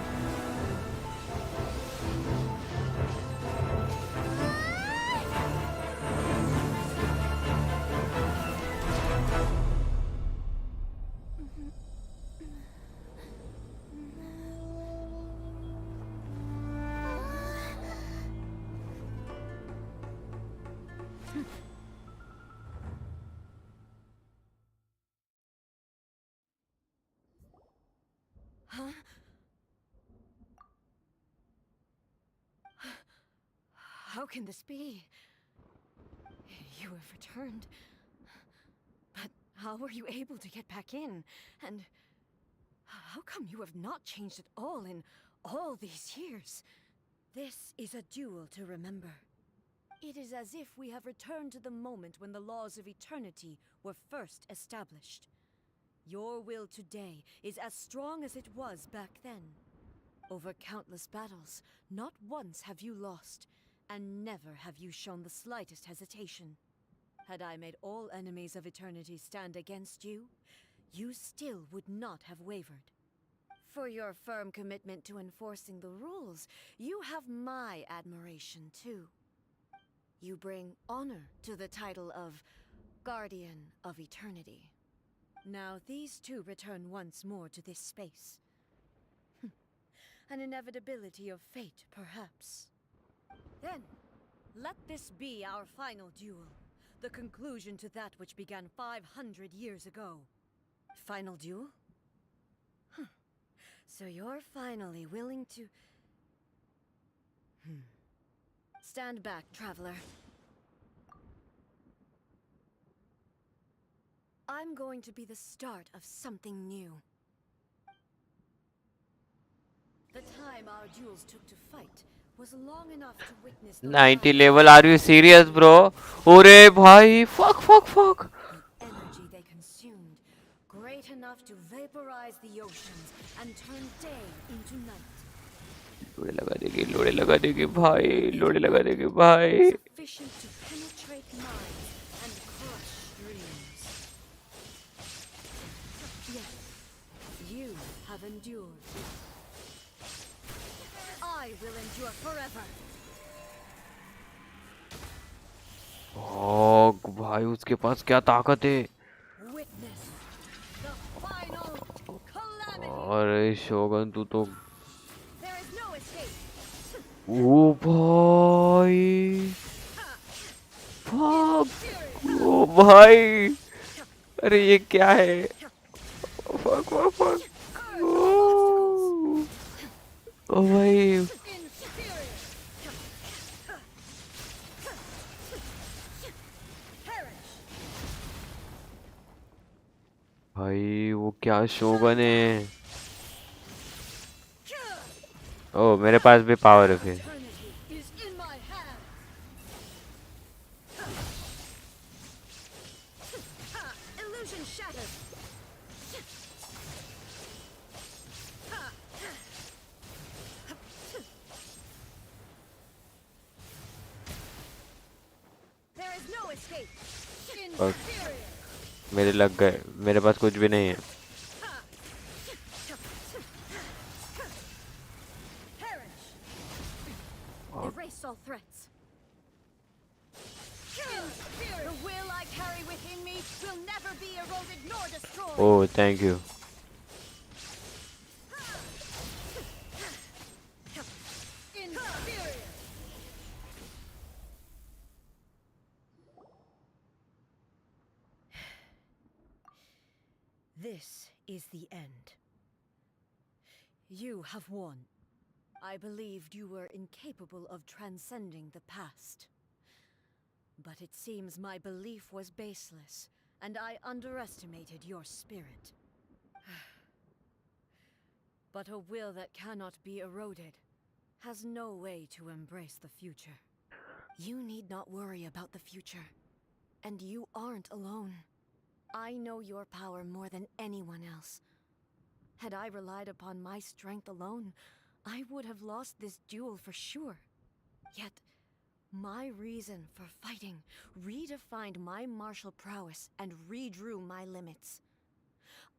Huh? How can this be? You have returned. But how were you able to get back in? And how come you have not changed at all in all these years? This is a duel to remember. It is as if we have returned to the moment when the laws of eternity were first established. Your will today is as strong as it was back then. Over countless battles, not once have you lost, and never have you shown the slightest hesitation. Had I made all enemies of eternity stand against you, you still would not have wavered. For your firm commitment to enforcing the rules, you have my admiration too. You bring honor to the title of Guardian of Eternity. Now these two return once more to this space. An inevitability of fate, perhaps. Then, let this be our final duel. The conclusion to that which began 500 years ago. Final duel? So you're finally willing to... Stand back, traveler. I'm going to be the start of something new. The time our duels took to fight was long enough to witness the 90 level, are you serious bro? Ore bhai, fuck. The energy they consumed, great enough to vaporize the oceans and turn day into night. लोड़े लगा देगी भाई, लोड़े लगा देगी भाई. Sufficient to penetrate minds and crush dreams. Yes, you have endured. I will endure forever. ओह भाई उसके पास क्या ताकत है? Witness the final calamity. अरे शोगन तू तो There is no escape. ओ भाई फक ओ भाई अरे ये क्या है फक ओ भाई भाई वो क्या शोगन है ओ मेरे पास भी पावर है फिर shattered. There is no escape. Inferior. मेरे लग गए, मेरे पास कुछ भी नहीं है. Erase all threats. The will I carry within me will never be eroded nor destroyed. Oh, thank you. Inferior. This is the end. You have won. I believed you were incapable of transcending the past. But it seems my belief was baseless, and I underestimated your spirit. But a will that cannot be eroded has no way to embrace the future. You need not worry about the future. And you aren't alone. I know your power more than anyone else. Had I relied upon my strength alone, I would have lost this duel for sure. Yet, my reason for fighting redefined my martial prowess and redrew my limits.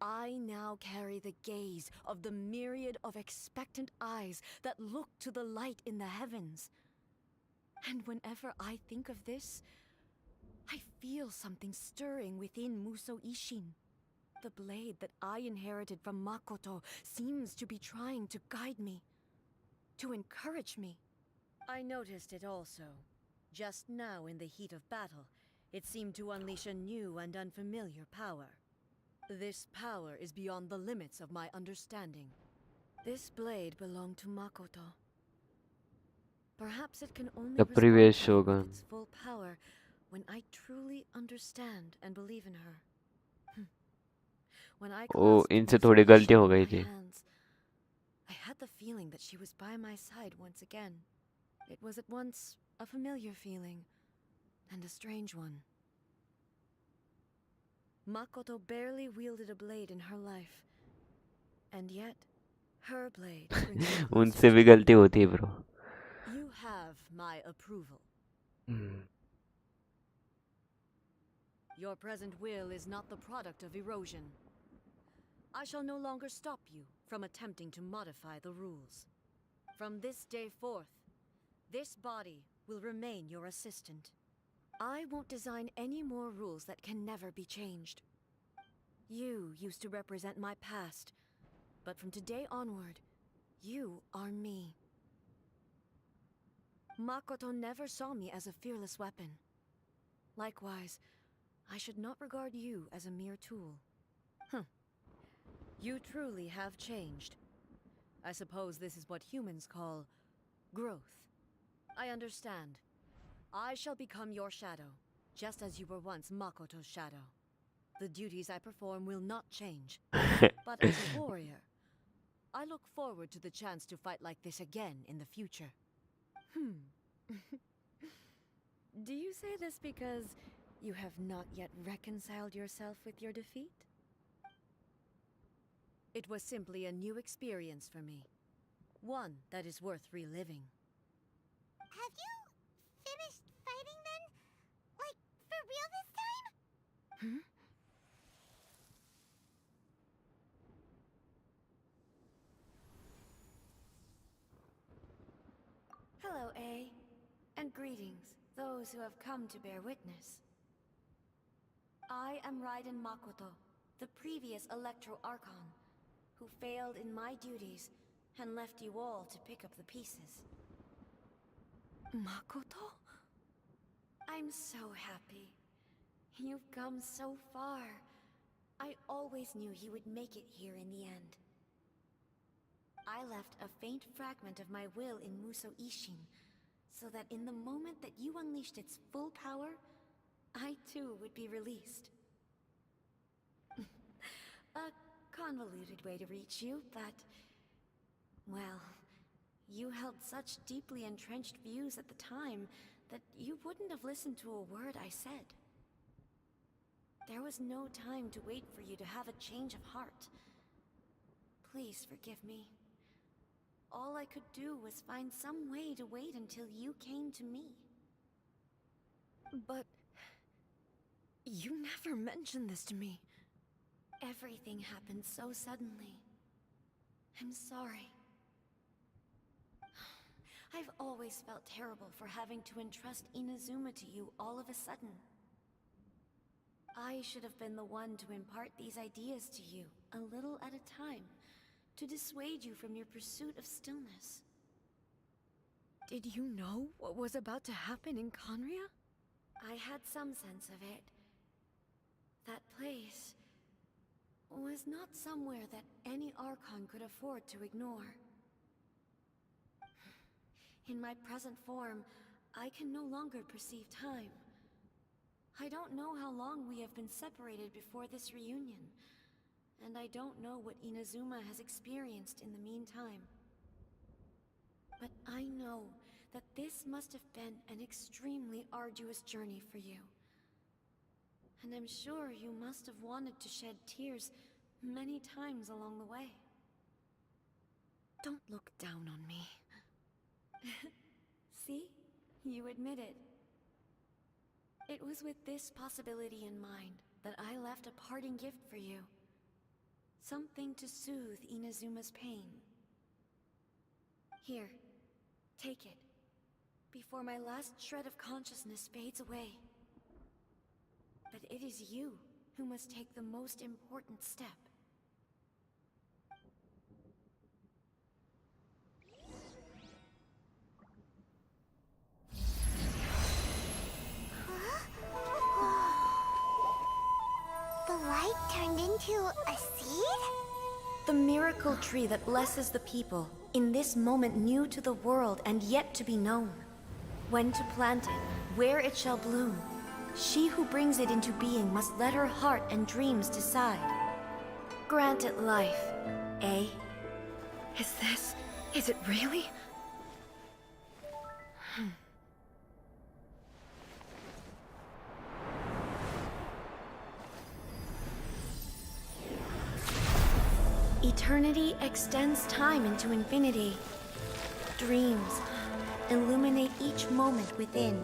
I now carry the gaze of the myriad of expectant eyes that look to the light in the heavens. And whenever I think of this, I feel something stirring within Musou Ishin. The blade that I inherited from Makoto seems to be trying to guide me, to encourage me. I noticed it also. Just now in the heat of battle, it seemed to unleash a new and unfamiliar power. This power is beyond the limits of my understanding. This blade belonged to Makoto. Perhaps it can only The respond previous to me shogun. with its full power when I truly understand and believe in her. When I Oh, clasped इनसे Musou थोड़ी Ishin गलती हो in गई my थी. hands, I had the feeling that she was by my side once again. It was at once a familiar feeling and a strange one. Makoto barely wielded a blade in her life, and yet her blade brings me closer उनसे to भी you. गलती होती है bro. You have my approval. Your present will is not the product of erosion. I shall no longer stop you from attempting to modify the rules. From this day forth, this body will remain your assistant. I won't design any more rules that can never be changed. You used to represent my past, but from today onward, you are me. Makoto never saw me as a fearless weapon. Likewise, I should not regard you as a mere tool. You truly have changed. I suppose this is what humans call growth. I understand. I shall become your shadow, just as you were once Makoto's shadow. The duties I perform will not change. But as a warrior, I look forward to the chance to fight like this again in the future. Do you say this because you have not yet reconciled yourself with your defeat? It was simply a new experience for me. One that is worth reliving. Have you finished fighting then? Like, for real this time? Hello, A. And greetings, those who have come to bear witness. I am Raiden Makoto, the previous Electro Archon, who failed in my duties and left you all to pick up the pieces. Makoto? I'm so happy. You've come so far. I always knew you would make it here in the end. I left a faint fragment of my will in Musou Ishin, so that in the moment that you unleashed its full power, I too would be released. A convoluted way to reach you, but... well, you held such deeply entrenched views at the time that you wouldn't have listened to a word I said. There was no time to wait for you to have a change of heart. Please forgive me. All I could do was find some way to wait until you came to me. But you never mentioned this to me. Everything happened so suddenly. I'm sorry. I've always felt terrible for having to entrust Inazuma to you all of a sudden. I should have been the one to impart these ideas to you, a little at a time, to dissuade you from your pursuit of stillness. Did you know what was about to happen in Conria? I had some sense of it. That place was not somewhere that any Archon could afford to ignore. In my present form, I can no longer perceive time. I don't know how long we have been separated before this reunion, and I don't know what Inazuma has experienced in the meantime. But I know that this must have been an extremely arduous journey for you. And I'm sure you must have wanted to shed tears many times along the way. Don't look down on me. See? You admit it. It was with this possibility in mind that I left a parting gift for you. Something to soothe Inazuma's pain. Here, take it, before my last shred of consciousness fades away. But it is you who must take the most important step. The light turned into a seed? The miracle tree that blesses the people, in this moment new to the world and yet to be known. When to plant it, where it shall bloom. She who brings it into being must let her heart and dreams decide. Grant it life, eh? Is it really? Eternity extends time into infinity. Dreams illuminate each moment within.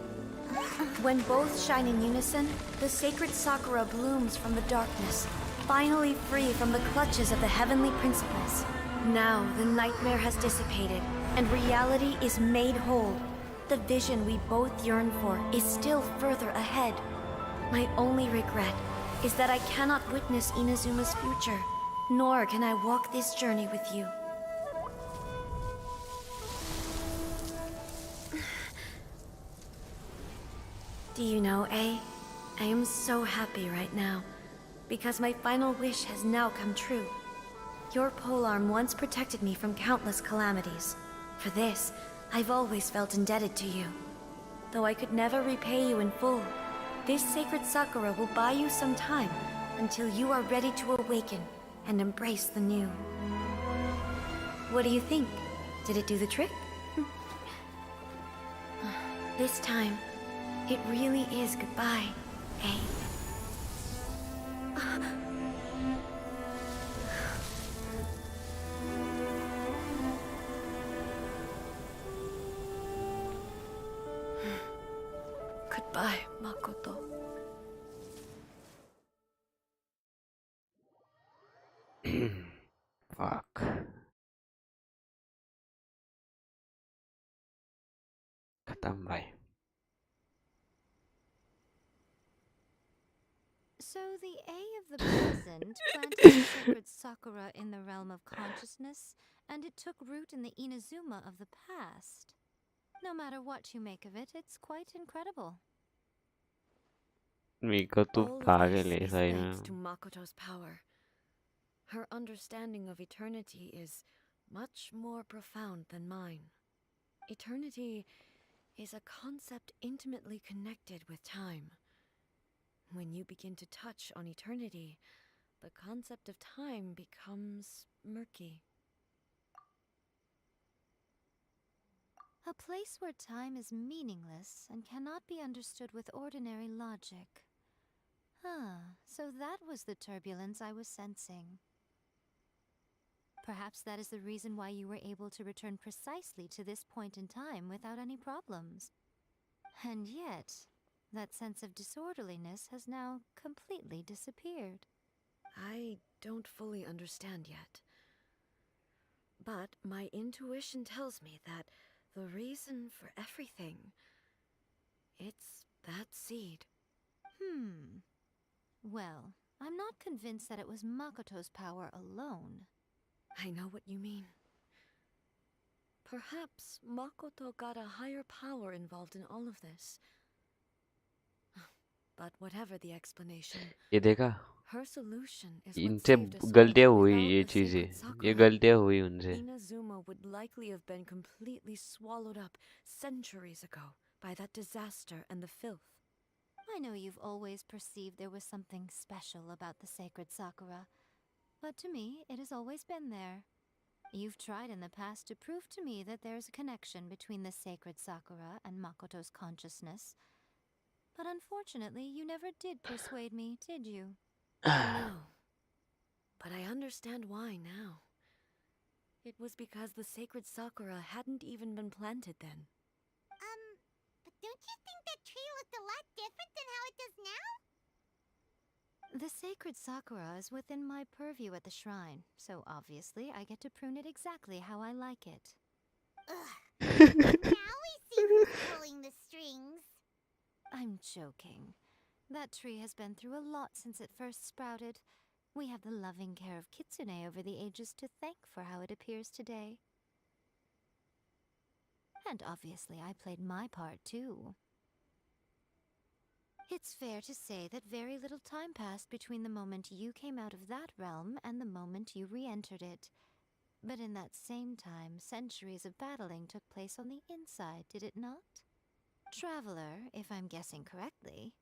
When both shine in unison, the sacred Sakura blooms from the darkness, finally free from the clutches of the heavenly principles. Now the nightmare has dissipated, and reality is made whole. The vision we both yearn for is still further ahead. My only regret is that I cannot witness Inazuma's future, nor can I walk this journey with you. Do you know, I am so happy right now, because my final wish has now come true. Your polearm once protected me from countless calamities. For this, I've always felt indebted to you. Though I could never repay you in full, this sacred Sakura will buy you some time until you are ready to awaken and embrace the new. What do you think? Did it do the trick? This time, it really is goodbye, eh? Goodbye, Makoto. Fuck. खत्म भाई. So the A of the present planted the sacred Sakura in the realm of consciousness, and it took root in the Inazuma of the past. No matter what you make of it, it's quite incredible. मीको तो All of पागल this है is सही thanks में. to Makoto's power. Her understanding of eternity is much more profound than mine. Eternity is a concept intimately connected with time. When you begin to touch on eternity, the concept of time becomes murky. A place where time is meaningless and cannot be understood with ordinary logic. So that was the turbulence I was sensing. Perhaps that is the reason why you were able to return precisely to this point in time without any problems. And yet, that sense of disorderliness has now completely disappeared. I don't fully understand yet. But my intuition tells me that the reason for everything, it's that seed. Well, I'm not convinced that it was Makoto's power alone. I know what you mean. Perhaps Makoto got a higher power involved in all of this. But whatever the explanation, ये देखा, her solution is what इनसे saved us all. गलतियां हुई Without ये the चीजें, sacred ये sakura, गलतियां हुई उनसे. Inazuma would likely have been completely swallowed up centuries ago by that disaster and the filth. I know you've always perceived there was something special about the sacred Sakura, but to me, it has always been there. You've tried in the past to prove to me that there's a connection between the sacred Sakura and Makoto's consciousness, but unfortunately, you never did persuade me, did you? No. But I understand why now. It was because the sacred Sakura hadn't even been planted then. But don't you think that tree looked a lot different than how it does now? The sacred Sakura is within my purview at the shrine, so obviously I get to prune it exactly how I like it. Now we see who's pulling the strings. I'm joking. That tree has been through a lot since it first sprouted. We have the loving care of Kitsune over the ages to thank for how it appears today. And obviously I played my part too. It's fair to say that very little time passed between the moment you came out of that realm and the moment you re-entered it. But in that same time, centuries of battling took place on the inside, did it not? Traveler, if I'm guessing correctly,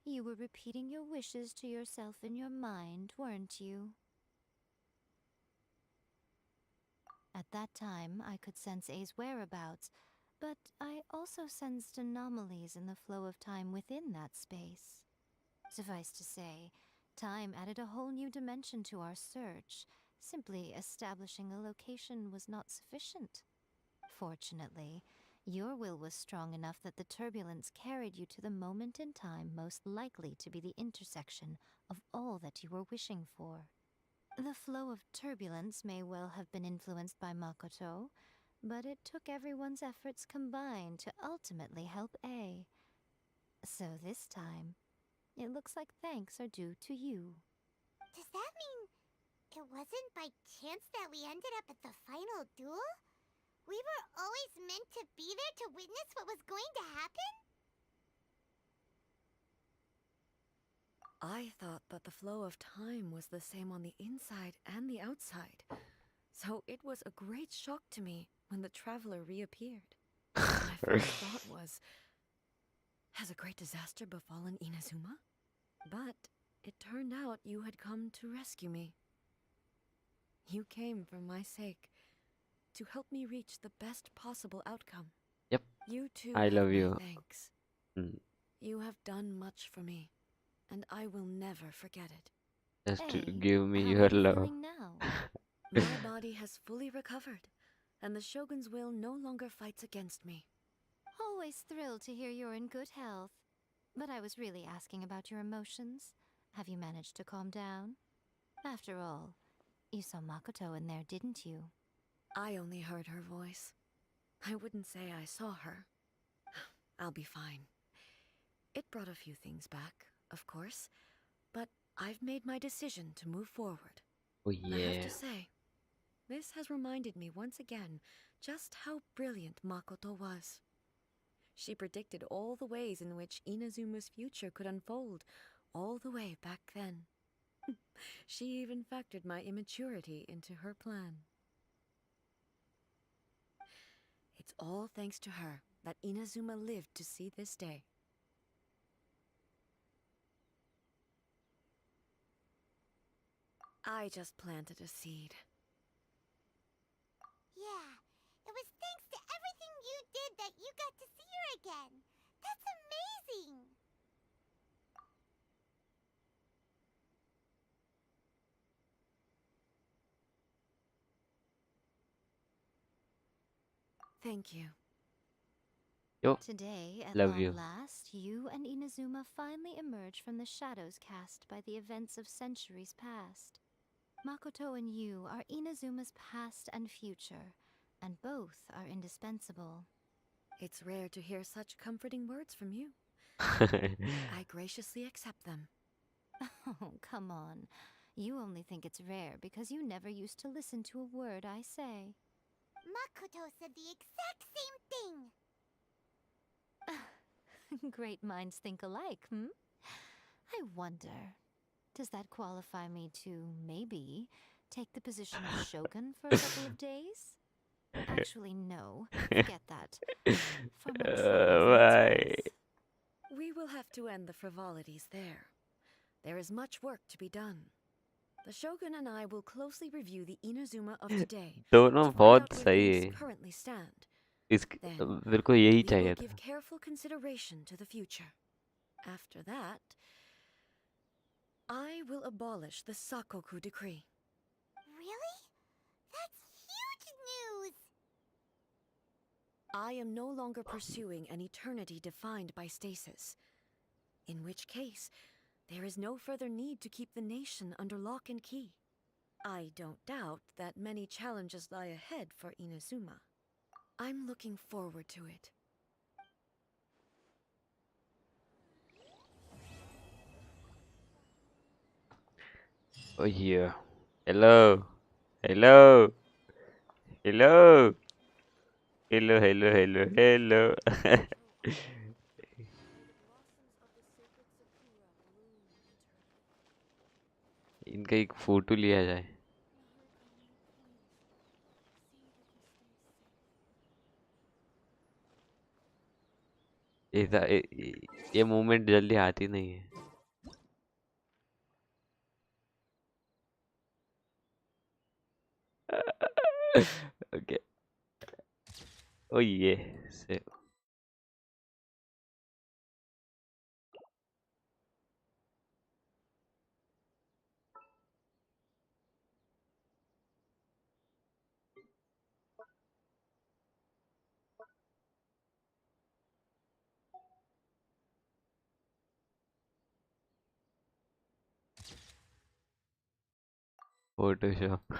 you were repeating your wishes to yourself in your mind, weren't you? At that time, I could sense A's whereabouts, but I also sensed anomalies in the flow of time within that space. Suffice to say, time added a whole new dimension to our search. Simply establishing a location was not sufficient. Fortunately, your will was strong enough that the turbulence carried you to the moment in time most likely to be the intersection of all that you were wishing for. The flow of turbulence may well have been influenced by Makoto, but it took everyone's efforts combined to ultimately help A. So this time, it looks like thanks are due to you. Does that mean it wasn't by chance that we ended up at the final duel? We were always meant to be there to witness what was going to happen? I thought that the flow of time was the same on the inside and the outside. So it was a great shock to me when the traveler reappeared. My first thought was, has a great disaster befallen Inazuma? But it turned out you had come to rescue me. You came for my sake, to help me reach the best possible outcome. Yep. You too I have love my you. thanks. Mm. You have done much for me, and I will never forget it. Just to Hey, give me how your are you love. feeling now? My body has fully recovered, and the Shogun's will no longer fights against me. Always thrilled to hear you're in good health. But I was really asking about your emotions. Have you managed to calm down? After all, you saw Makoto in there, didn't you? I only heard her voice. I wouldn't say I saw her. I'll be fine. It brought a few things back, of course, but I've made my decision to move forward. Oh I have yeah. to say, this has reminded me once again just how brilliant Makoto was. She predicted all the ways in which Inazuma's future could unfold, all the way back then. She even factored my immaturity into her plan. It's all thanks to her that Inazuma lived to see this day. I just planted a seed. Yeah, it was thanks to everything you did that you got to see her again. That's amazing! Thank you. Yo, Today, at love long you. last, you and Inazuma finally emerge from the shadows cast by the events of centuries past. Makoto and you are Inazuma's past and future, and both are indispensable. It's rare to hear such comforting words from you. I graciously accept them. Oh, come on. You only think it's rare because you never used to listen to a word I say. Makoto said the exact same thing! Great minds think alike, hmm? I wonder, does that qualify me to, maybe, take the position of Shogun for a couple of days? Actually, no. Forget that. For more trouble than it's Why? worth. We will have to end the frivolities there. There is much work to be done. The Shogun and I will closely review the Inazuma of today दोनों to find बहुत out where सही things है. currently stand. इसके Then मेरे को यही we will चाहिए give था. careful consideration to the future. After that, I will abolish the Sakoku decree. Really? That's huge news! I am no longer pursuing an eternity defined by stasis. In which case, there is no further need to keep the nation under lock and key. I don't doubt that many challenges lie ahead for Inazuma. I'm looking forward to it. Oh yeah. Hello. Hello. Hello. Hello. Hello. Hello. Hello. इनका एक photo लिया जाए. ये movement जल्दी आती नहीं है. Okay. Oh yeah. So, Photoshop.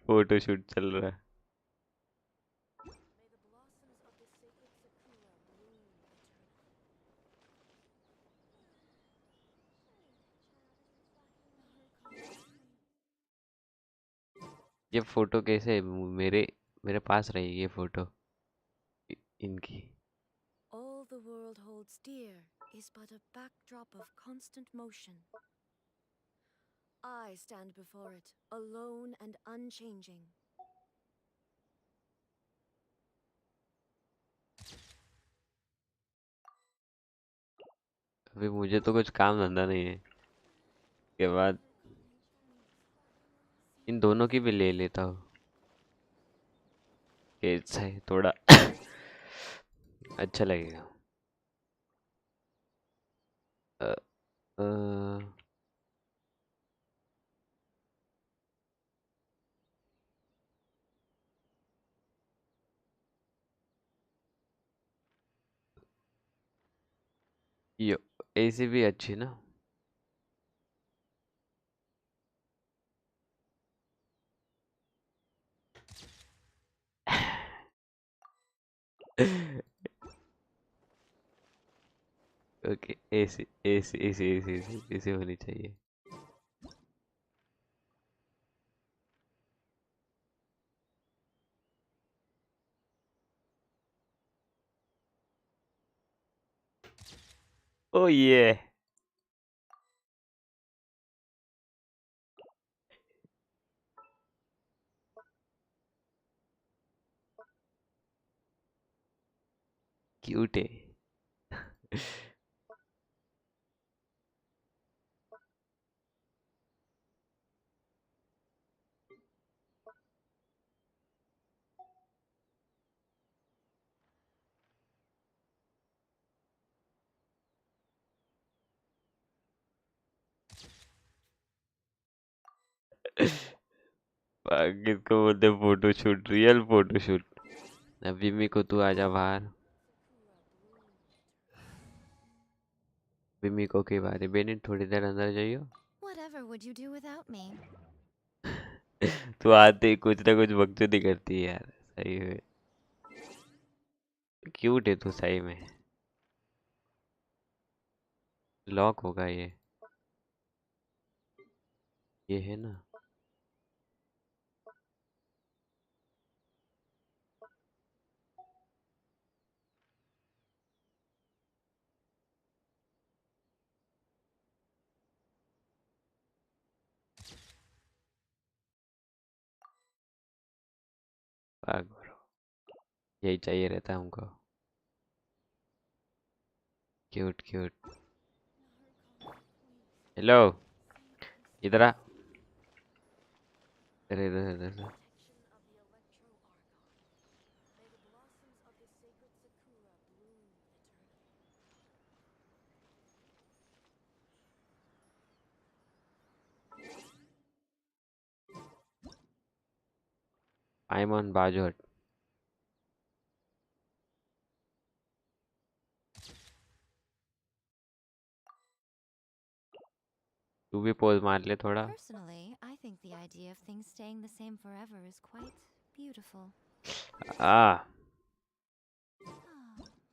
Photoshoot चल रहा है. ये फोटो कैसे मेरे मेरे पास रहेगी ये फोटो इनकी. All the world holds dear is but a backdrop of constant motion. I stand before it, alone and unchanging. अभी मुझे तो कुछ काम धंधा नहीं है. के बाद इन दोनों की भी ले लेता हूँ. कैसा है थोड़ा अच्छा लगेगा. अ, अ, यो ऐसी भी अच्छी ना. ओके ऐसी ऐसी ऐसी ऐसी ऐसी ऐसी होनी चाहिए. ओ ये क्यूट है. किसको बोलते photo shoot. Real photo shoot. अभी मिको तू आजा बाहर। मिको के बारे बेनी थोड़ी देर अंदर जाइयो। Whatever would you do without me? तू आते ही कुछ ना कुछ बकचोदी करती है यार, सही है। क्यूट है तू सही में। लॉक होगा ये है ना। भाग ब्रो, यही चाहिए रहता हमको। Cute cute. हेलो, इधर आ। इधर इधर इधर इधर। I'm on बाजोट। तू भी पोज मार ले थोड़ा। Personally, I think the idea of things staying the same forever is quite beautiful. Uh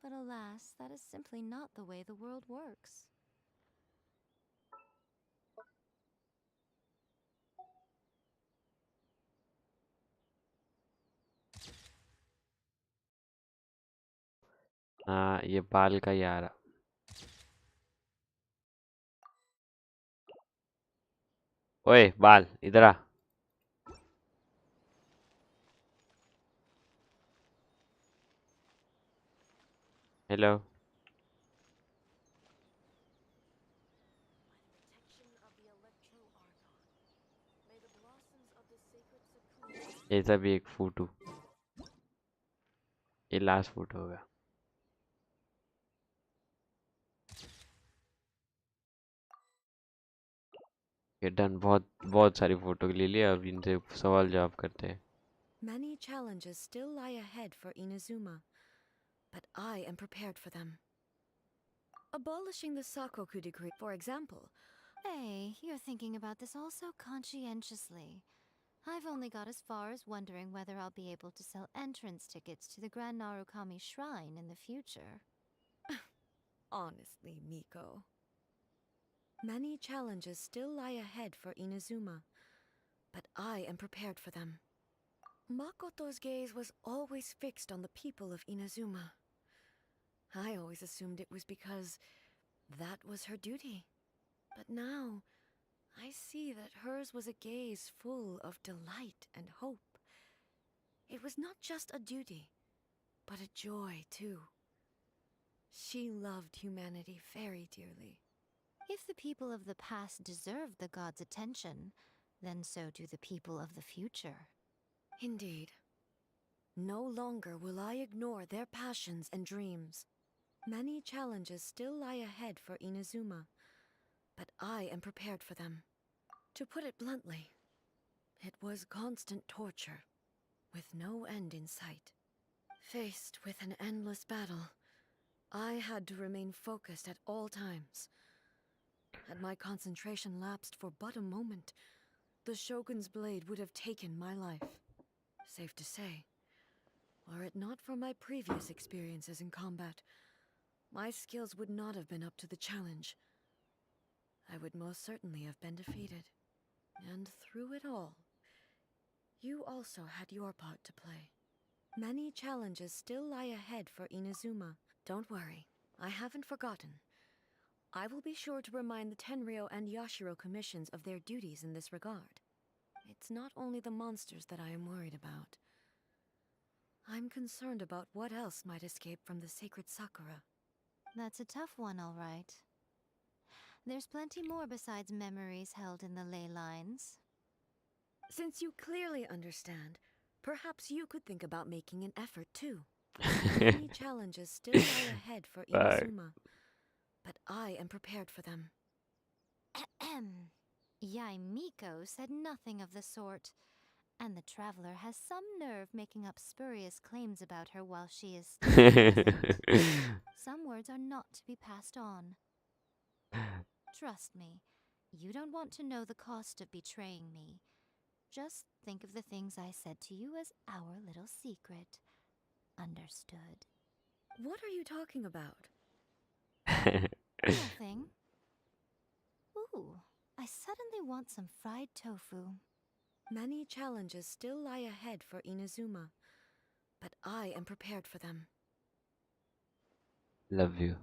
But alas, that is simply not the way the world works. हाँ, ये बाल का यार। ओए बाल इधर आ। हेलो। ये सब एक फोटो, ये लास्ट फोटो होगा। ये डन, बहुत बहुत सारी फोटो ले लिया। अब इनसे सवाल जवाब करते हैं। Many challenges still lie ahead for Inazuma, but I am prepared for them. Abolishing the Sakoku decree, for example. Hey, you're thinking about this all so conscientiously. I've only got as far as wondering whether I'll be able to sell entrance tickets to the Grand Narukami Shrine in the future. Honestly, Miko. Many challenges still lie ahead for Inazuma, but I am prepared for them. Makoto's gaze was always fixed on the people of Inazuma. I always assumed it was because that was her duty. But now, I see that hers was a gaze full of delight and hope. It was not just a duty, but a joy, too. She loved humanity very dearly. If the people of the past deserve the god's attention, then so do the people of the future. Indeed. No longer will I ignore their passions and dreams. Many challenges still lie ahead for Inazuma, but I am prepared for them. To put it bluntly, it was constant torture, with no end in sight. Faced with an endless battle, I had to remain focused at all times. Had my concentration lapsed for but a moment, the Shogun's blade would have taken my life. Safe to say, were it not for my previous experiences in combat, my skills would not have been up to the challenge. I would most certainly have been defeated. And through it all, you also had your part to play. Many challenges still lie ahead for Inazuma. Don't worry, I haven't forgotten. I will be sure to remind the Tenryo and Yashiro commissions of their duties in this regard. It's not only the monsters that I am worried about. I'm concerned about what else might escape from the sacred Sakura. That's a tough one, all right. There's plenty more besides memories held in the ley lines. Since you clearly understand, perhaps you could think about making an effort too. Many challenges still lie ahead for Inazuma, but I am prepared for them. Yae Miko said nothing of the sort. And the traveler has some nerve making up spurious claims about her while she is still present. Some words are not to be passed on. Trust me, you don't want to know the cost of betraying me. Just think of the things I said to you as our little secret. Understood. What are you talking about? Nothing. Ooh, I suddenly want some fried tofu. Many challenges still lie ahead for Inazuma, but I am prepared for them. Love you.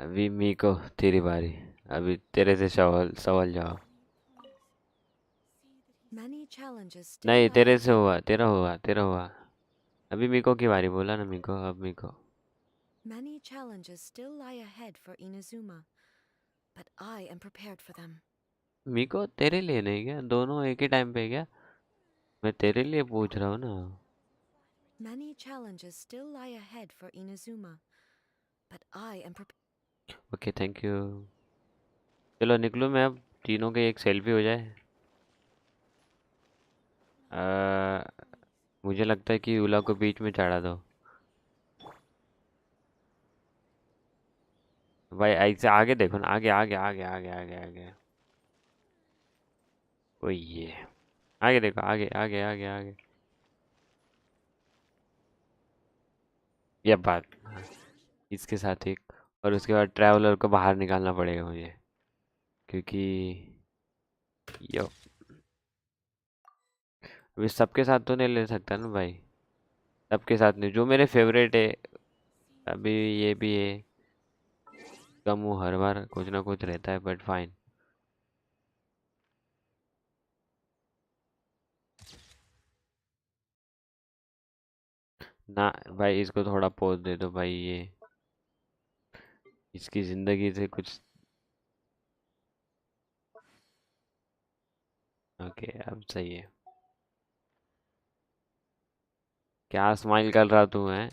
अभी मीको तेरी बारी। अभी तेरे से सवाल जवाब। Many challenges still नहीं lie तेरे ahead. से हुआ, तेरा हुआ। अभी मीको की बारी, बोला ना मीको, अब मीको। Many challenges still lie ahead for Inazuma, but I am prepared for them. मीको तेरे लिए नहीं क्या? दोनों एक ही टाइम पे क्या? मैं तेरे लिए पूछ रहा हूँ ना। Many challenges still lie ahead for Inazuma, but I am prepared. Okay thank you. चलो निकलूँ मैं अब, तीनों के एक सेल्फी हो जाए। मुझे लगता है कि यूला को बीच में चढ़ा दो। भाई ऐसे आगे देखो ना, आगे आगे आगे आगे आगे आगे। ओए ये आगे देखो, आगे आगे आगे आगे। ये बात, इसके साथ एक, और उसके बाद ट्रैवलर को बाहर निकालना पड़ेगा मुझे, क्योंकि यो अभी सबके साथ तो नहीं ले सकता ना भाई। सबके साथ नहीं, जो मेरे फेवरेट है। अभी ये भी है, कम मुँह हर बार कुछ ना कुछ रहता है, बट फाइन। ना भाई, इसको थोड़ा पोज दे दो भाई, ये इसकी जिंदगी से कुछ। ओके अब सही है। क्या स्माइल कर रहा तू है?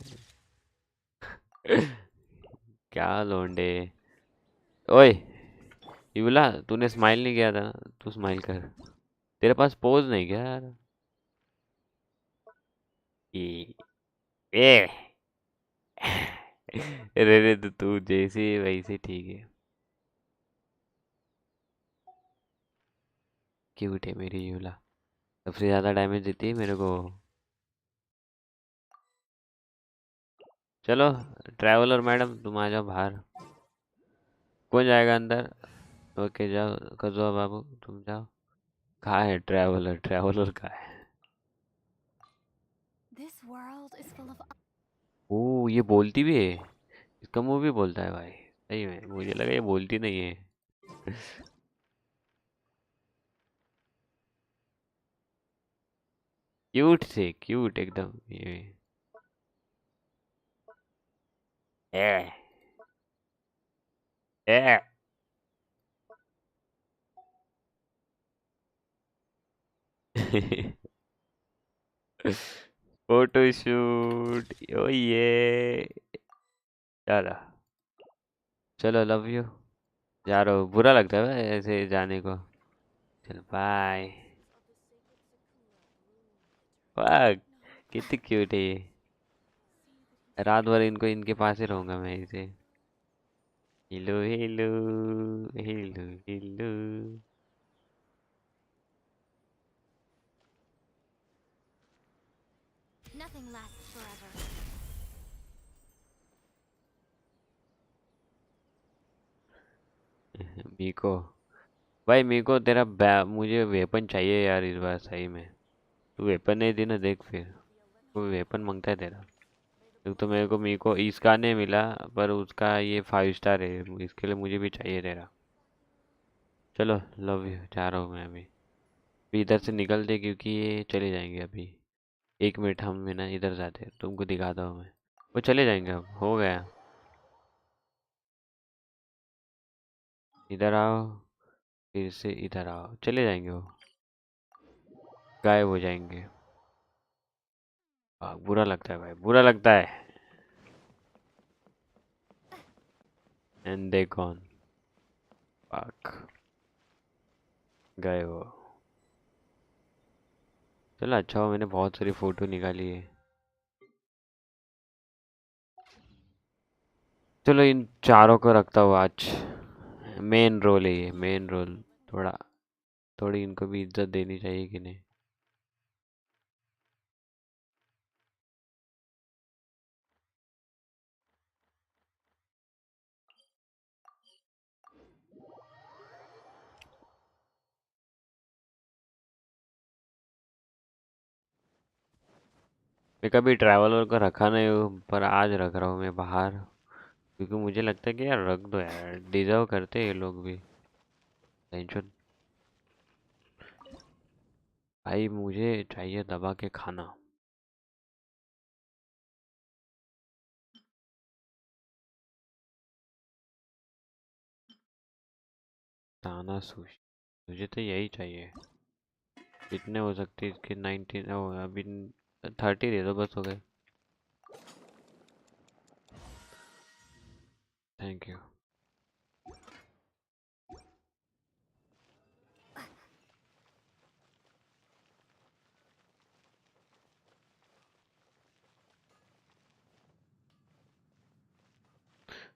क्या लोंडे। ओए युला, तूने स्माइल नहीं किया था ना, तू स्माइल कर। तेरे पास पोज नहीं क्या यार? ए ए रे तो तू जैसे वैसे ठीक है। क्यूट है मेरी युला, सबसे ज्यादा डैमेज देती है मेरे को। चलो ट्रैवलर मैडम तुम आ जाओ बाहर। कौन जाएगा अंदर? ओके जाओ कजवा बाबू, तुम जाओ। कहाँ है ट्रैवलर? ट्रैवलर कहाँ है? This world is full of ओ ये बोलती भी है? इसका मुंह भी बोलता है भाई? सही में मुझे लगा ये बोलती नहीं है। क्यूट से क्यूट एकदम ये। ए ए फोटो शूट, ओ ये। चलो चलो लव यू। जा रहा हूँ, बुरा लगता है भाई ऐसे जाने को। चलो बाय। वाह कितनी क्यूट है ये। रात भर इनको इनके पास ही रहूंगा मैं इसे। Hello hello hello hello. nothing lasts forever. मीको भाई, मीको तेरा मुझे वेपन चाहिए यार इस बार सही में। तू वेपन नहीं दी ना, देख फिर कोई वेपन मांगता है तेरा। तो मेरे को मीको इसका नहीं मिला, पर उसका ये 5 स्टार है, इसके लिए मुझे भी चाहिए तेरा। चलो लव यू, जा रहा हूँ मैं अभी। अभी इधर से निकलते क्योंकि ये चले जाएंगे अभी। 1 मिनट हम है ना इधर जाते हैं, तुमको दिखाता हूँ मैं। वो चले जाएंगे, अब हो गया। इधर आओ, फिर से इधर आओ, चले जाएंगे वो, गायब हो जाएंगे। बुरा लगता है भाई, बुरा लगता है। एंड दे गॉन, गए वो। चलो अच्छा हो मैंने बहुत सारी फोटो निकाली है। चलो इन चारों को रखता हूँ आज। मेन रोल है ये, मेन रोल। थोड़ा थोड़ी इनको भी इज्जत देनी चाहिए कि नहीं। मैं कभी ट्रैवलर को रखा नहीं हूँ पर आज रख रहा हूँ मैं बाहर, क्योंकि मुझे लगता है कि यार रख दो यार, डिजर्व करते हैं ये लोग भी। टेंशन भाई, मुझे चाहिए दबा के खाना। ताना सुशी, मुझे तो यही चाहिए। कितने हो सकते हैं इसके? 19 अभी 30 दे दो बस, हो गए। Thank you.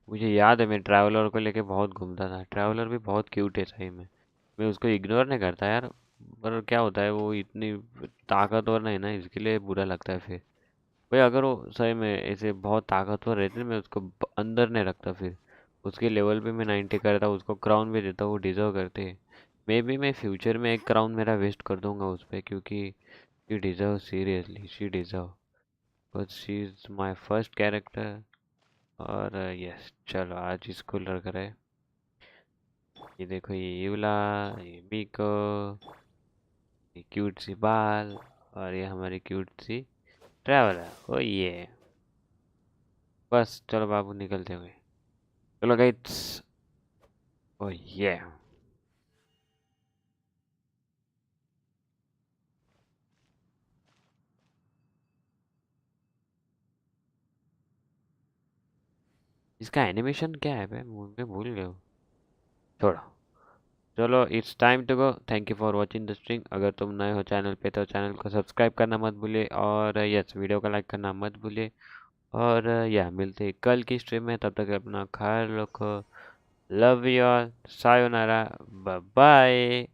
मुझे याद है मैं ट्रैवलर को लेके बहुत घूमता था। ट्रैवलर भी बहुत क्यूट है सही में। मैं उसको इग्नोर नहीं करता यार, पर क्या होता है वो इतनी ताकतवर नहीं ना, इसके लिए बुरा लगता है फिर। भाई अगर वो सही में ऐसे बहुत ताकतवर रहते मैं उसको अंदर नहीं रखता फिर। उसके लेवल पे मैं 90 करता, उसको क्राउन भी देता, वो डिजर्व करते हैं। मे बी मैं फ्यूचर में एक क्राउन मेरा वेस्ट कर दूंगा उस पर, क्योंकि she deserve, seriously she deserve, but she is my first character. और यस चलो आज इसको लग रहा है। ये देखो ये यूला, ये मीको, ये क्यूट सी बाल, और ये हमारी क्यूट सी ट्रैवलर। ओ ये बस चलो बाबू निकलते हुए। चलो गाइस। ओ ये इसका एनिमेशन क्या है बे, मैं भूल गया हूँ। छोड़ो। चलो it's time to go. Thank you for watching the stream. अगर तुम नए हो चैनल पे तो चैनल को सब्सक्राइब करना मत भूलिए, और यस वीडियो को लाइक करना मत भूलिए। और या मिलते हैं कल की स्ट्रीम में, तब तक अपना ख्याल रखो। Love you all, sayonara, bye bye.